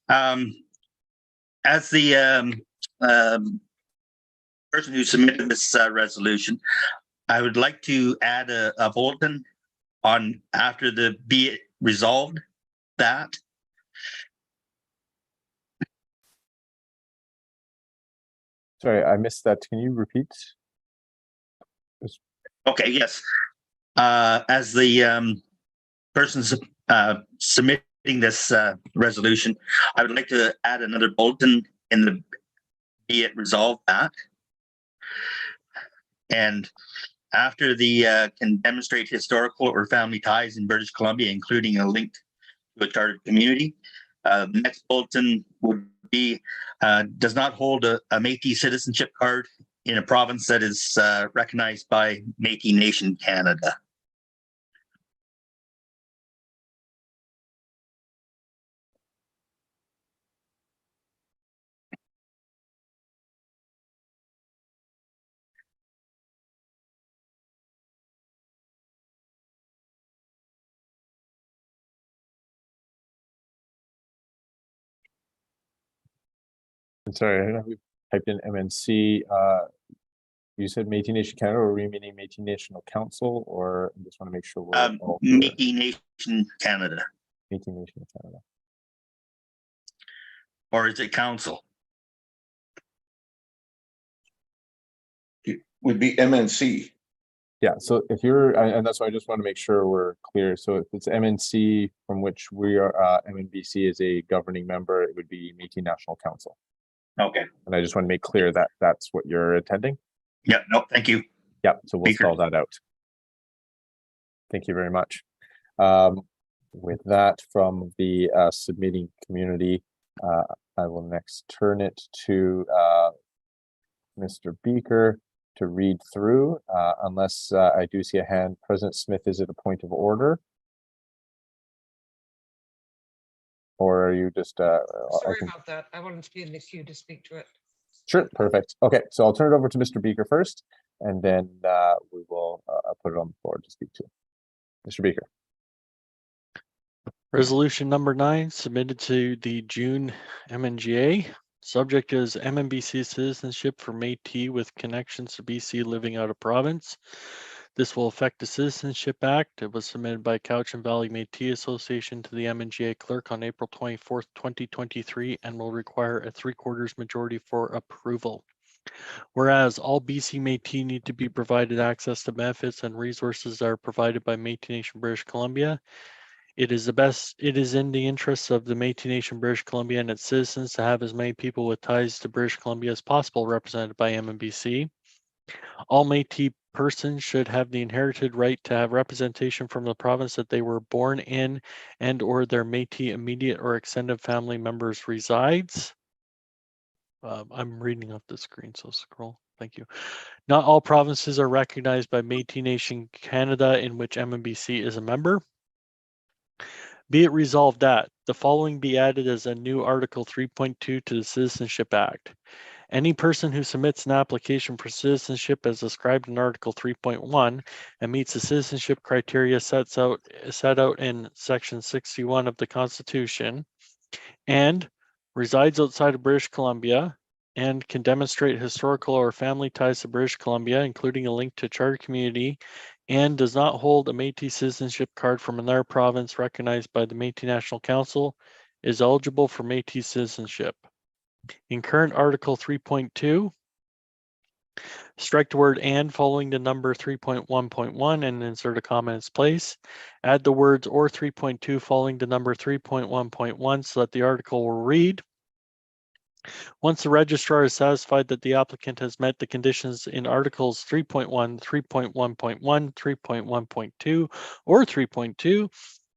As the person who submitted this resolution, I would like to add a bulletin on after the be it resolved that. Sorry, I missed that. Can you repeat? Okay, yes. As the persons submitting this resolution, I would like to add another bulletin in the be it resolved that. And after the can demonstrate historical or family ties in British Columbia, including a link to a chartered community. The next bulletin would be does not hold a Métis citizenship card in a province that is recognized by Métis Nation Canada. I'm sorry, I don't know if we typed in MNC. You said Métis Nation Canada, or were you meaning Métis National Council, or I just want to make sure we're all clear. Métis Nation Canada. Métis Nation Canada. Or is it council? It would be MNC. Yeah, so if you're, and that's why I just want to make sure we're clear. So if it's MNC, from which we are, MNBC is a governing member, it would be Métis National Council. Okay. And I just want to make clear that that's what you're attending. Yeah, no, thank you. Yeah, so we'll spell that out. Thank you very much. With that from the submitting community, I will next turn it to Mr. Beaker to read through, unless I do see a hand. President Smith, is it a point of order? Or are you just... Sorry about that. I wanted to be in the queue to speak to it. Sure, perfect. Okay, so I'll turn it over to Mr. Beaker first, and then we will put it on the floor to speak to. Mr. Beaker. Resolution number 9 submitted to the June MNGA. Subject is MNBC citizenship for Métis with connections to BC living out of province. This will affect the Citizenship Act. It was submitted by Cowichan Valley Métis Association to the MNGA clerk on April 24th, 2023, and will require a 3/4 majority for approval. Whereas all BC Métis need to be provided access to benefits and resources that are provided by Métis Nation British Columbia, it is in the interests of the Métis Nation British Columbia and its citizens to have as many people with ties to British Columbia as possible represented by MNBC. All Métis persons should have the inherited right to have representation from the province that they were born in and or their Métis immediate or extended family members resides. I'm reading off the screen, so scroll. Thank you. Not all provinces are recognized by Métis Nation Canada in which MNBC is a member. Be it resolved that the following be added as a new Article 3.2 to the Citizenship Act. Any person who submits an application for citizenship as described in Article 3.1 and meets the citizenship criteria set out in Section 61 of the Constitution and resides outside of British Columbia and can demonstrate historical or family ties to British Columbia, including a link to charter community, and does not hold a Métis citizenship card from another province recognized by the Métis National Council, is eligible for Métis citizenship. In current Article 3.2, strike the word "and" following the number 3.1.1 and insert a comma in its place. Add the words "or 3.2" following the number 3.1.1 so that the article will read, once the registrar is satisfied that the applicant has met the conditions in Articles 3.1, 3.1.1, 3.1.2, or 3.2,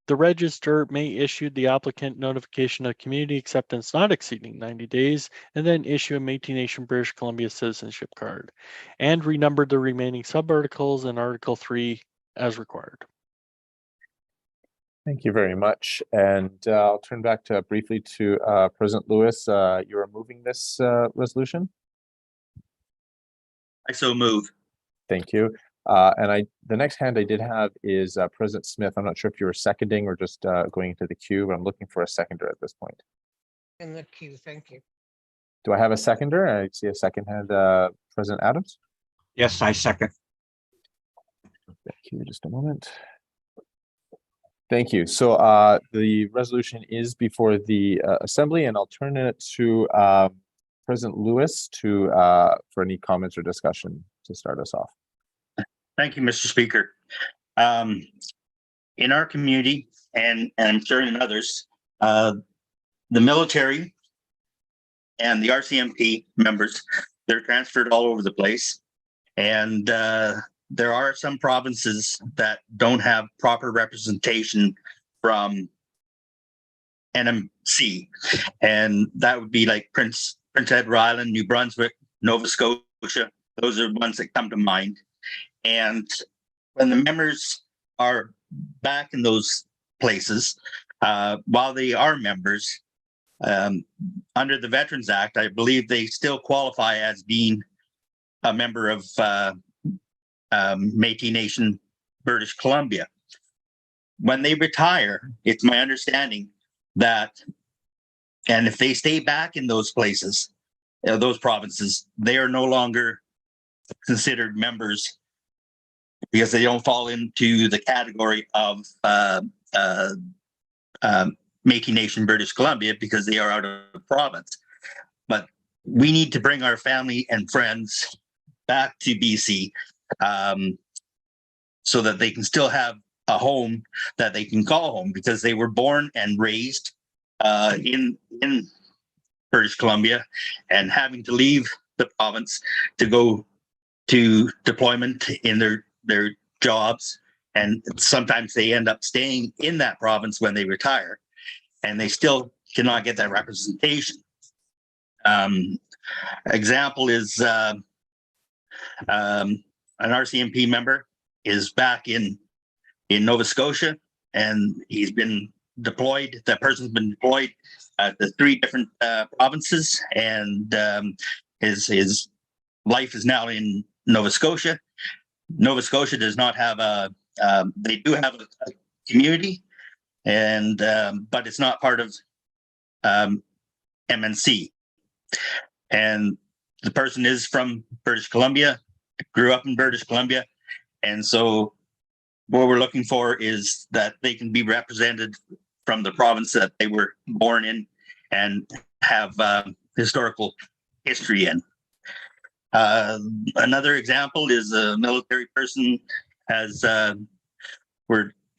the register may issue the applicant notification of community acceptance not exceeding 90 days, and then issue a Métis Nation British Columbia citizenship card, and renumber the remaining subarticles in Article 3 as required. Thank you very much. And I'll turn back to briefly to President Lewis. You are moving this resolution? I so move. Thank you. And the next hand I did have is President Smith. I'm not sure if you were seconding or just going into the queue, but I'm looking for a seconder at this point. In the queue, thank you. Do I have a seconder? I see a second hand, President Adams. Yes, I second. Thank you. Just a moment. Thank you. So the resolution is before the Assembly, and I'll turn it to President Lewis to for any comments or discussion to start us off. Thank you, Mr. Speaker. In our community, and I'm sure in others, the military and the RCMP members, they're transferred all over the place. And there are some provinces that don't have proper representation from NMC. And that would be like Prince Edward Island, New Brunswick, Nova Scotia. Those are the ones that come to mind. And when the members are back in those places, while they are members, under the Veterans Act, I believe they still qualify as being a member of Métis Nation, British Columbia. When they retire, it's my understanding that, and if they stay back in those places, those provinces, they are no longer considered members because they don't fall into the category of Métis Nation, British Columbia, because they are out of the province. But we need to bring our family and friends back to BC so that they can still have a home that they can call home, because they were born and raised in British Columbia, and having to leave the province to go to deployment in their jobs, and sometimes they end up staying in that province when they retire, and they still cannot get that representation. Example is an RCMP member is back in Nova Scotia, and he's been deployed. That person's been deployed at the 3 different provinces, and his life is now in Nova Scotia. Nova Scotia does not have they do have a community, and but it's not part of MNC. And the person is from British Columbia, grew up in British Columbia, and so what we're looking for is that they can be represented from the province that they were born in and have historical history in. Another example is a military person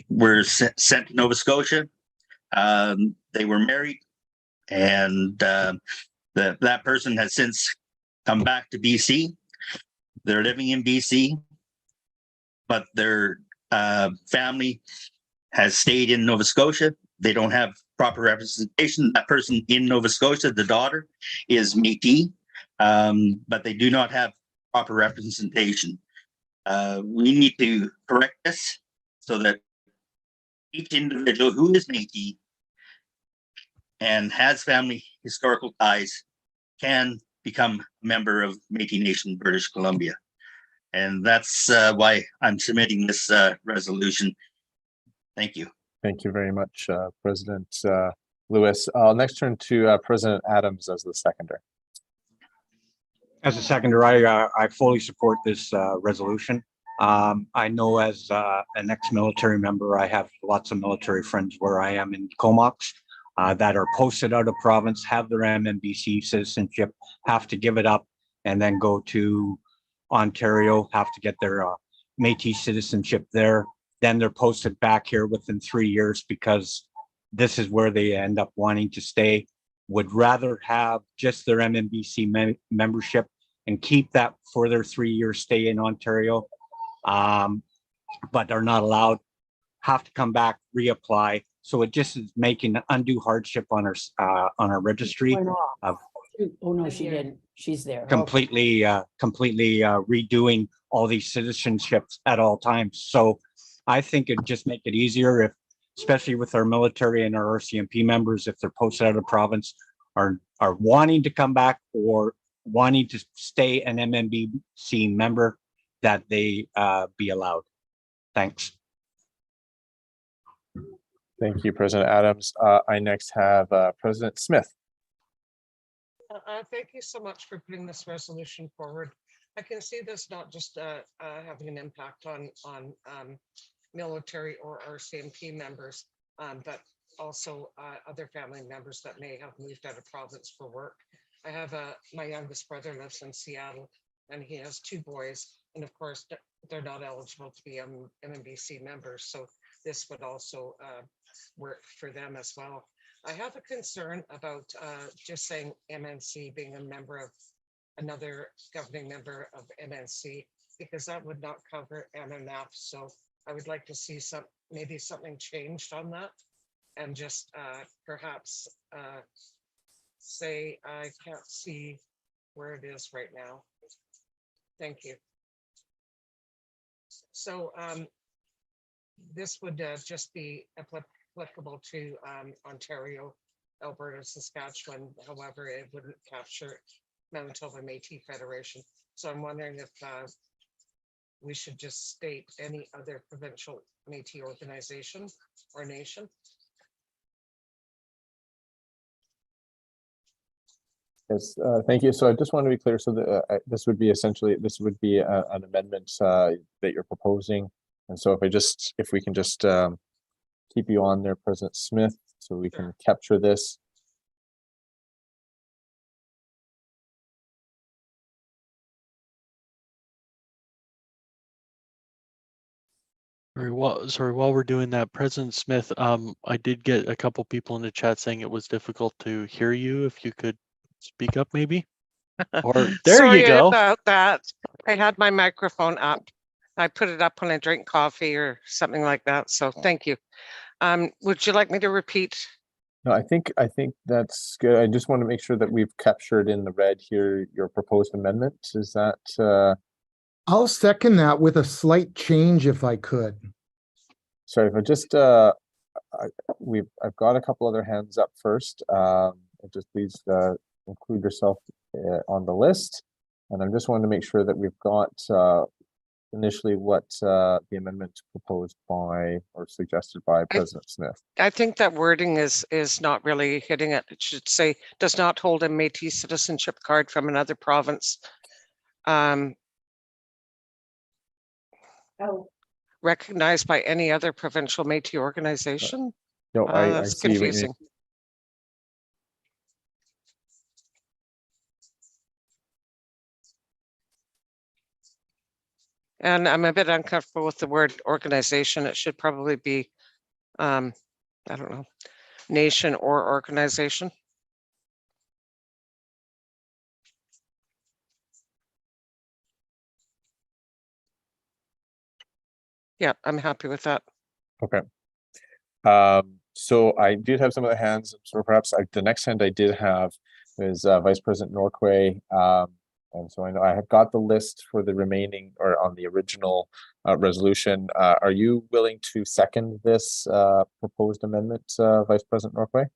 were sent to Nova Scotia. They were married, and that person has since come back to BC. They're living in BC. but their family has stayed in Nova Scotia. They don't have proper representation. That person in Nova Scotia, the daughter, is Métis, but they do not have proper representation. We need to correct this so that each individual who is Métis and has family historical ties can become a member of Métis Nation, British Columbia. And that's why I'm submitting this resolution. Thank you. Thank you very much, President Lewis. I'll next turn to President Adams as the seconder. As a seconder, I fully support this resolution. I know as an ex-military member, I have lots of military friends where I am in Comox that are posted out of province, have their MNBC citizenship, have to give it up, and then go to Ontario, have to get their Métis citizenship there. Then they're posted back here within 3 years because this is where they end up wanting to stay. Would rather have just their MNBC membership and keep that for their 3-year stay in Ontario, but are not allowed, have to come back, reapply. So it just is making an undue hardship on our registry of Oh, no, she didn't. She's there. completely redoing all these citizenships at all times. So I think it'd just make it easier if, especially with our military and our RCMP members, if they're posted out of province, are wanting to come back or wanting to stay an MNBC member, that they be allowed. Thanks. Thank you, President Adams. I next have President Smith. Thank you so much for putting this resolution forward. I can see this not just having an impact on military or RCMP members, but also other family members that may have moved out of province for work. I have my youngest brother lives in Seattle, and he has 2 boys, and of course they're not eligible to be MNBC members, so this would also work for them as well. I have a concern about just saying MNC being a member of another governing member of MNC, because that would not cover MNF. So I would like to see maybe something changed on that, and just perhaps say, I can't see where it is right now. Thank you. So this would just be applicable to Ontario, Alberta, Saskatchewan. However, it wouldn't capture Manitoba Métis Federation. So I'm wondering if we should just state any other provincial Métis organization or nation. Yes, thank you. So I just want to be clear. So this would be essentially, this would be an amendment that you're proposing. And so if we can just keep you on there, President Smith, so we can capture this. Very well. Sorry, while we're doing that, President Smith, I did get a couple people in the chat saying it was difficult to hear you. If you could speak up, maybe. Or there Sorry you go. about that. I had my microphone up. I put it up when I drink coffee or something like that. So thank you. Would you like me to repeat? No, I think that's good. I just want to make sure that we've captured in the red here your proposed amendment. Is that? I'll second that with a slight change if I could. Sorry, if I just I've got a couple other hands up first. Just please include yourself on the list, and I'm just wanting to make sure that we've got initially what the amendment proposed by or suggested by President Smith. I think that wording is not really hitting it. It should say does not hold a Métis citizenship card from another province. Recognized by any other provincial Métis organization. No, I that's see confusing. And I'm a bit uncomfortable with the word organization. It should probably be, I don't know, nation or organization. Yeah, I'm happy with that. Okay. So I did have some of the hands, so perhaps the next hand I did have is Vice President Norquay. And so I know I have got the list for the remaining or on the original resolution. Are you willing to second this proposed amendment, Vice President Norquay?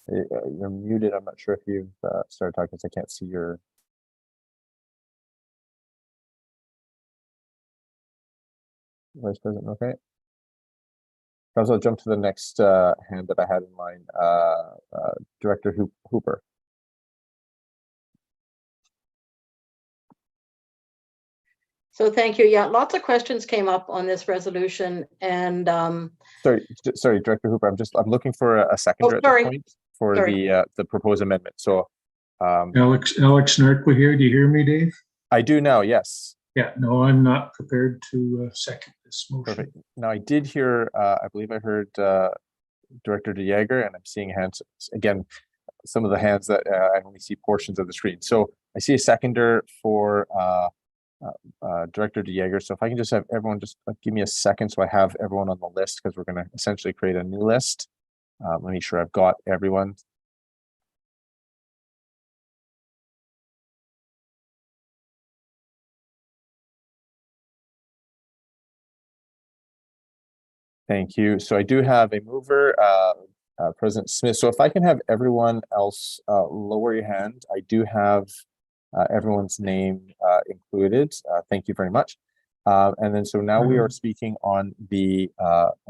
You're muted. I'm not sure if you've started talking, so I can't see your. Vice President, okay. Perhaps I'll jump to the next hand that I had in mind, Director Hooper. So thank you. Yeah, lots of questions came up on this resolution, and Sorry, Director Hooper. I'm looking for a seconder at this point for the proposed amendment. So, Alex Narkwa here. Do you hear me, Dave? I do now. Yes. Yeah. No, I'm not prepared to second this motion. Perfect. Now I did hear. I believe I heard Director De Jager, and I'm seeing hands again. Some of the hands that I only see portions of the screen. So I see a seconder for Director De Jager. So if I can just have everyone just give me a second so I have everyone on the list, because we're going to essentially create a new list. Let me make sure I've got everyone. Thank you. So I do have a mover, President Smith. So if I can have everyone else lower your hand, I do have everyone's name included. Thank you very much. And then so now we are speaking on the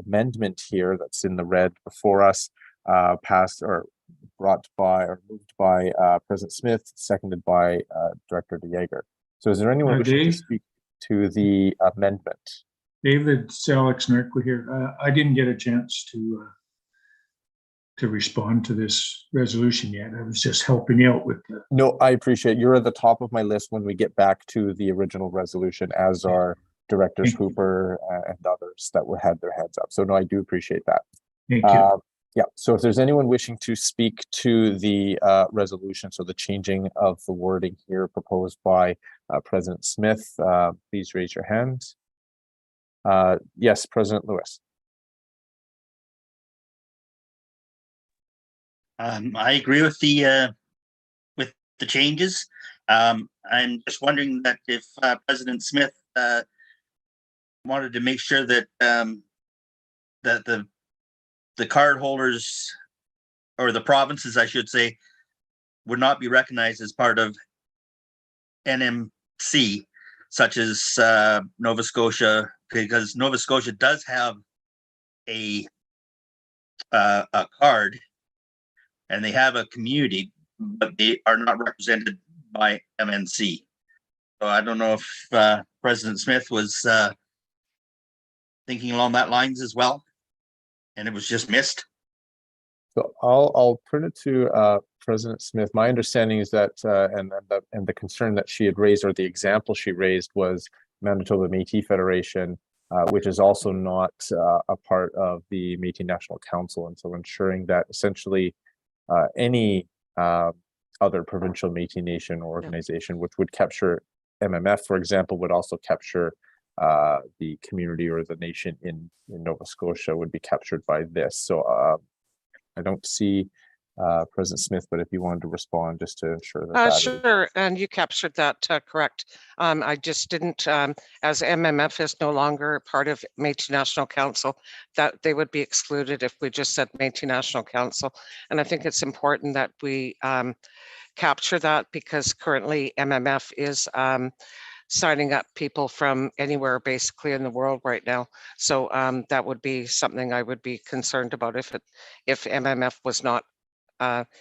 amendment here that's in the red before us, passed or brought by or moved by President Smith, seconded by Director De Jager. So is there anyone wishing to speak to the amendment? David, it's Alex Narkwa here. I didn't get a chance to respond to this resolution yet. I was just helping out with the. No, I appreciate you're at the top of my list when we get back to the original resolution, as are Directors Hooper and others that had their hands up. So no, I do appreciate that. Thank you. Yeah, so if there's anyone wishing to speak to the resolution, so the changing of the wording here proposed by President Smith, please raise your hand. Yes, President Lewis. I agree with the changes. I'm just wondering that if President Smith wanted to make sure that that the card holders, or the provinces, I should say, would not be recognized as part of NMC, such as Nova Scotia, because Nova Scotia does have a card, and they have a community, but they are not represented by MNC. So I don't know if President Smith was thinking along that lines as well, and it was just missed. So I'll turn it to President Smith. My understanding is that and the concern that she had raised, or the example she raised, was Manitoba Métis Federation, which is also not a part of the Métis National Council, and so ensuring that essentially any other provincial Métis Nation organization, which would capture MMF, for example, would also capture the community or the nation in Nova Scotia, would be captured by this. So I don't see President Smith, but if you wanted to respond just to ensure that. Sure, and you captured that correct. I just didn't, as MMF is no longer part of Métis National Council, that they would be excluded if we just said Métis National Council. And I think it's important that we capture that, because currently MMF is signing up people from anywhere basically in the world right now. So that would be something I would be concerned about if MMF was not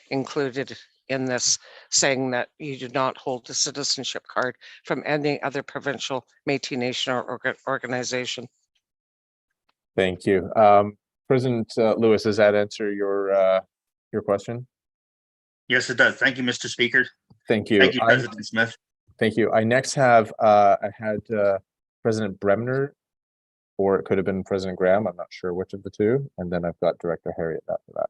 included in this, saying that you do not hold a citizenship card from any other provincial Métis Nation or organization. Thank you. President Lewis, does that answer your question? Yes, it does. Thank you, Mr. Speaker. Thank you. Thank you, President Smith. Thank you. I next have, I had President Bremner, or it could have been President Graham. I'm not sure which of the two. And then I've got Director Harriet after that.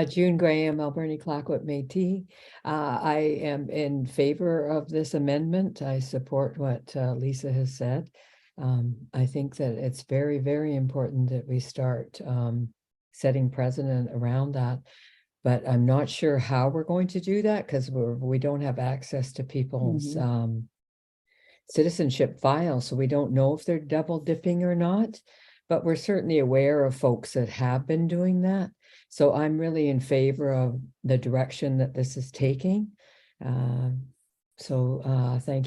June Graham, Alberni Clackwood Métis. I am in favor of this amendment. I support what Lisa has said. I think that it's very, very important that we start setting precedent around that. But I'm not sure how we're going to do that because we don't have access to people's citizenship files, so we don't know if they're double dipping or not. But we're certainly aware of folks that have been doing that. So I'm really in favor of the direction that this is taking. Thank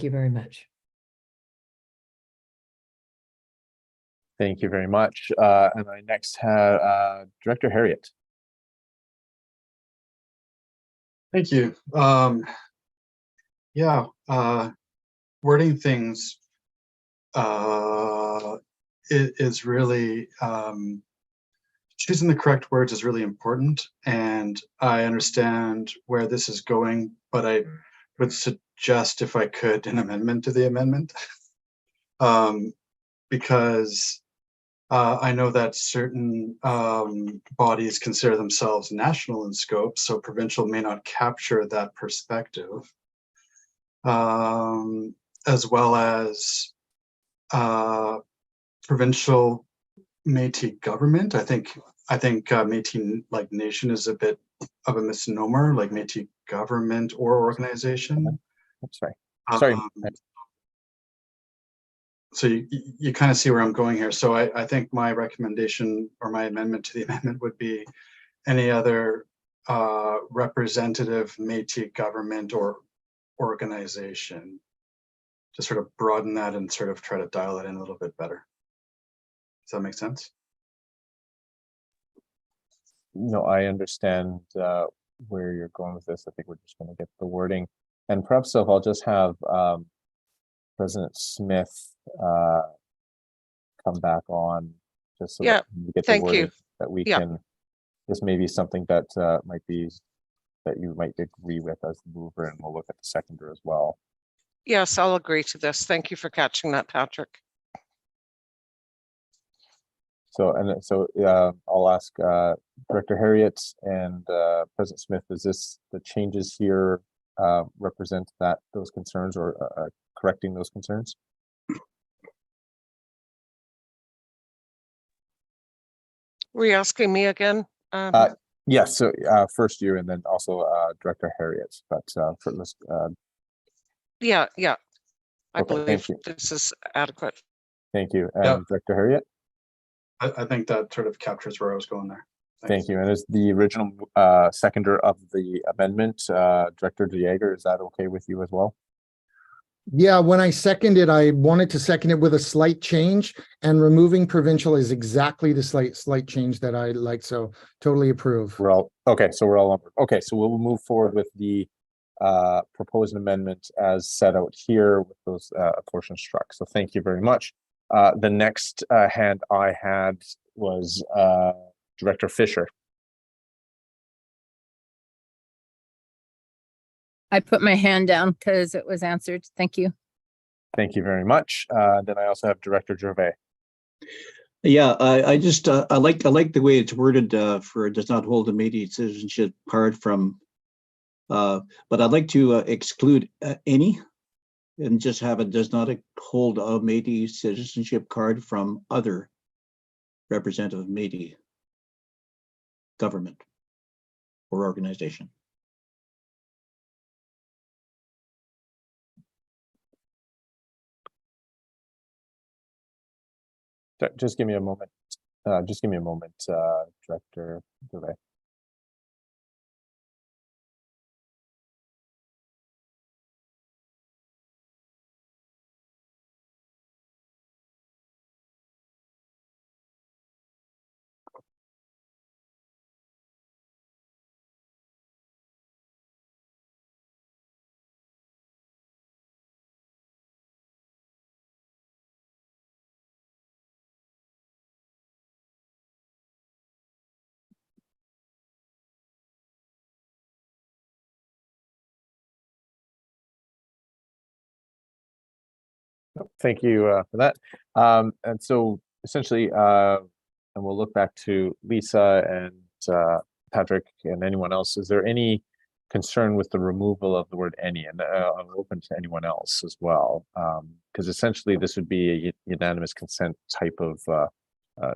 you very much. Thank you very much. And I next have Director Harriet. Thank you. Yeah, wording things is really choosing the correct words is really important, and I understand where this is going, but I would suggest, if I could, an amendment to the amendment, because I know that certain bodies consider themselves national in scope, so provincial may not capture that perspective, as well as provincial Métis government. I think Métis like nation is a bit of a misnomer, like Métis government or organization. Sorry. Sorry. So you kind of see where I'm going here. So I think my recommendation or my amendment to the amendment would be any other representative Métis government or organization, to sort of broaden that and sort of try to dial it in a little bit better. Does that make sense? No, I understand where you're going with this. I think we're just going to get the wording, and perhaps so I'll just have President Smith come back on just so that we get the wording that we can. This may be something that might be that you might agree with as the mover, and we'll look at the seconder as well. Yes, I'll agree to this. Thank you for catching that, Patrick. So I'll ask Director Harriet and President Smith, is this the changes here represent those concerns or correcting those concerns? Were you asking me again? Yes, so first you and then also Director Harriet, but for this. Yeah, I Okay, believe this is adequate. Thank you. And Director Harriet? I think that sort of captures where I was going there. Thank you. And as the original seconder of the amendment, Director DeJager, is that okay with you as well? Yeah, when I seconded, I wanted to second it with a slight change, and removing provincial is exactly the slight change that I like. So totally approve. We're all okay. So we're all on. Okay, so we'll move forward with the proposed amendment as set out here with those portions struck. So thank you very much. The next hand I had was Director Fisher. I put my hand down because it was answered. Thank you. Thank you very much. Then I also have Director Gervais. Yeah, I just I like the way it's worded for it does not hold a Métis citizenship card from, but I'd like to exclude any and just have it does not hold a Métis citizenship card from other representative Métis government or organization. Just give me a moment. Director Gervais. Thank you for that. And so essentially, and we'll look back to Lisa and Patrick and anyone else, is there any concern with the removal of the word any? And I'm open to anyone else as well, because essentially this would be a unanimous consent type of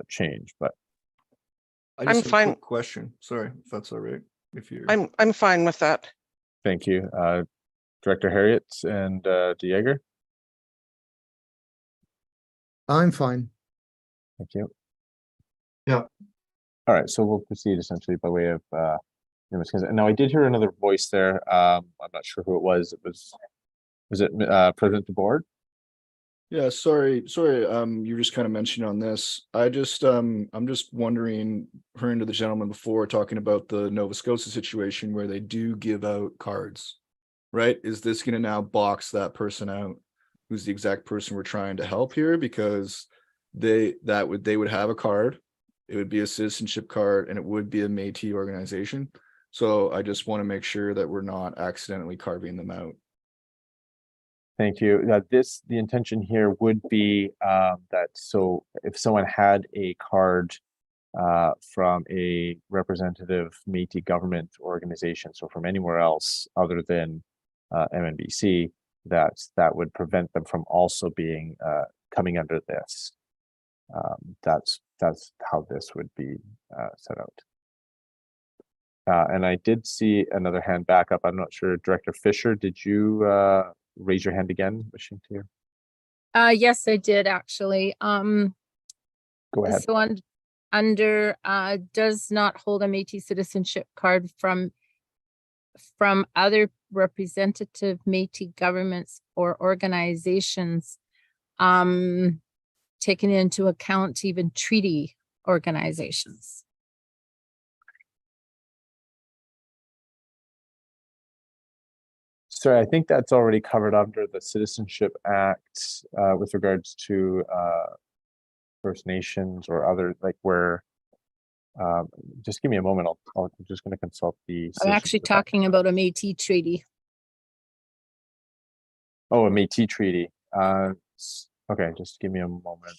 change. But I just I'm have fine. a quick question. Sorry, if that's all right. If you, I'm fine with that. thank you, Director Harriet and DeJager. I'm fine. Thank you. Yeah. All right, so we'll proceed essentially by way of unanimous consent. Now, I did hear another voice there. I'm not sure who it was. Was it President DeBoard? yeah, sorry. You just kind of mentioned on this. I'm just wondering, referring to the gentleman before talking about the Nova Scotia situation where they do give out cards, right? Is this going to now box that person out? Who's the exact person we're trying to help here? Because they would have a card. It would be a citizenship card, and it would be a Métis organization. So I just want to make sure that we're not accidentally carving them out. Thank you. The intention here would be that, so if someone had a card from a representative Métis government organization, so from anywhere else other than MNBC, that would prevent them from also being coming under this. That's how this would be set out. And I did see another hand back up. I'm not sure, Director Fisher, did you raise your hand again, wishing to? Yes, I did actually. Go ahead. So under does not hold a Métis citizenship card from other representative Métis governments or organizations, taking into account even treaty organizations. Sorry, I think that's already covered under the Citizenship Act with regards to First Nations or other, like where, just give me a moment. I'm just going to consult the. I'm actually talking about a Métis treaty. Oh, a Métis treaty. Okay, just give me a moment.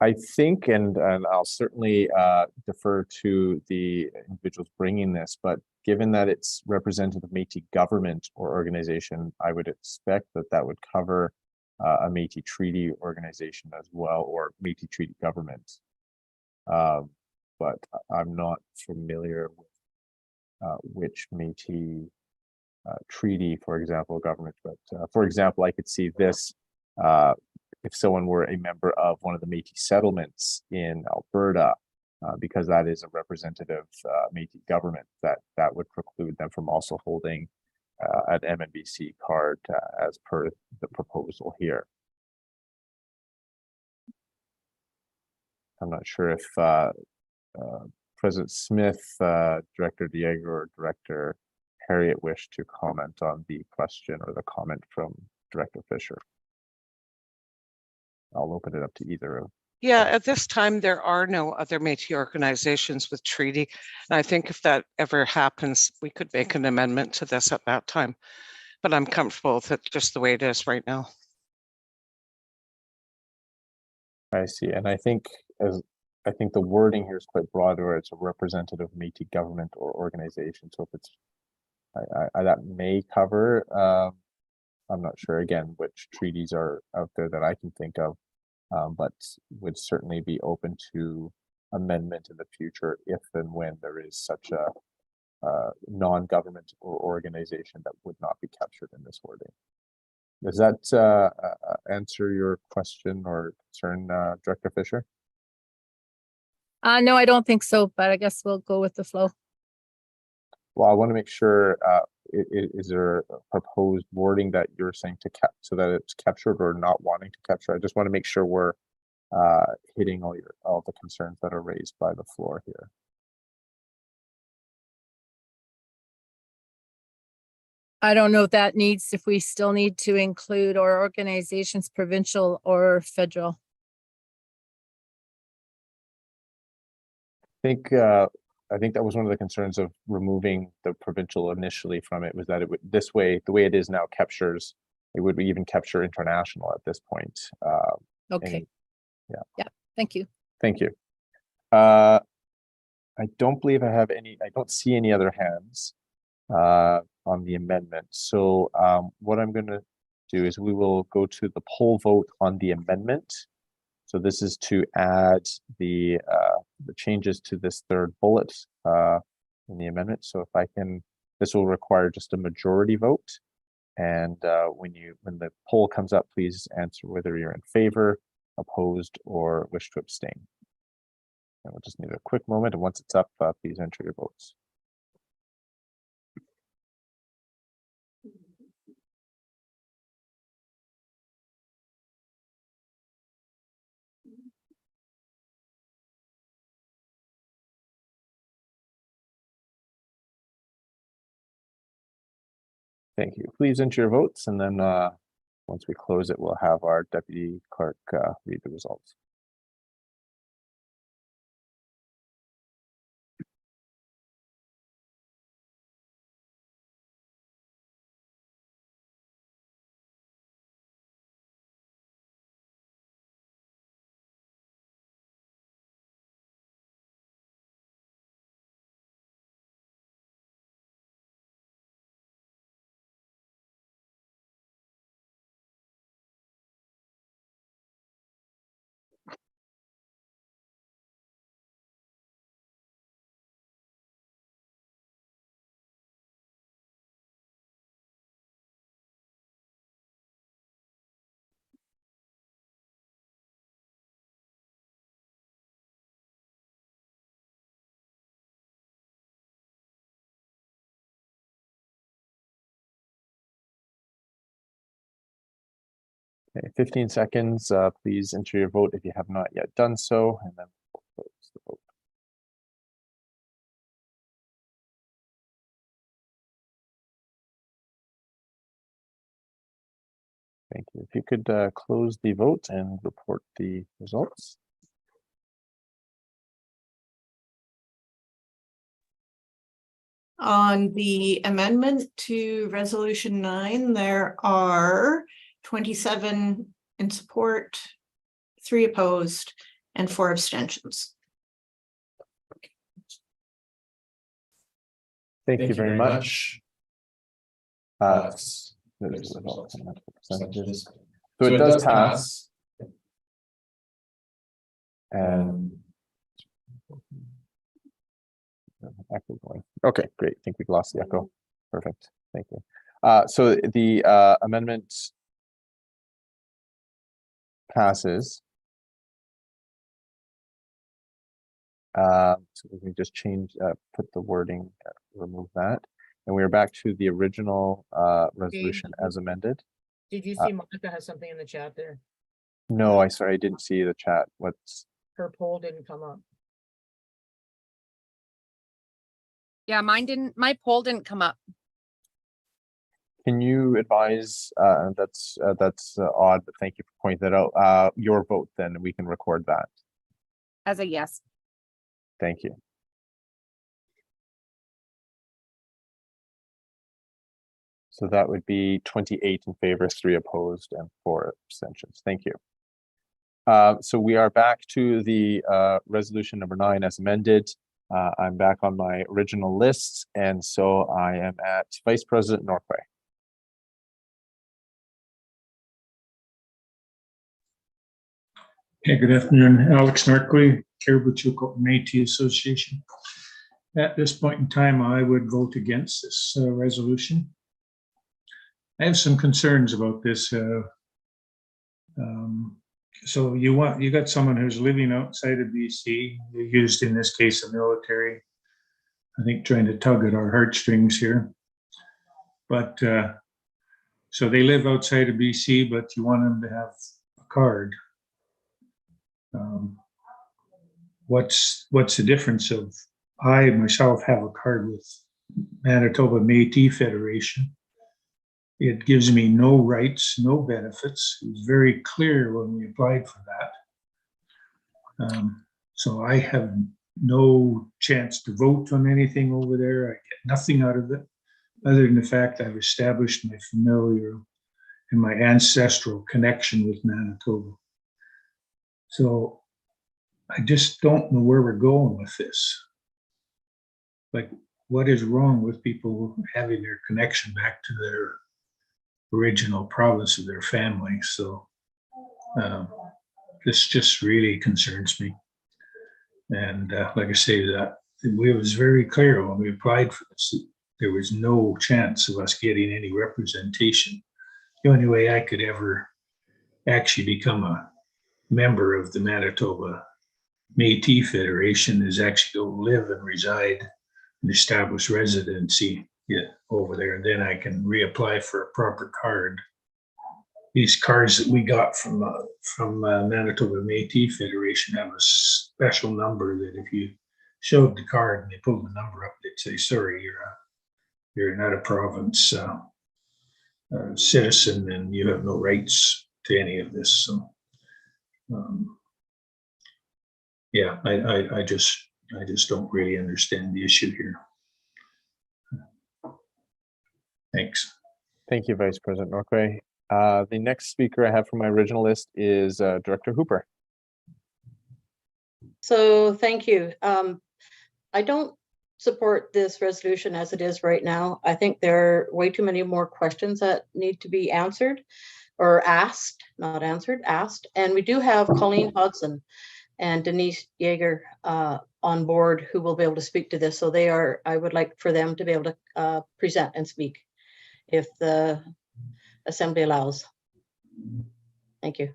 I think, and I'll certainly defer to the individuals bringing this, but given that it's representative Métis government or organization, I would expect that would cover a Métis treaty organization as well, or Métis treaty government. But I'm not familiar with which Métis treaty, for example, government. But for example, I could see this. If someone were a member of one of the Métis settlements in Alberta, because that is a representative Métis government, that would preclude them from also holding an MNBC card as per the proposal here. I'm not sure if President Smith, Director DeJager, or Director Harriet wish to comment on the question or the comment from Director Fisher. I'll open it up to either of. Yeah, at this time, there are no other Métis organizations with treaty. And I think if that ever happens, we could make an amendment to this at that time. But I'm comfortable with it just the way it is right now. I see. And I think the wording here is quite broad, where it's a representative Métis government or organization. So if it's, that may cover, I'm not sure again which treaties are out there that I can think of, but would certainly be open to amendment in the future if and when there is such a non-government or organization that would not be captured in this wording. Does that answer your question or concern, Director Fisher? No, I don't think so, but I guess we'll go with the flow. Well, I want to make sure, is there a proposed wording that you're saying to so that it's captured or not wanting to capture? I just want to make sure we're hitting all the concerns that are raised by the floor here. I don't know if we still need to include our organizations, provincial or federal. I think I think that was one of the concerns of removing the provincial initially from it, was that it would, this way, the way it is now captures, it would even capture international at this point. Okay. Yeah. Yeah, thank you. Thank you. I don't believe I have any, I don't see any other hands on the amendment. So what I'm going to do is we will go to the poll vote on the amendment. So this is to add the changes to this third bullet in the amendment. So if I can, this will require just a majority vote. And when the poll comes up, please answer whether you're in favor, opposed, or wish to abstain. And we'll just need a quick moment. And once it's up, please enter your votes. Thank you. Please enter your votes, and then once we close it, we'll have our deputy clerk read the results. Okay, 15 seconds. Please enter your vote if you have not yet done so, and then we'll close the vote. Thank you. If you could close the vote and report the results. On the amendment to resolution 9, there are 27 in support, 3 opposed, and 4 abstentions. Thank you very much. So it does pass. And echo going. Okay, great. I think we've lost the echo. Perfect. Thank you. So the amendment passes. So we can just change, put the wording, remove that. And we are back to the original resolution as amended. Did you see Monica has something in the chat there? No, I didn't see the chat. What's Her poll didn't come up. Yeah, my poll didn't come up. Can you advise, that's odd, but thank you for pointing that out, your vote, then we can record that. As a yes. Thank you. So that would be 28 in favor, 3 opposed, and 4 abstentions. Thank you. So we are back to the resolution number 9 as amended. I'm back on my original list, and so I am at Vice President Norquay. Hey, good afternoon. Alex Norquay, Caribou-Chilkoot Métis Association. At this point in time, I would vote against this resolution. I have some concerns about this. So you got someone who's living outside of BC, used in this case the military, I think trying to tug at our heartstrings here. But so they live outside of BC, but you want them to have a card. What's the difference of, I myself have a card with Manitoba Métis Federation. It gives me no rights, no benefits. It was very clear when we applied for that. So I have no chance to vote on anything over there. I get nothing out of it, other than the fact I've established my familial and my ancestral connection with Manitoba. So I just don't know where we're going with this. Like, what is wrong with people having their connection back to their original province of their family? So this just really concerns me. And like I say, that it was very clear when we applied for this, there was no chance of us getting any representation. The only way I could ever actually become a member of the Manitoba Métis Federation is actually go live and reside and establish residency over there. And then I can reapply for a proper card. These cards that we got from Manitoba Métis Federation have a special number that if you showed the card and they pulled the number up, they'd say, sorry, you're not a province citizen and you have no rights to any of this. So yeah, I just don't really understand the issue here. Thanks. Thank you, Vice President Norquay. The next speaker I have from my original list is Director Hooper. So thank you. I don't support this resolution as it is right now. I think there are way too many more questions that need to be answered or asked, not answered, asked. And we do have Colleen Hodson and Denise Yeager on board who will be able to speak to this. So I would like for them to be able to present and speak if the Assembly allows. Thank you.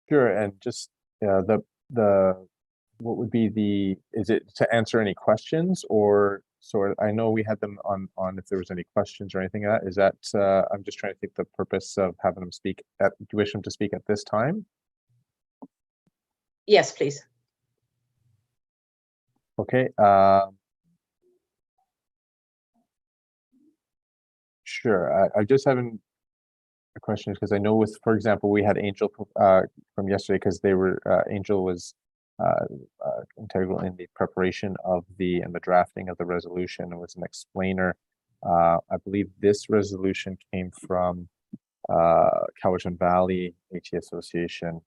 Sure, and just what would be is it to answer any questions, or so I know we had them on if there was any questions or anything like that. Is that I'm just trying to think the purpose of having them speak do you wish them to speak at this time? Yes, please. Okay. Sure. I just having a question because I know with, for example, we had Angel from yesterday because they were Angel was integral in the preparation of and the drafting of the resolution and was an explainer. I believe this resolution came from Cowichan Valley AT Association.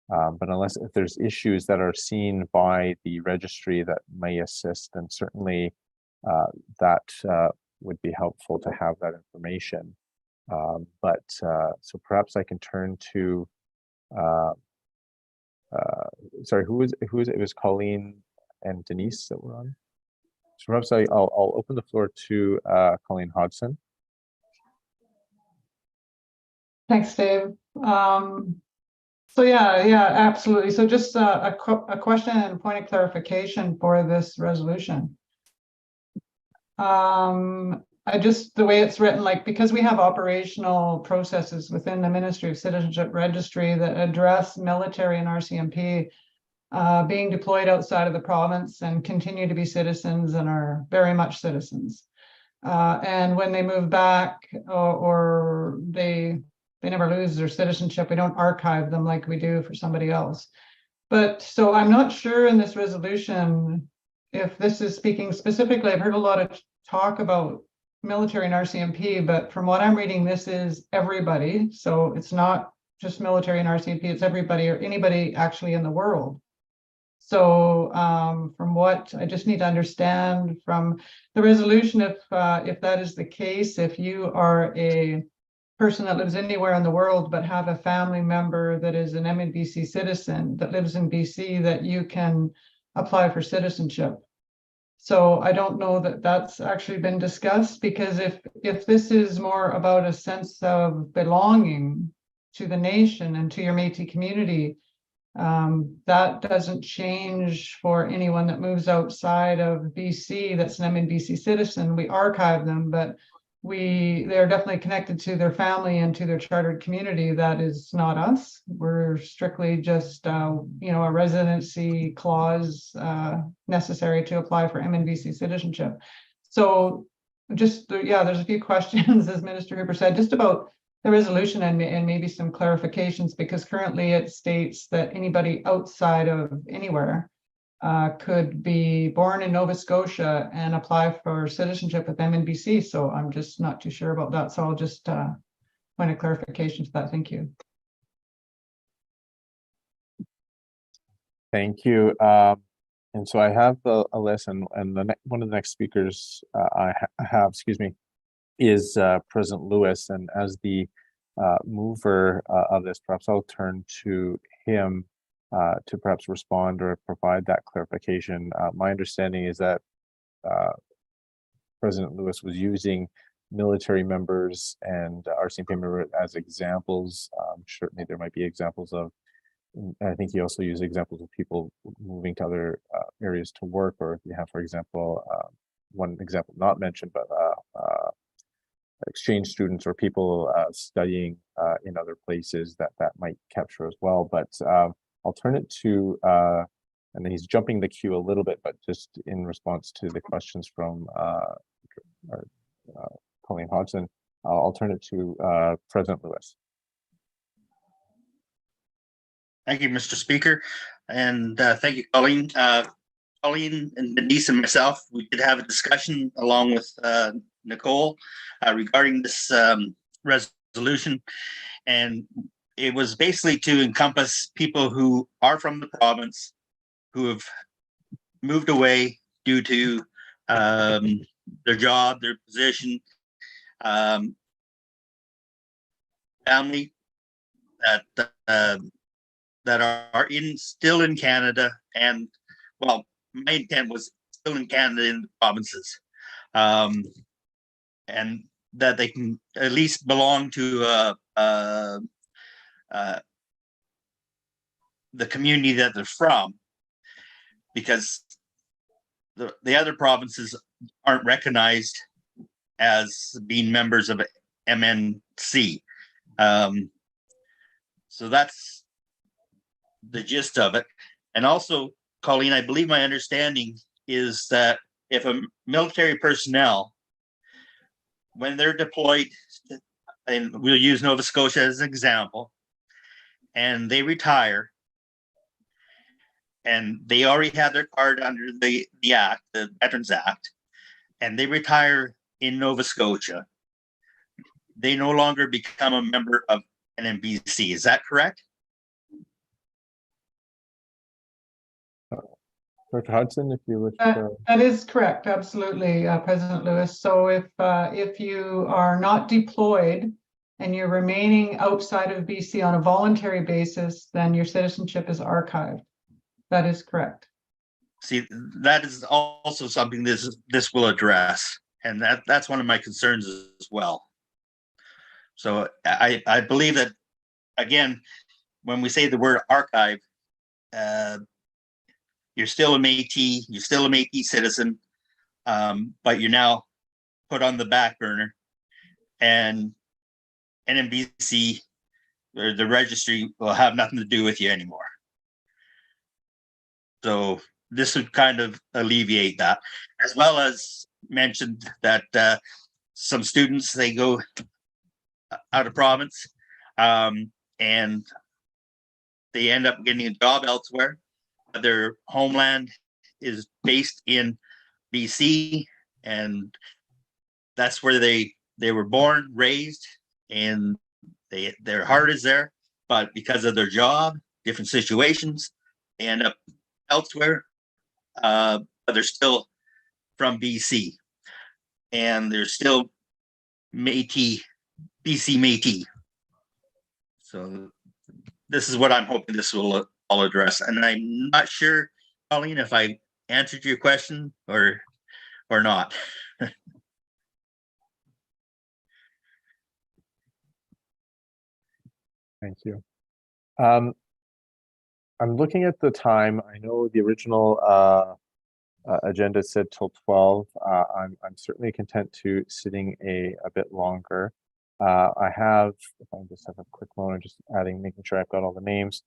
But if there's issues that are seen by the registry that may assist, then certainly that would be helpful to have that information. So perhaps I can turn to, sorry, who is it? It was Colleen and Denise that were on. So perhaps I'll open the floor to Colleen Hodson. Thanks, Dave. So yeah, absolutely. So just a question and a point of clarification for this resolution. The way it's written, like, because we have operational processes within the Ministry of Citizenship Registry that address military and RCMP being deployed outside of the province and continue to be citizens and are very much citizens. And when they move back or they never lose their citizenship, we don't archive them like we do for somebody else. But so I'm not sure in this resolution if this is speaking specifically. I've heard a lot of talk about military and RCMP, but from what I'm reading, this is everybody. So it's not just military and RCMP, it's everybody or anybody actually in the world. So from what I just need to understand from the resolution, if that is the case, if you are a person that lives anywhere in the world but have a family member that is an MNBC citizen that lives in BC, that you can apply for citizenship. So I don't know that that's actually been discussed, because if this is more about a sense of belonging to the nation and to your Métis community, that doesn't change for anyone that moves outside of BC that's an MNBC citizen. We archive them, but they're definitely connected to their family and to their chartered community. That is not us. We're strictly just a residency clause necessary to apply for MNBC citizenship. So just there's a few questions, as Minister Hooper said, just about the resolution and maybe some clarifications, because currently it states that anybody outside of anywhere could be born in Nova Scotia and apply for citizenship with MNBC. So I'm just not too sure about that. So I'll just point a clarification to that. Thank you. Thank you. And so I have a list, and one of the next speakers I have, excuse me, is President Lewis. And as the mover of this, perhaps I'll turn to him to perhaps respond or provide that clarification. My understanding is that President Lewis was using military members and RCMP members as examples. Certainly there might be examples of, I think he also used examples of people moving to other areas to work, or if you have, for example, one example not mentioned, but exchange students or people studying in other places that might capture as well. But I'll turn it to, and then he's jumping the queue a little bit, but just in response to the questions from Colleen Hodgson, I'll turn it to President Lewis. Thank you, Mr. Speaker, and thank you, Colleen. Colleen and Denise and myself, we did have a discussion along with Nicole regarding this resolution, and it was basically to encompass people who are from the province, who have moved away due to their job, their position, family that are still in Canada, and well, my intent was still in Canada in the provinces, and that they can at least belong to the community that they're from, because the other provinces aren't recognized as being members of MNC. So that's the gist of it. And also, Colleen, I believe my understanding is that if a military personnel, when they're deployed, and we'll use Nova Scotia as an example, and they retire, and they already have their card under the Act, the Veterans Act, and they retire in Nova Scotia, they no longer become a member of an NBC. Is that correct? Dr. Hudson, if you wish. That is correct, absolutely, President Lewis. So if you are not deployed and you're remaining outside of BC on a voluntary basis, then your citizenship is archived. That is correct. See, that is also something this will address, and that's one of my concerns as well. So I believe that, again, when we say the word archive, you're still a Métis, you're still a Métis citizen, but you're now put on the back burner, and NNBC or the registry will have nothing to do with you anymore. So this would kind of alleviate that, as well as mentioned that some students, they go out of province and they end up getting a job elsewhere. Their homeland is based in BC, and that's where they were born, raised, and their heart is there. But because of their job, different situations, they end up elsewhere. But they're still from BC, and they're still Métis, BC Métis. So this is what I'm hoping this will all address. And I'm not sure, Colleen, if I answered your question or not. Thank you. I'm looking at the time. I know the original agenda said till 12. I'm certainly content to sitting a bit longer. I have, if I just have a quick moment, just making sure I've got all the names.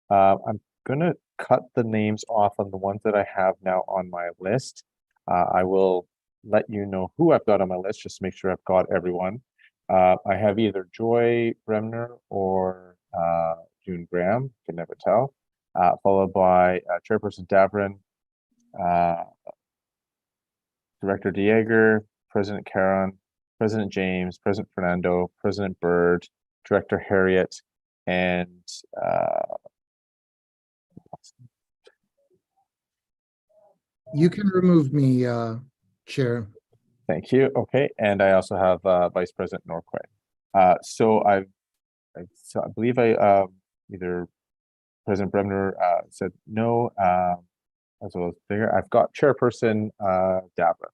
I'm gonna cut the names off on the ones that I have now on my list. I will let you know who I've got on my list, just to make sure I've got everyone. I have either Joy Bremner or June Graham, can never tell, followed by Chairperson Davrin, Director Dieger, President Caron, President James, President Fernando, President Byrd, Director Harriet, and You can remove me, Chair. thank you. Okay, and I also have Vice President Norquay. So I believe either President Bremner said no, as well as Bigger. I've got Chairperson Dabra.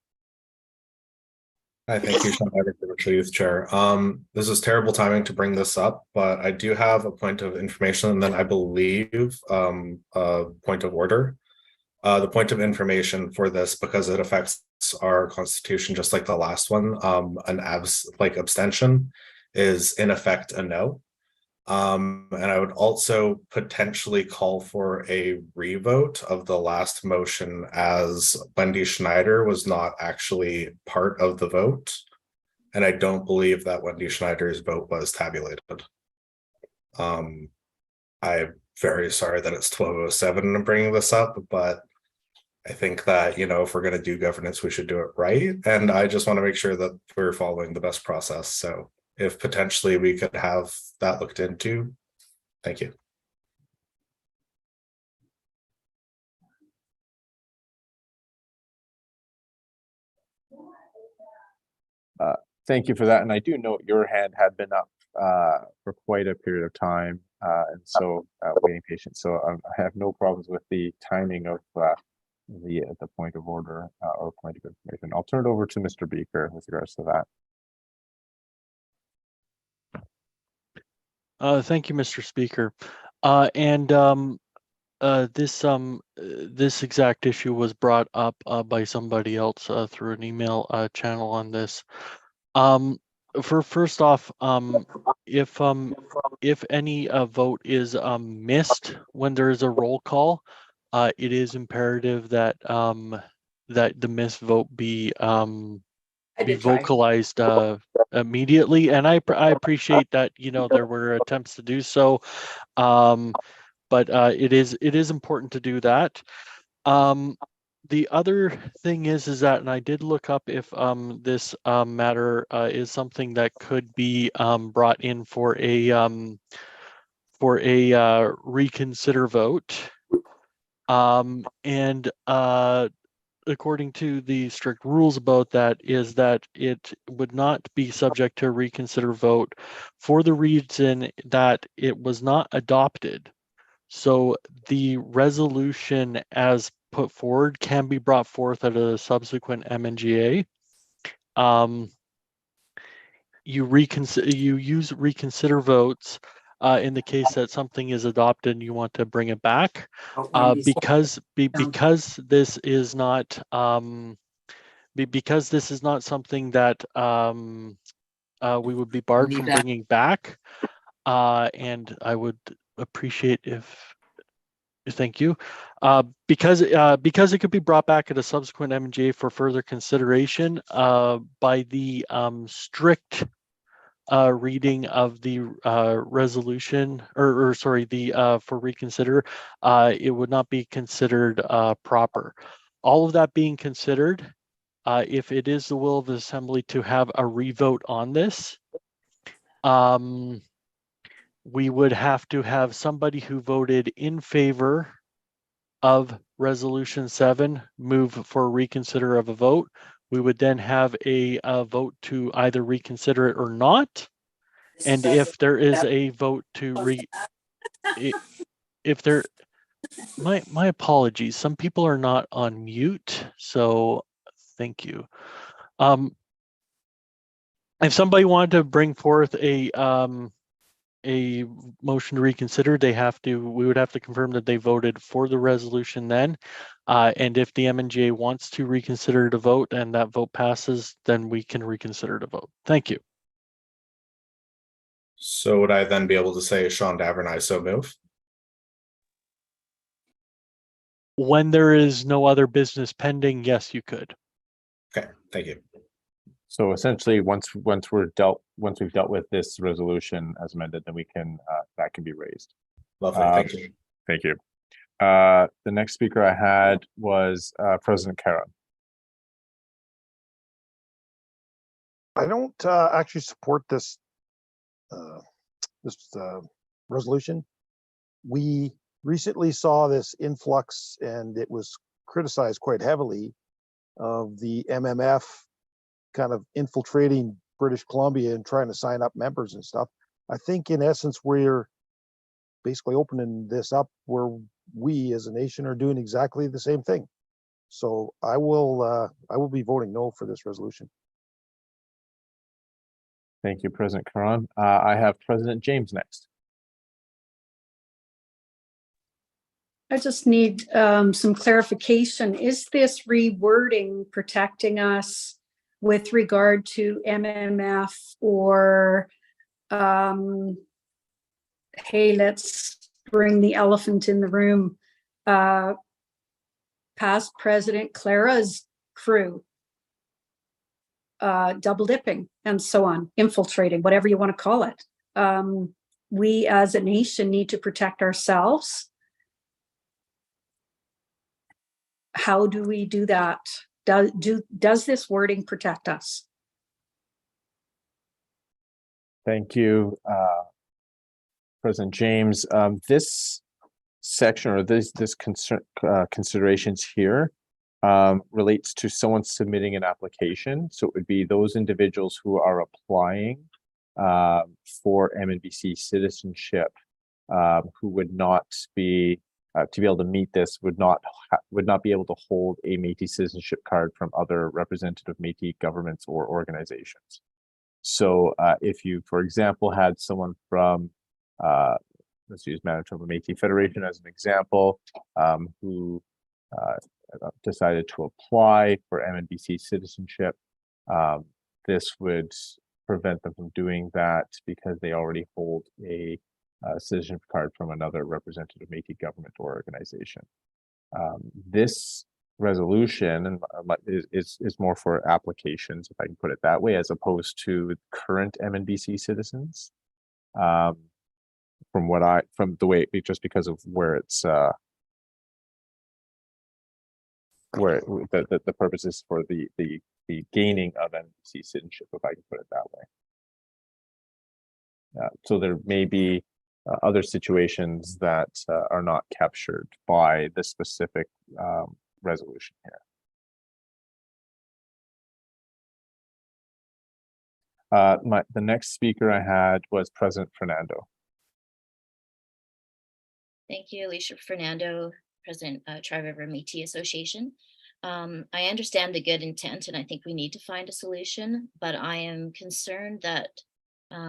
Hi, thank you, Sean Everett, Virtual Youth Chair. This is terrible timing to bring this up, but I do have a point of information, and then I believe a point of order. The point of information for this, because it affects our constitution, just like the last one, abstention is in effect a no. And I would also potentially call for a revote of the last motion, as Wendy Schneider was not actually part of the vote. And I don't believe that Wendy Schneider's vote was tabulated. I'm very sorry that it's 12:07 and I'm bringing this up, but I think that, if we're going to do governance, we should do it right. And I just want to make sure that we're following the best process. So if potentially we could have that looked into, thank you. Thank you for that. And I do note your hand had been up for quite a period of time, and so waiting patience. So I have no problems with the timing of the point of order or point of information. I'll turn it over to Mr. Beaker with regards to that. Thank you, Mr. Speaker. This exact issue was brought up by somebody else through an email channel on this. First off, if any vote is missed when there is a roll call, it is imperative that that the missed vote be vocalized immediately. And I appreciate that there were attempts to do so, but it is important to do that. The other thing is that, and I did look up if this matter is something that could be brought in for a reconsider vote, and according to the strict rules about that, is that it would not be subject to a reconsider vote for the reason that it was not adopted. So the resolution as put forward can be brought forth at a subsequent MNGA. You use reconsider votes in the case that something is adopted and you want to bring it back, because this is not something that we would be barred from bringing back, and I would appreciate if. Thank you. Because it could be brought back at a subsequent MNGA for further consideration, by the strict reading of the resolution, or sorry, for reconsider, it would not be considered proper. All of that being considered, if it is the will of the Assembly to have a revote on this, we would have to have somebody who voted in favor of Resolution 7 move for a reconsider of a vote. We would then have a vote to either reconsider it or not. And if there is a vote to my apologies, some people are not on mute, so thank you. If somebody wanted to bring forth a motion to reconsider, we would have to confirm that they voted for the resolution then. And if the MNGA wants to reconsider the vote and that vote passes, then we can reconsider the vote. Thank you. So would I then be able to say Sean Davern, I so move? When there is no other business pending, yes, you could. Okay, thank you. So essentially, once we've dealt with this resolution as amended, then we can that can be raised. Lovely, thank you. Thank you. The next speaker I had was President Kara. I don't actually support this resolution. We recently saw this influx, and it was criticized quite heavily, of the MMF kind of infiltrating British Columbia and trying to sign up members and stuff. I think in essence, we're basically opening this up where we as a nation are doing exactly the same thing. So I will be voting no for this resolution. Thank you, President Caron. I have President James next. I just need some clarification. Is this rewording protecting us with regard to MMF, or hey, let's bring the elephant in the room, past President Clara's crew, double dipping and so on, infiltrating, whatever you want to call it? We as a nation need to protect ourselves. How do we do that? Does this wording protect us? Thank you, President James. This section, or this considerations here relates to someone submitting an application. So it would be those individuals who are applying for MNBC citizenship, who would not be to be able to meet this, would not be able to hold a Métis citizenship card from other representative Métis governments or organizations. So if you, for example, had someone from, let's use Manitoba Métis Federation as an example, who decided to apply for MNBC citizenship, this would prevent them from doing that because they already hold a citizenship card from another representative Métis government or organization. This resolution is more for applications, if I can put it that way, as opposed to current MNBC citizens. From the way, just because of where it's where the purpose is for the gaining of MNBC citizenship, if I can put it that way. So there may be other situations that are not captured by this specific resolution here. The next speaker I had was President Fernando. Thank you, Alicia Fernando, President Tri-River Métis Association. I understand the good intent, and I think we need to find a solution, but I am concerned that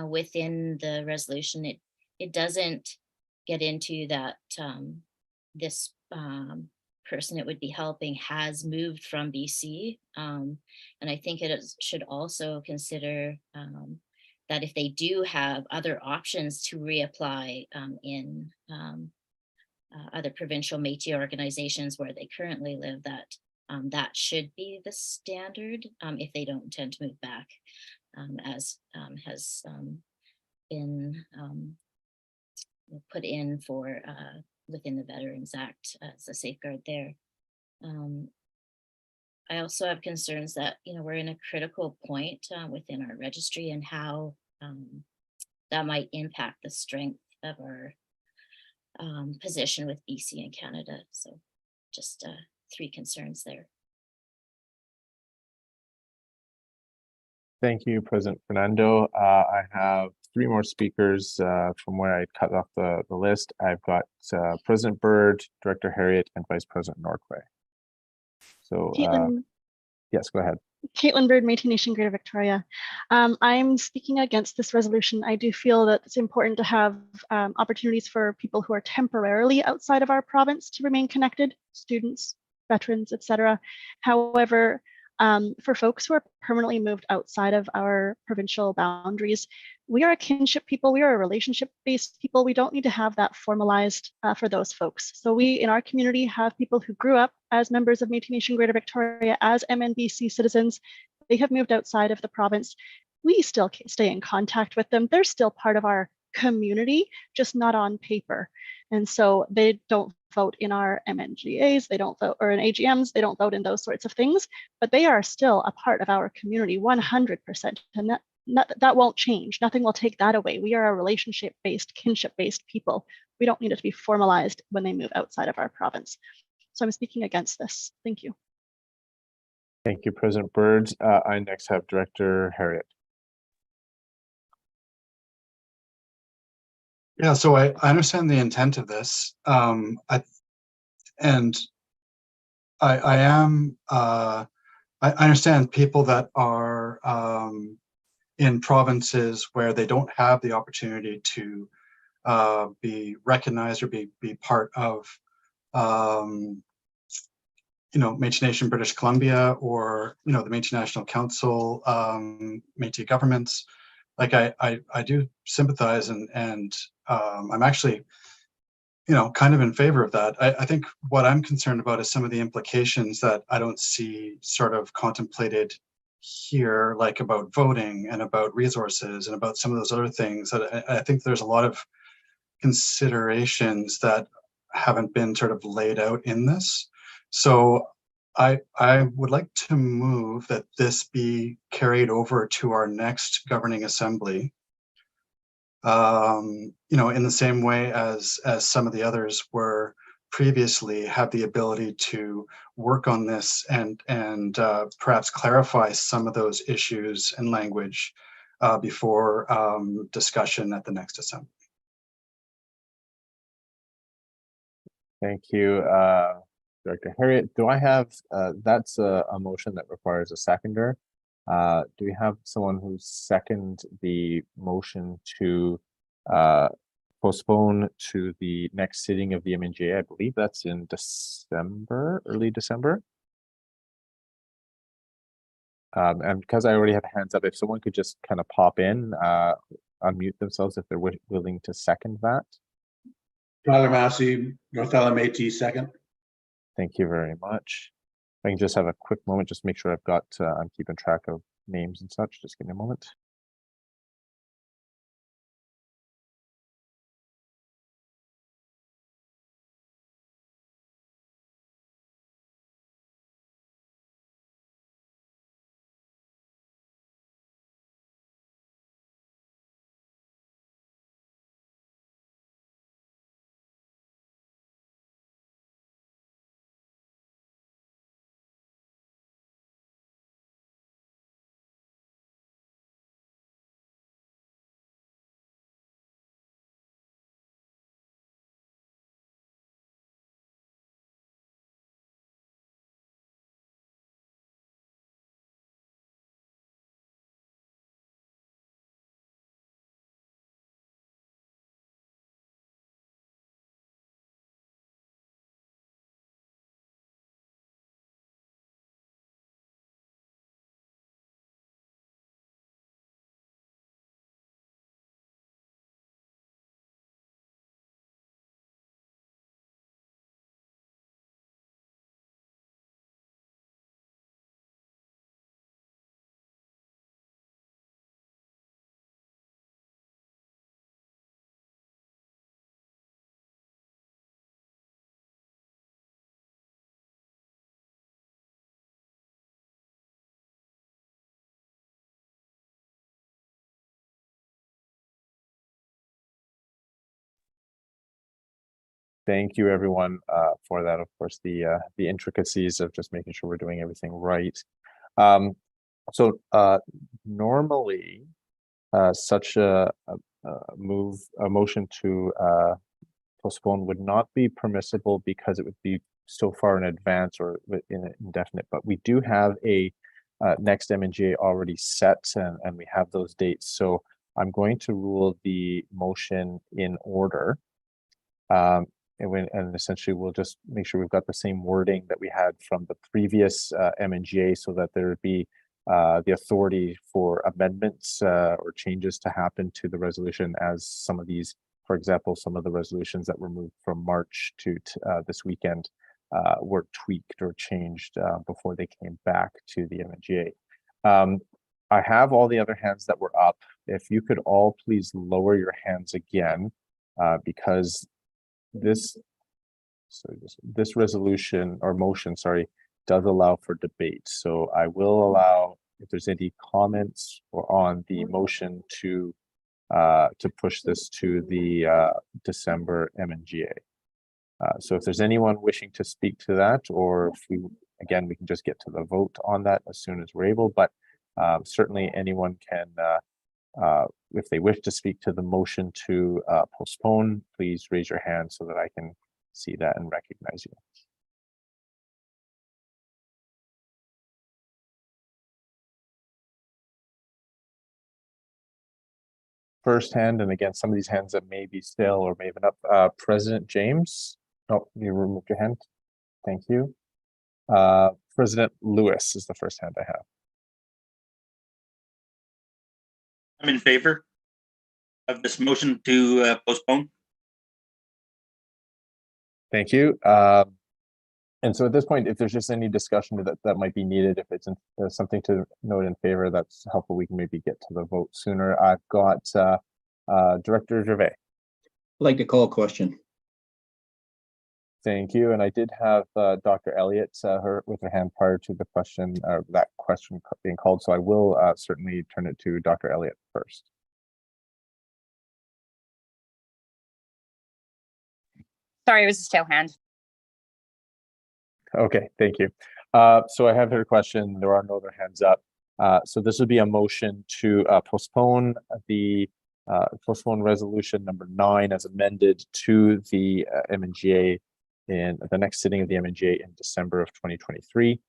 within the resolution, it doesn't get into that this person it would be helping has moved from BC. And I think it should also consider that if they do have other options to reapply in other provincial Métis organizations where they currently live, that that should be the standard if they don't intend to move back, as has been put in for within the Veterans Act as a safeguard there. I also have concerns that, we're in a critical point within our registry, and how that might impact the strength of our position with BC and Canada. So just 3 concerns there. Thank you, President Fernando. I have 3 more speakers from where I cut off the list. I've got President Byrd, Director Harriet, and Vice President Norquay. So yes, go ahead. Caitlin Byrd, Métis Nation, Greater Victoria. I'm speaking against this resolution. I do feel that it's important to have opportunities for people who are temporarily outside of our province to remain connected, students, veterans, etc. However, for folks who are permanently moved outside of our provincial boundaries, we are a kinship people, we are a relationship-based people. We don't need to have that formalized for those folks. So we, in our community, have people who grew up as members of Métis Nation Greater Victoria, as MNBC citizens. They have moved outside of the province. We still stay in contact with them. They're still part of our community, just not on paper. And so they don't vote in our MNGAs, they don't vote, or in AGMs, they don't vote in those sorts of things, but they are still a part of our community 100%. And that won't change. Nothing will take that away. We are a relationship-based, kinship-based people. We don't need it to be formalized when they move outside of our province. So I'm speaking against this. Thank you. Thank you, President Bird. I next have Director Harriet. Yeah, so I understand the intent of this. I understand people that are in provinces where they don't have the opportunity to be recognized or be part of Métis Nation British Columbia, or the Métis National Council, Métis governments. Like I do sympathize, and I'm actually kind of in favor of that. I think what I'm concerned about is some of the implications that I don't see sort of contemplated here, like about voting and about resources and about some of those other things. That I think there's a lot of considerations that haven't been sort of laid out in this. So I would like to move that this be carried over to our next governing assembly. In the same way as some of the others were previously, have the ability to work on this and perhaps clarify some of those issues and language before discussion at the next assembly. Thank you, Director Harriet. Do I have, that's a motion that requires a seconder. Do we have someone who second the motion to postpone to the next sitting of the MNGA? I believe that's in December, early December. And because I already have hands up, if someone could just kind of pop in, unmute themselves if they're willing to second that. Tyler Massey, North Island Métis, second. Thank you very much. If I can just have a quick moment, just make sure I've got, I'm keeping track of names and such. Just give me a moment. Thank you, everyone, for that. Of course, the intricacies of just making sure we're doing everything right. So normally, such a motion to postpone would not be permissible because it would be so far in advance or indefinite. But we do have a next MNGA already set, and we have those dates. So I'm going to rule the motion in order. And essentially we'll just make sure we've got the same wording that we had from the previous MNGA, so that there would be the authority for amendments or changes to happen to the resolution, as some of these, for example, some of the resolutions that were moved from March to this weekend were tweaked or changed before they came back to the MNGA. I have all the other hands that were up. If you could all please lower your hands again, because this, so this resolution or motion, sorry, does allow for debate. So I will allow, if there's any comments or on the motion to push this to the December MNGA. So if there's anyone wishing to speak to that, or if we, again, we can just get to the vote on that as soon as we're able, but certainly anyone can, if they wish to speak to the motion to postpone, please raise your hand so that I can see that and recognize you. First hand, and again, some of these hands that may be still or may have been up. President James, oh, you removed your hand. Thank you. President Lewis is the first hand I have. I'm in favor of this motion to postpone. Thank you. And so at this point, if there's just any discussion that might be needed, if it's something to note in favor, that's helpful. We can maybe get to the vote sooner. I've got Director Gervais. I'd like to call a question. Thank you. And I did have Dr. Elliott with her hand prior to the question, that question being called. So I will certainly turn it to Dr. Elliott first. Sorry, it was a still hand. Okay, thank you. So I have her question. There are no other hands up. So this would be a motion to postpone the postpone resolution number 9 as amended to the MNGA in the next sitting of the MNGA in December of 2023.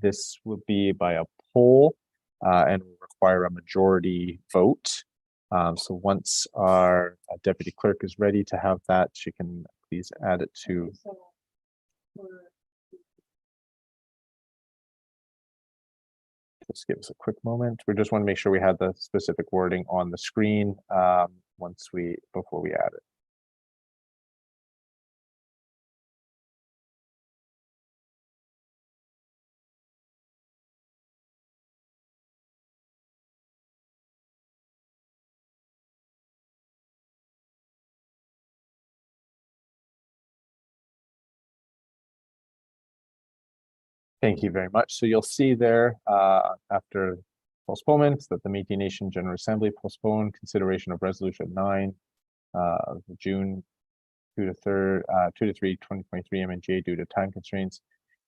This would be by a poll and will require a majority vote. So once our deputy clerk is ready to have that, she can please add it to. Just give us a quick moment. We just want to make sure we had the specific wording on the screen before we add it. Thank you very much. So you'll see there after postponement that the Métis Nation General Assembly postponed consideration of Resolution 9 of June 2 to 3, 2023 MNGA due to time constraints,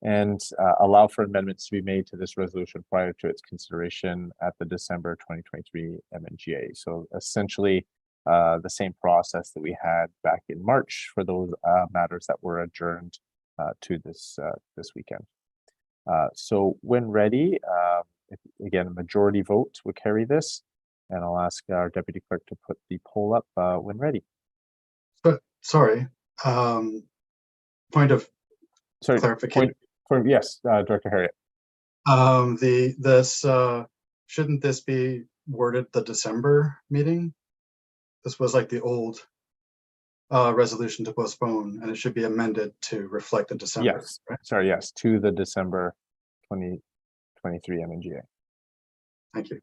and allow for amendments to be made to this resolution prior to its consideration at the December 2023 MNGA. So essentially the same process that we had back in March for those matters that were adjourned to this weekend. So when ready, again, a majority vote would carry this, and I'll ask our deputy clerk to put the poll up when ready. But sorry, point of clarification. Yes, Director Harriet. Shouldn't this be worded the December meeting? This was like the old resolution to postpone, and it should be amended to reflect the December. Yes, right? Sorry, yes, to the December 2023 MNGA. Thank you.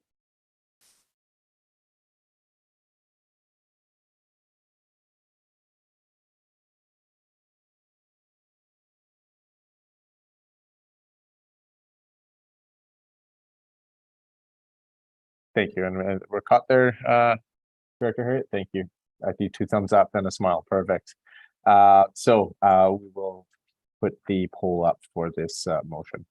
Thank you, and we're caught there, Director Harriet. Thank you. I see 2 thumbs up and a smile. Perfect. So we will put the poll up for this motion.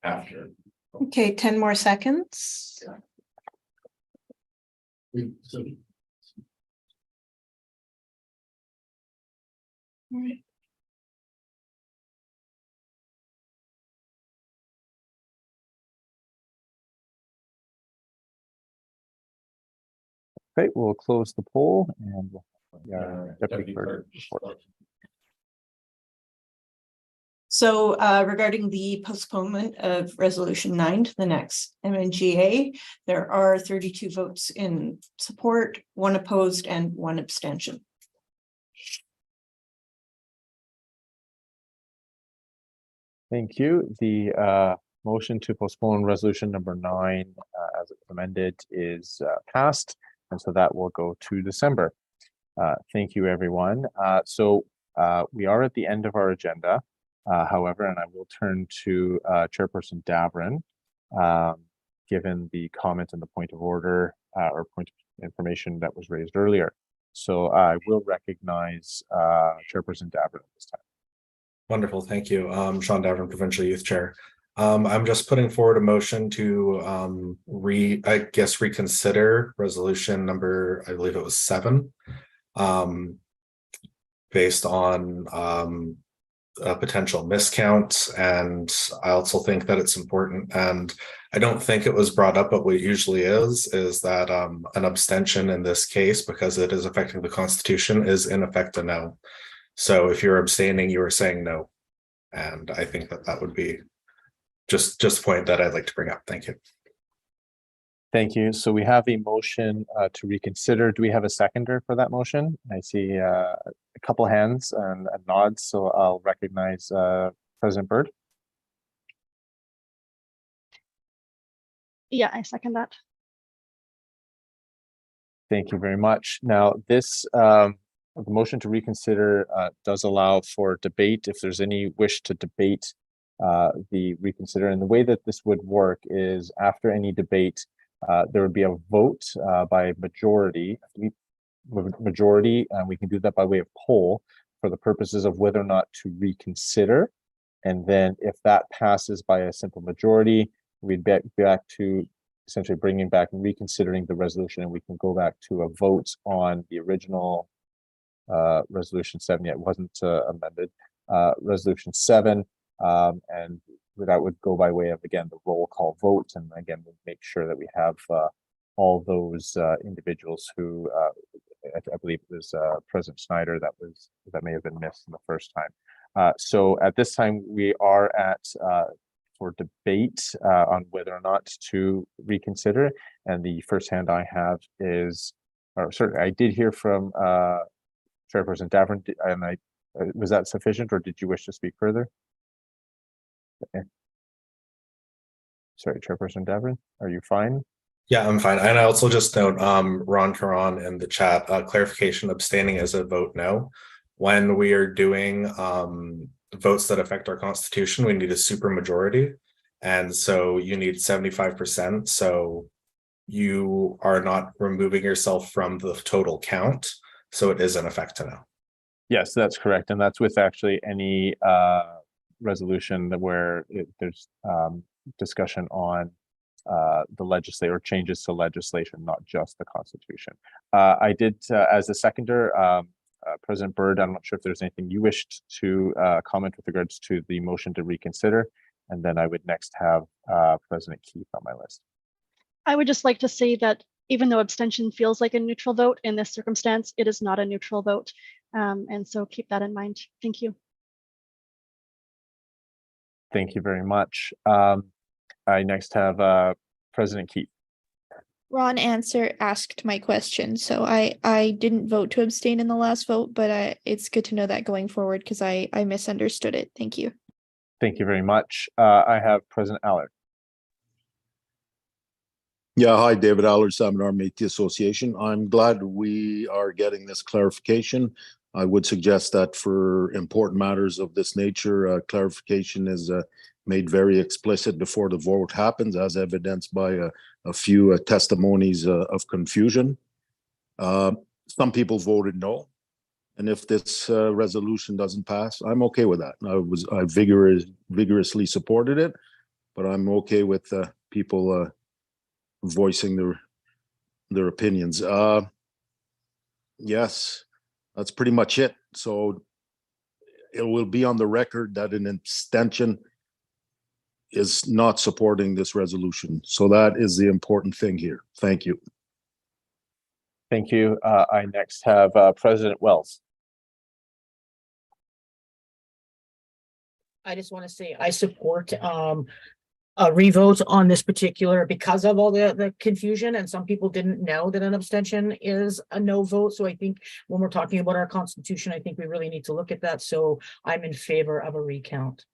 After. Okay, 10 more seconds. All right. Okay, we'll close the poll and we'll deputy clerk report. So regarding the postponement of resolution 9 to the next MNGA, there are 32 votes in support, 1 opposed and 1 abstention. Thank you. The motion to postpone resolution number 9 as amended is passed, and so that will go to December. Thank you, everyone. We are at the end of our agenda. However, and I will turn to Chairperson Davrin, given the comment and the point of order or point of information that was raised earlier. So I will recognize Chairperson Davrin at this time. Wonderful, thank you. Sean Davin, Provincial Youth Chair. I'm just putting forward a motion to reconsider resolution number, I believe it was 7, based on a potential miscount. And I also think that it's important, and I don't think it was brought up, but what usually is that an abstention in this case, because it is affecting the Constitution, is in effect a no. So if you're abstaining, you are saying no. And I think that would be just a point that I'd like to bring up. Thank you. Thank you. So we have a motion to reconsider. Do we have a seconder for that motion? I see a couple hands and nods, so I'll recognize President Byrd. Yeah, I second that. Thank you very much. Now, this the motion to reconsider does allow for debate if there's any wish to debate the reconsider. And the way that this would work is after any debate, there would be a vote by majority, and we can do that by way of poll for the purposes of whether or not to reconsider. And then if that passes by a simple majority, we'd be back to essentially bringing back and reconsidering the resolution, and we can go back to a vote on the original resolution 7. Yet it wasn't amended. Resolution 7, and that would go by way of, again, the roll call vote. And again, we'll make sure that we have all those individuals who I believe it was President Schneider that may have been missed in the first time. So at this time, we are at for debate on whether or not to reconsider. And the first hand I have is, or certainly I did hear from Chairperson Davin, and was that sufficient, or did you wish to speak further? Okay. Sorry, Chairperson Davin, are you fine? Yeah, I'm fine. And I also just note, Ron Caron in the chat, clarification, abstaining is a vote no. When we are doing votes that affect our Constitution, we need a supermajority. And so you need 75%. So you are not removing yourself from the total count. So it is in effect a no. Yes, that's correct. And that's with actually any resolution where there's discussion on the legislature or changes to legislation, not just the Constitution. I did, as a seconder, President Byrd, I'm not sure if there's anything you wished to comment with regards to the motion to reconsider. And then I would next have President Keith on my list. I would just like to say that even though abstention feels like a neutral vote, in this circumstance, it is not a neutral vote. And so keep that in mind. Thank you. Thank you very much. I next have President Keith. Ron asked my question, so I didn't vote to abstain in the last vote, but it's good to know that going forward because I misunderstood it. Thank you. Thank you very much. I have President Allard. Yeah, hi, David Allard, Salmon Métis Association. I'm glad we are getting this clarification. I would suggest that for important matters of this nature, clarification is made very explicit before the vote happens, as evidenced by a few testimonies of confusion. Some people voted no. And if this resolution doesn't pass, I'm okay with that. I vigorously supported it, but I'm okay with people voicing their opinions. Yes, that's pretty much it. So it will be on the record that an abstention is not supporting this resolution. So that is the important thing here. Thank you. Thank you. I next have President Wells. I just want to say I support revotes on this particular because of all the confusion, and some people didn't know that an abstention is a no vote. So I think when we're talking about our constitution, I think we really need to look at that. So I'm in favor of a recount.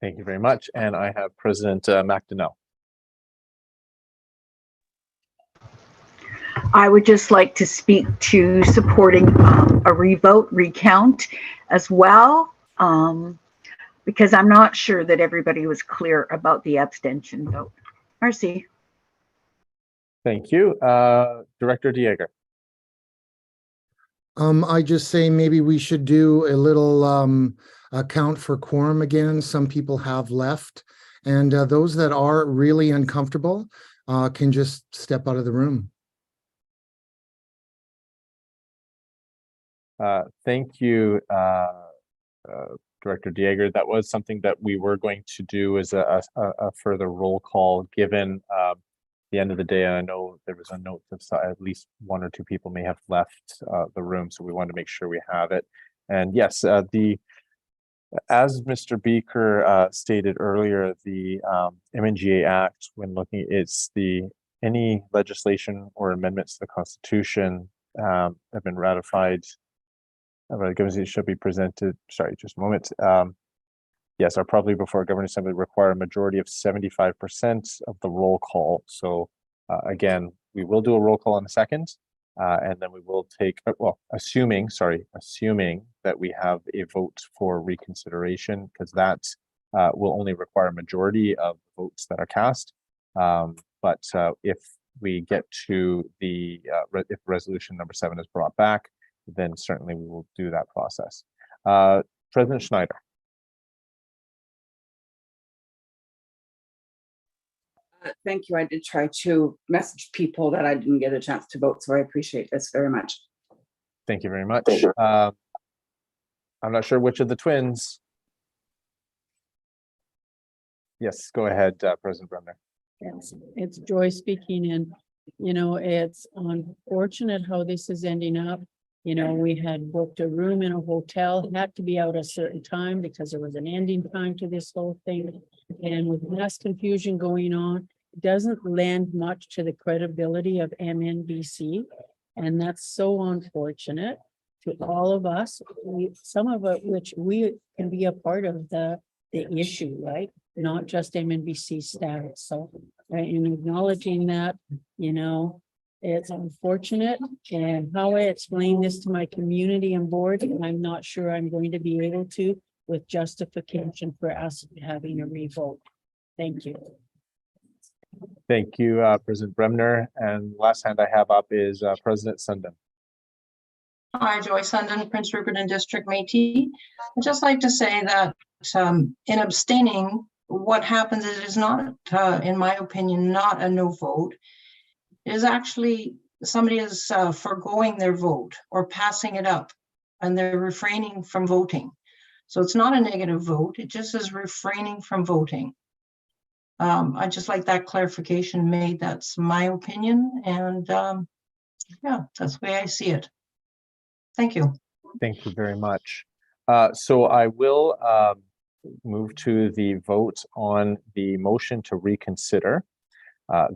Thank you very much. And I have President McDonnell. I would just like to speak to supporting a recount as well, because I'm not sure that everybody was clear about the abstention vote. Merci. Thank you. Director Dieger. I just say maybe we should do a little account for quorum again. Some people have left, and those that are really uncomfortable can just step out of the room. Thank you, Director Dieger. That was something that we were going to do as a further roll call, given the end of the day. And I know there was a note that at least one or two people may have left the room, so we wanted to make sure we have it. And yes, as Mr. Beaker stated earlier, the MNGA Act, when looking, it's any legislation or amendments to the Constitution have been ratified. It should be presented. Sorry, just a moment. Yes, are probably before a governing assembly require a majority of 75% of the roll call. So again, we will do a roll call in a second, and then we will take, well, assuming that we have a vote for reconsideration, because that will only require a majority of votes that are cast. But if we get to if resolution number 7 is brought back, then certainly we will do that process. President Schneider. Thank you. I did try to message people that I didn't get a chance to vote, so I appreciate this very much. Thank you very much. I'm not sure which of the twins. Yes, go ahead, President Bremner. Yes, it's Joy speaking, and it's unfortunate how this is ending up. We had booked a room in a hotel, had to be out a certain time because there was an ending time to this whole thing. And with mass confusion going on, it doesn't lend much to the credibility of MNBC. And that's so unfortunate to all of us, some of it which we can be a part of the issue, right? Not just MNBC status. So in acknowledging that, it's unfortunate, and how I explain this to my community and board, I'm not sure I'm going to be able to with justification for us having a revote. Thank you. Thank you, President Bremner. And last hand I have up is President Sundin. Hi, Joy Sundin, Prince Rupert and District Métis. I'd just like to say that in abstaining, what happens is it is not, in my opinion, not a no vote. It is actually somebody is foregoing their vote or passing it up, and they're refraining from voting. So it's not a negative vote. It just is refraining from voting. I just like that clarification made. That's my opinion. And yeah, that's the way I see it. Thank you. Thank you very much. So I will move to the vote on the motion to reconsider.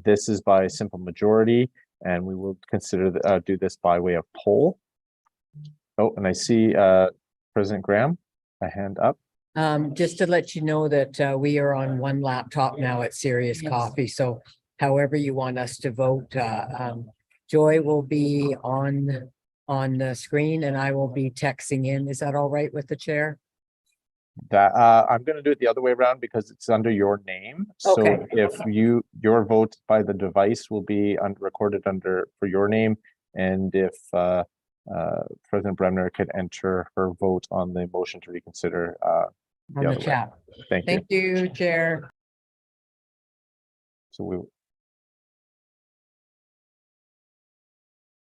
This is by simple majority, and we will do this by way of poll. Oh, and I see President Graham, a hand up. Just to let you know that we are on one laptop now at Serious Coffee. So however you want us to vote, Joy will be on the screen and I will be texting in. Is that all right with the chair? That I'm going to do it the other way around because it's under your name. Okay. So if your vote by the device will be recorded for your name, and if President Bremner could enter her vote on the motion to reconsider On the other way. chat. Thank you. Thank you, Chair. So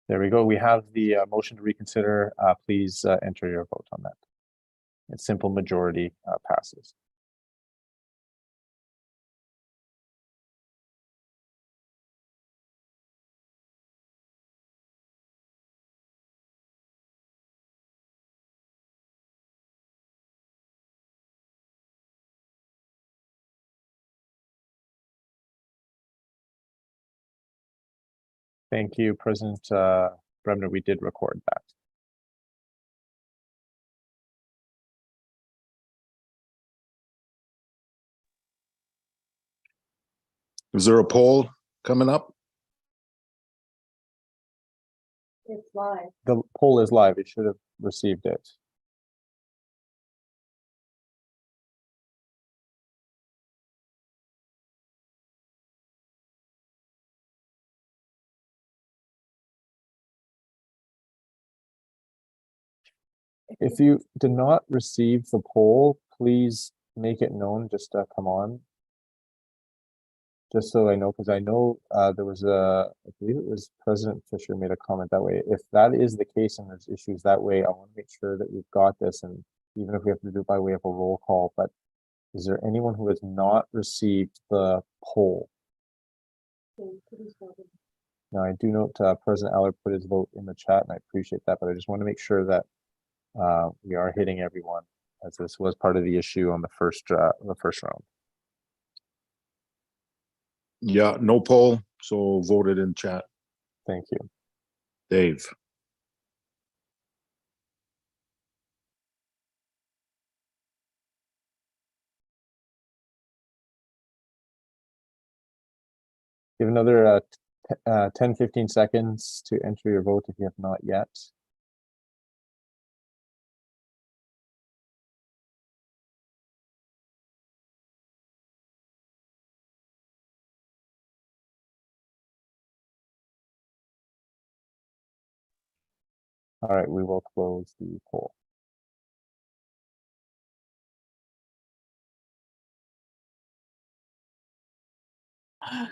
there we go. We have the motion to reconsider. Please enter your vote on that. A simple majority passes. Thank you, President Bremner. We did record that. Is there a poll coming up? It's live. The poll is live. You should have received it. If you did not receive the poll, please make it known. Just come on. Just so I know, because I know there was I believe it was President Fisher made a comment that way. If that is the case and there's issues that way, I want to make sure that we've got this, and even if we have to do it by way of a roll call. But is there anyone who has not received the poll? Now, I do note President Allard put his vote in the chat, and I appreciate that, but I just want to make sure that we are hitting everyone, as this was part of the issue on the first round. Yeah, no poll, so voted in chat. Thank you. Dave. Give another 10-15 seconds to enter your vote if you have not yet. All right, we will close the poll.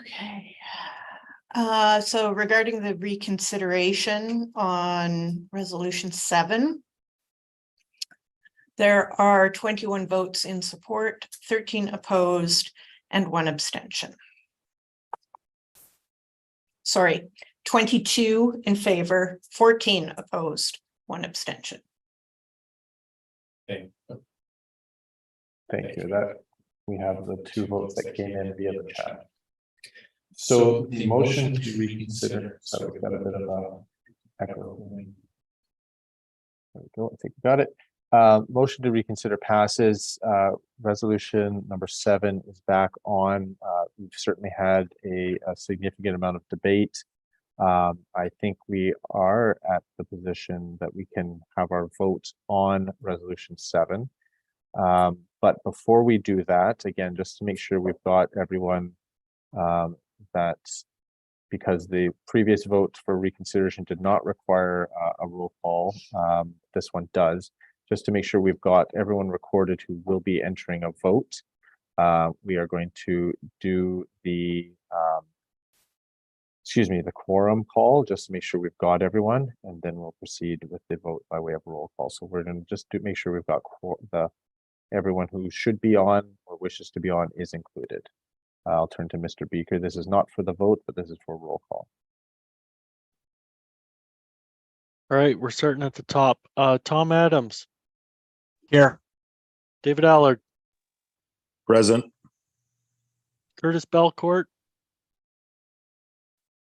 Okay. So regarding the reconsideration on resolution 7, there are 21 votes in support, 13 opposed, and 1 abstention. Sorry, 22 in favor, 14 opposed, 1 abstention. Thank you. That we have the 2 votes that came in via the chat. So the motion to reconsider. So we've got a bit of echo. There we go. I think we got it. Motion to reconsider passes. Resolution number 7 is back on. We've certainly had a significant amount of debate. I think we are at the position that we can have our vote on resolution 7. But before we do that, again, just to make sure we've got everyone that, because the previous vote for reconsideration did not require a roll call, this one does. Just to make sure we've got everyone recorded who will be entering a vote, we are going to do the the quorum call, just to make sure we've got everyone, and then we'll proceed with the vote by way of roll call. So we're going to just make sure we've got everyone who should be on or wishes to be on is included. I'll turn to Mr. Beaker. This is not for the vote, but this is for roll call. All right, we're starting at the top. Tom Adams. Here. David Allard. Present. Curtis Belcourt.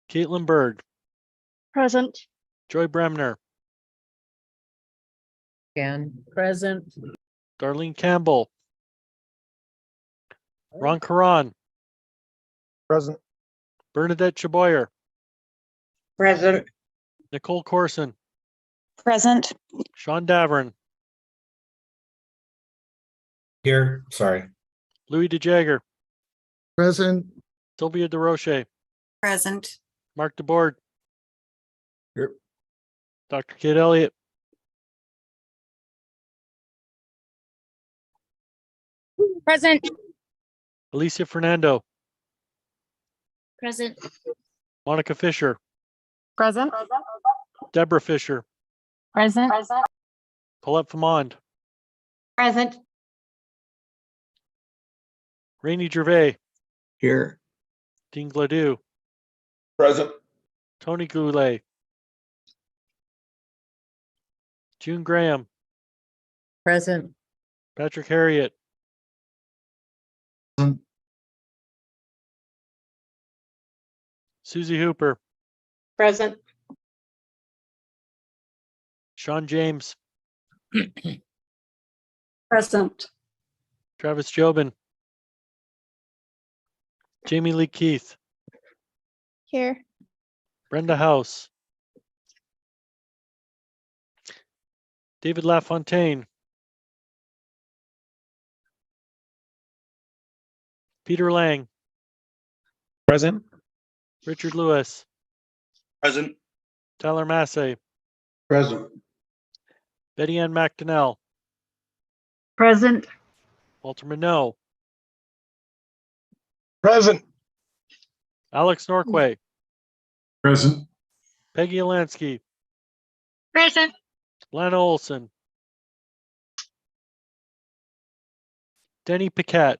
Caitlin Berg. Present. Joy Bremner. Again. Present. Darlene Campbell. Ron Karan. Present. Bernadette Chaboyer. Present. Nicole Corson. Present. Sean Davern. Here, sorry. Louis DeJager. Present. Sylvia DeRoche. Present. Mark DeBoard. Here. Dr. Kate Elliott, Present. Alicia Fernando, Present. Monica Fisher, Present. Deborah Fisher, Present. Colette Famond, Present. Rainey Gervais, Here. Dean Gladue, Present. Tony Goulet, June Graham, Present. Patrick Harriet, Susie Hooper, Present. Sean James, Present. Travis Jobin, Jamie Lee Keith, Here. Brenda House, David LaFontaine, Peter Lang, Present. Richard Lewis, Present. Tyler Massey, Present. Betty Ann McDonnell, Present. Walter Minot, Present. Alex Norquay, Present. Peggy Alansky, Present. Lana Olson, Denny Paquette,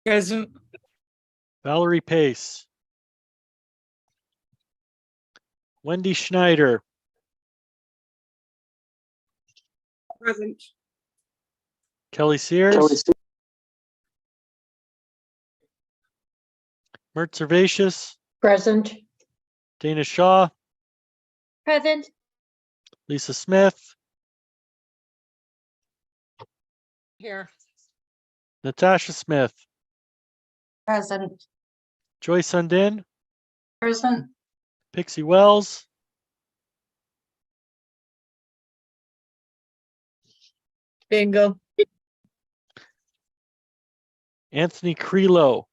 Present. Valerie Pace, Wendy Schneider, Present. Kelly Sears, Mert Servatius, Present. Dana Shaw, Present. Lisa Smith, Here. Natasha Smith, Present. Joy Sundin, Present. Pixie Wells, Bingo. Anthony Crelo,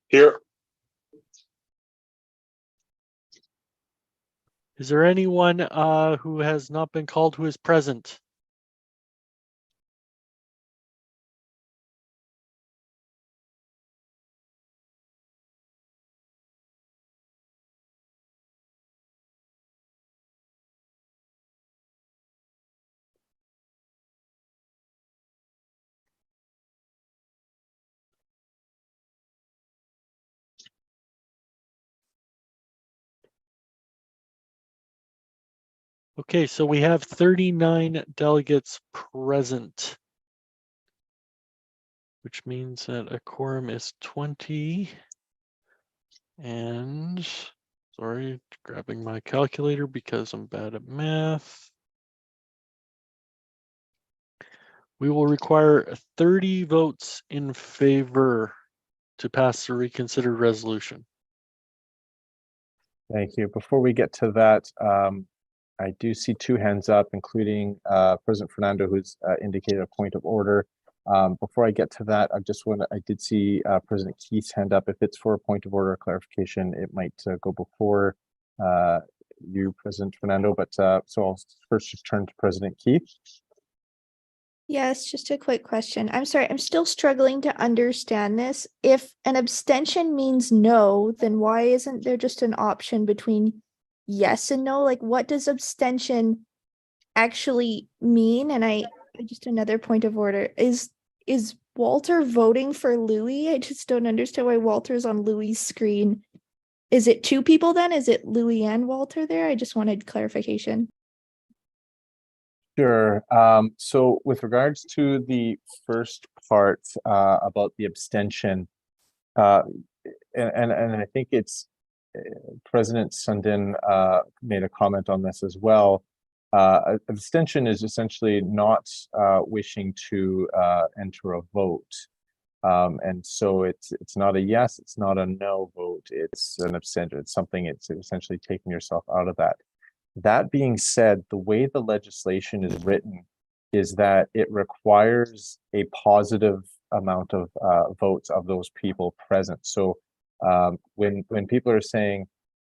Here. is there anyone who has not been called who is present? Okay, so we have 39 delegates present, which means that a quorum is 20. And sorry, grabbing my calculator because I'm bad at math. We will require 30 votes in favor to pass the reconsidered resolution. Thank you. Before we get to that, I do see two hands up, including President Fernando, who's indicated a point of order. Before I get to that, I did see President Keith's hand up. If it's for a point of order or clarification, it might go before you, President Fernando. But so I'll first just turn to President Keith. Yes, just a quick question. I'm sorry, I'm still struggling to understand this. If an abstention means no, then why isn't there just an option between yes and no? Like, what does abstention actually mean? And I just another point of order is Walter voting for Louis? I just don't understand why Walter's on Louis's screen. Is it two people then? Is it Louis and Walter there? I just wanted clarification. Sure. So with regards to the first part about the abstention, and I think it's President Sundin made a comment on this as well. Abstention is essentially not wishing to enter a vote. And so it's not a yes, it's not a no vote, it's an abstention. It's something, it's essentially taking yourself out of that. That being said, the way the legislation is written is that it requires a positive amount of votes of those people present. So when people are saying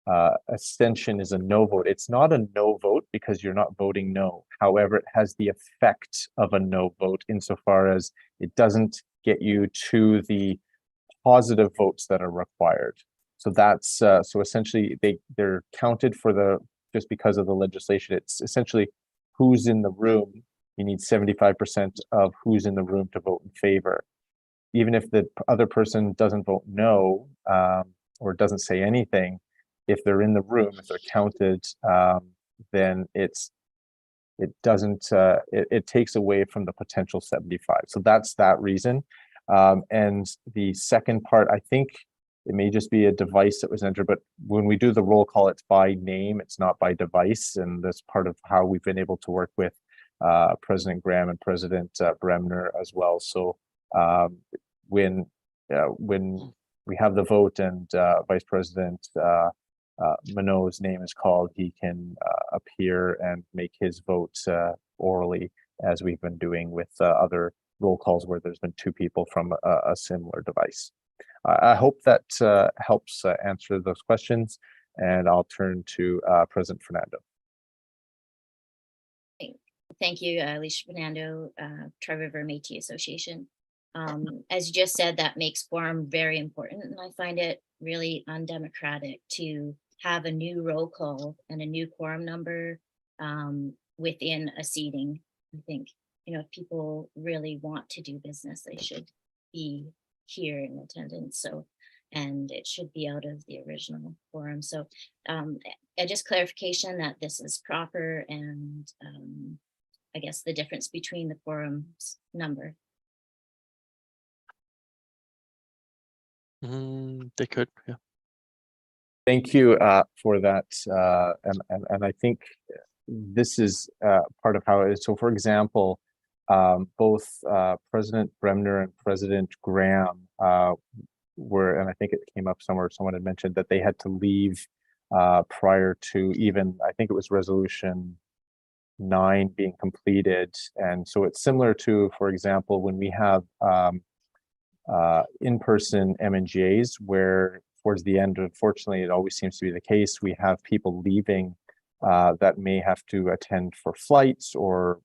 abstention is a no vote. It's not a no vote because you're not voting no. However, it has the effect of a no vote insofar as it doesn't get you to the positive votes that are required. So that's so essentially they're counted for the, just because of the legislation. It's essentially who's in the room. You need 75% of who's in the room to vote in favor. Even if the other person doesn't vote no, or doesn't say anything, if they're in the room, if they're counted, then it takes away from the potential 75. So that's that reason. And the second part, I think it may just be a device that was entered, but when we do the roll call, it's by name, it's not by device. And that's part of how we've been able to work with President Graham and President Bremner as well. So when we have the vote and Vice President Minot's name is called, he can appear and make his vote orally, as we've been doing with other roll calls where there's been two people from a similar device. I hope that helps answer those questions, and I'll turn to President Fernando. Thank you, Alicia Fernando, Tri-River Métis Association. As you just said, that makes quorum very important, and I find it really undemocratic to have a new roll call and a new quorum number within a seating. I think, you know, if people really want to do business, they should be here in attendance. So, and it should be out of the original quorum. So just clarification that this is proper, and I guess the difference between the quorum's number. They could, yeah. Thank you for that. And I think this is part of how it is. So for example, both President Bremner and President Graham were, and I think it came up somewhere, someone had mentioned that they had to leave prior to even, I think it was resolution 9 being completed. And so it's similar to, for example, when we have in-person MNGAs, where towards the end, unfortunately, it always seems to be the case, we have people leaving that may have to attend for flights or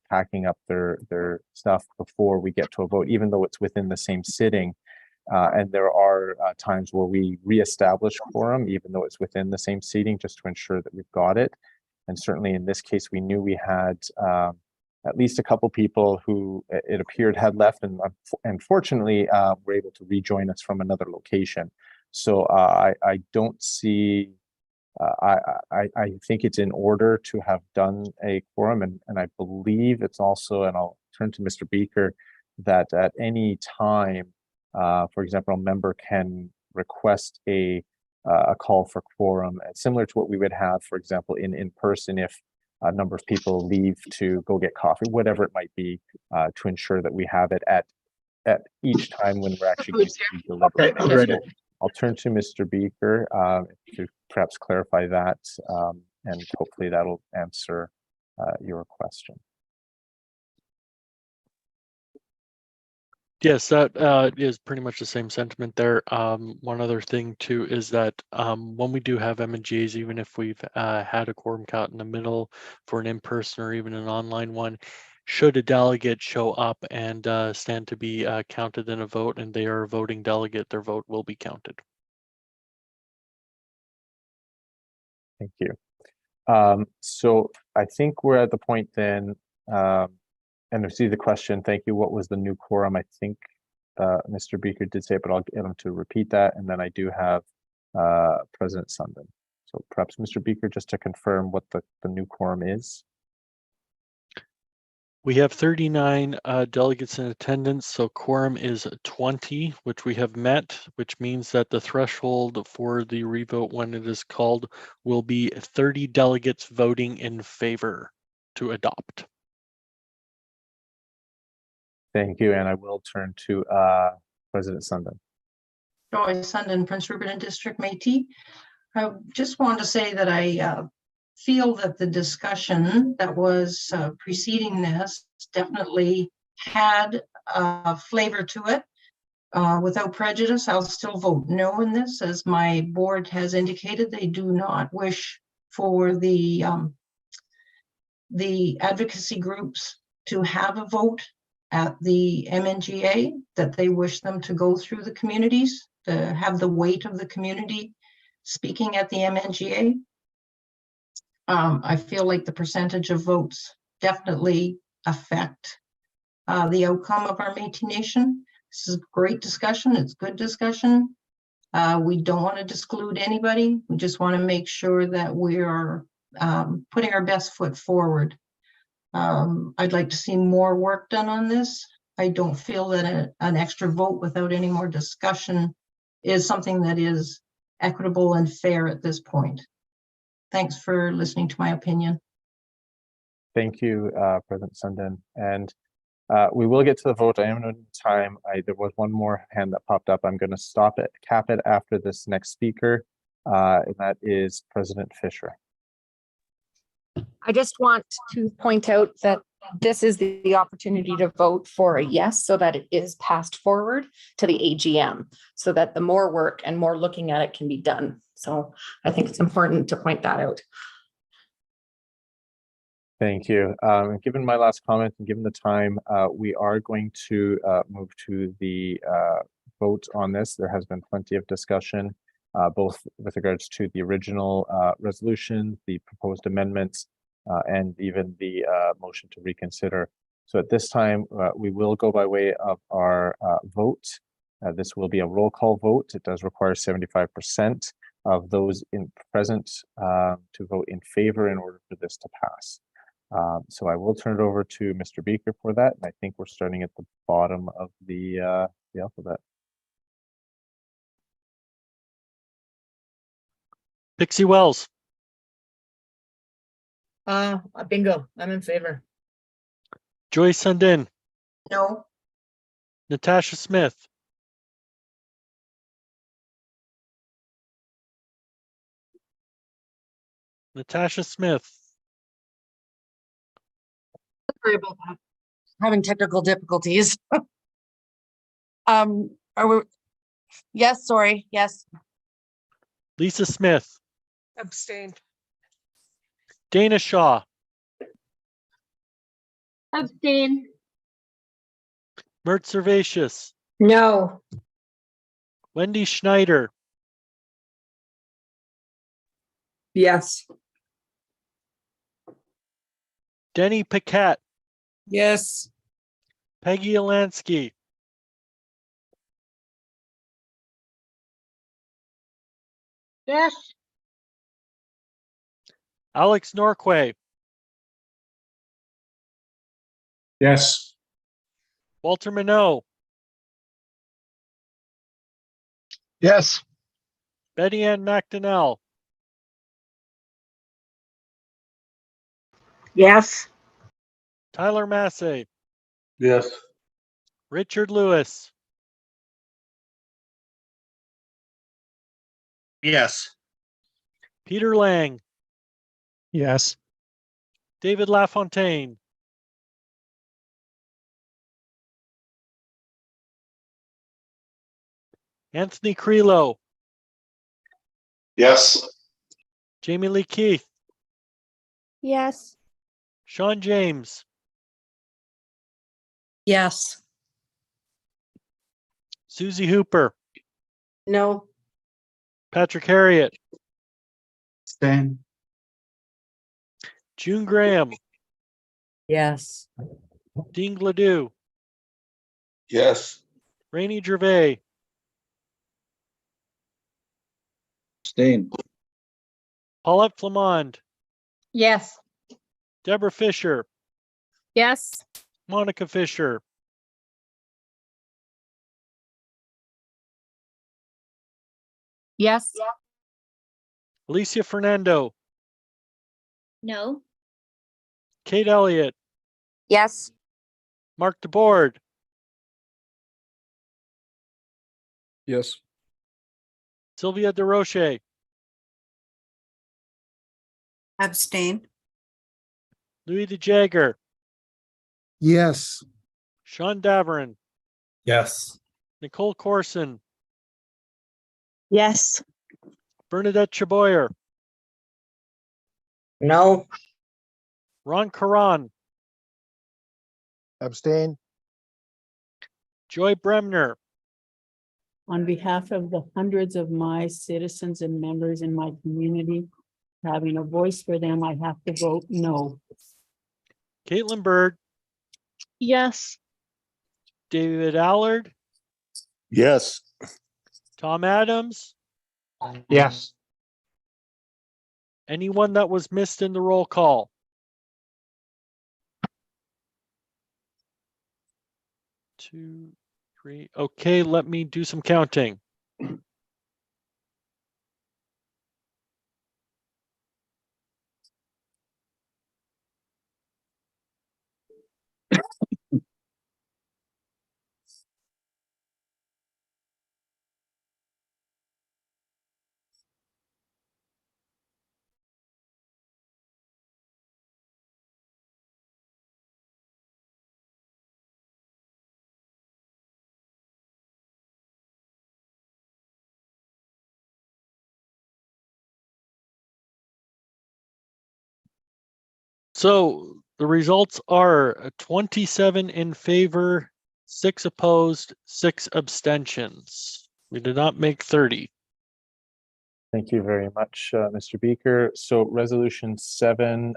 packing up their stuff before we get to a vote, even though it's within the same sitting. And there are times where we reestablish quorum, even though it's within the same seating, just to ensure that we've got it. And certainly in this case, we knew we had at least a couple people who it appeared had left, and fortunately were able to rejoin us from another location. So I don't see, I think it's in order to have done a quorum, and I believe it's also, and I'll turn to Mr. Beaker, that at any time, for example, a member can request a call for quorum, similar to what we would have, for example, in person, if a number of people leave to go get coffee, whatever it might be, to ensure that we have it at each time when we're actually going to be deliberating. Okay, So I'll turn to Mr. Beaker to perhaps clarify that, and hopefully that'll answer your question. Yes, that is pretty much the same sentiment there. One other thing too is that when we do have MNGAs, even if we've had a quorum count in the middle for an in-person or even an online one, should a delegate show up and stand to be counted in a vote and they are a voting delegate, their vote will be counted. Thank you. So I think we're at the point then, and I see the question, thank you. What was the new quorum? I think Mr. Beaker did say it, but I'll get him to repeat that. And then I do have President Sundin. So perhaps Mr. Beaker, just to confirm what the new quorum is. We have 39 delegates in attendance, so quorum is 20, which we have met, which means that the threshold for the revote when it is called will be 30 delegates voting in favor to adopt. Thank you, and I will turn to President Sundin. Joy Sundin, Prince Rupert and District Métis. I just want to say that I feel that the discussion that was preceding this definitely had a flavor to it. Without prejudice, I'll still vote no in this, as my board has indicated they do not wish for the advocacy groups to have a vote at the MNGA, that they wish them to go through the communities, to have the weight of the community speaking at the MNGA. I feel like the percentage of votes definitely affect the outcome of our Métis Nation. This is great discussion. It's good discussion. We don't want to exclude anybody. We just want to make sure that we are putting our best foot forward. I'd like to see more work done on this. I don't feel that an extra vote without any more discussion is something that is equitable and fair at this point. Thanks for listening to my opinion. Thank you, President Sundin. And we will get to the vote. I am out of time. There was one more hand that popped up. I'm going to cap it after this next speaker, and that is President Fisher. I just want to point out that this is the opportunity to vote for a yes so that it is passed forward to the AGM, so that the more work and more looking at it can be done. So I think it's important to point that out. Thank you. Given my last comment and given the time, we are going to move to the vote on this. There has been plenty of discussion, both with regards to the original resolution, the proposed amendments, and even the motion to reconsider. So at this time, we will go by way of our vote. This will be a roll call vote. It does require 75% of those present to vote in favor in order for this to pass. So I will turn it over to Mr. Beaker for that. And I think we're starting at the bottom of the alphabet. Pixie Wells. Bingo. I'm in favor. Joy Sundin. No. Natasha Smith. Natasha Smith. Sorry about that. Having technical difficulties. Are we? Yes, sorry. Yes. Lisa Smith. Abstain. Dana Shaw. Abstain. Mert Servatius. No. Wendy Schneider. Yes. Denny Paquette. Yes. Peggy Alansky. Yes. Alex Norquay. Yes. Walter Minot. Yes. Betty Ann McDonnell. Yes. Tyler Massey. Yes. Richard Lewis. Yes. Peter Lang. Yes. David LaFontaine. Anthony Creelo. Yes. Jamie Lee Keith. Yes. Sean James. Yes. Susie Hooper. No. Patrick Harriet. Abstain. June Graham. Yes. Dean Gladue. Yes. Rainey Gervais. Abstain. Paulette Flamond. Yes. Deborah Fisher. Yes. Monica Fisher. Yes. Alicia Fernando. No. Kate Elliott. Yes. Mark DeBoard. Yes. Sylvia DeRoche. Abstain. Louis DeJager. Yes. Sean Daverin. Yes. Nicole Corson, Yes. Bernadette Chaboyer, No. Ron Karan, Abstain. Joy Bremner, On behalf of the hundreds of my citizens and members in my community, having a voice for them, I have to vote no. Caitlin Bird, Yes. David Allard, Yes. Tom Adams, Yes. anyone that was missed in the roll call. Two, three. Okay, let me do some counting. So the results are 27 in favor, 6 opposed, 6 abstentions. We did not make 30. Thank you very much, Mr. Beaker. So resolution 7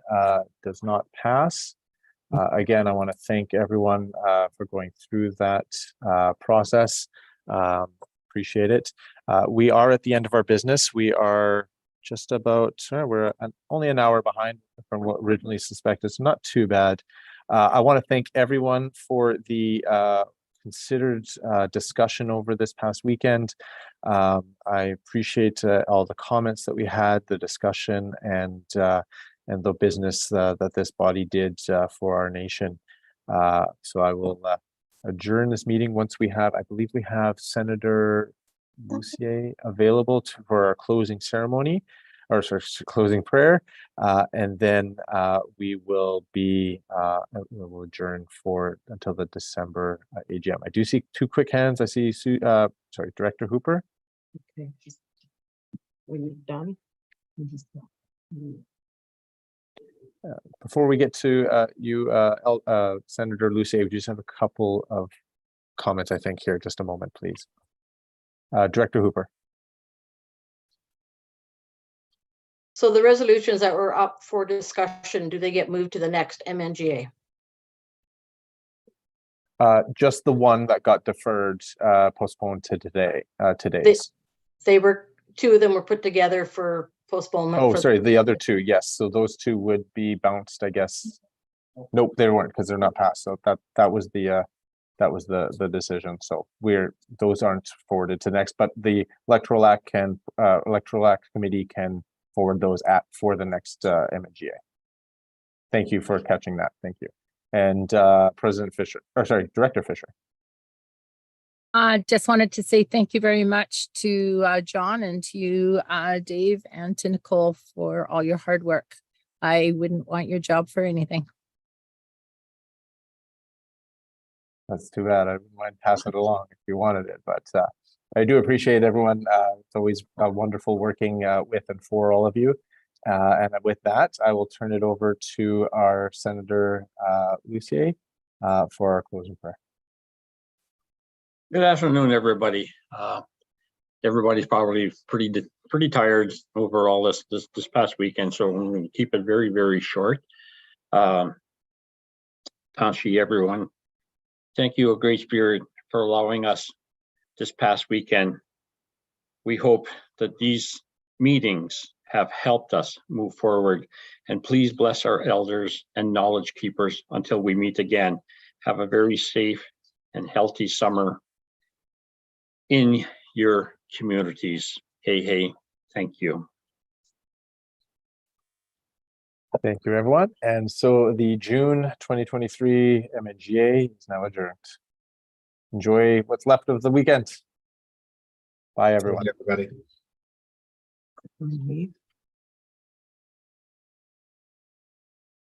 does not pass. Again, I want to thank everyone for going through that process. Appreciate it. We are at the end of our business. We are just about, we're only an hour behind from what originally suspected, so not too bad. I want to thank everyone for the considered discussion over this past weekend. I appreciate all the comments that we had, the discussion, and the business that this body did for our nation. So I will adjourn this meeting once we have, I believe we have Senator Lucier available for our closing ceremony, or sorry, closing prayer, and then we will be we'll adjourn for until the December AGM. I do see 2 quick hands. I see sorry, Director Hooper. Okay. When you're done. Before we get to you, Senator Lucier, we just have a couple of comments, I think, here. Just a moment, please. Director Hooper. So the resolutions that were up for discussion, do they get moved to the next MNGA? Just the one that got deferred, postponed to today. Today's. They were, 2 of them were put together for postponement. Oh, sorry, the other 2, yes. So those 2 would be bounced, I guess. Nope, they weren't, because they're not passed. So that was the decision. So those aren't forwarded to next, but the electoral act committee can forward those for the next MNGA. Thank you for catching that. Thank you. And President Fisher, or sorry, Director Fisher. Just wanted to say thank you very much to John and to you, Dave, and to Nicole for all your hard work. I wouldn't want your job for anything. That's too bad. I wouldn't mind passing it along if you wanted it, but I do appreciate everyone. It's always wonderful working with and for all of you. And with that, I will turn it over to our Senator Lucier for our closing prayer. Good afternoon, everybody. Everybody's probably pretty tired over all this past weekend, so I'm going to keep it very, very short. Tashi, everyone, thank you, Great Spirit, for allowing us this past weekend. We hope that these meetings have helped us move forward, and please bless our elders and knowledge keepers until we meet again. Have a very safe and healthy summer in your communities. Hey, thank you. Thank you, everyone. And so the June 2023 MNGA is now adjourned. Enjoy what's left of the weekend. Bye, everyone. Everybody.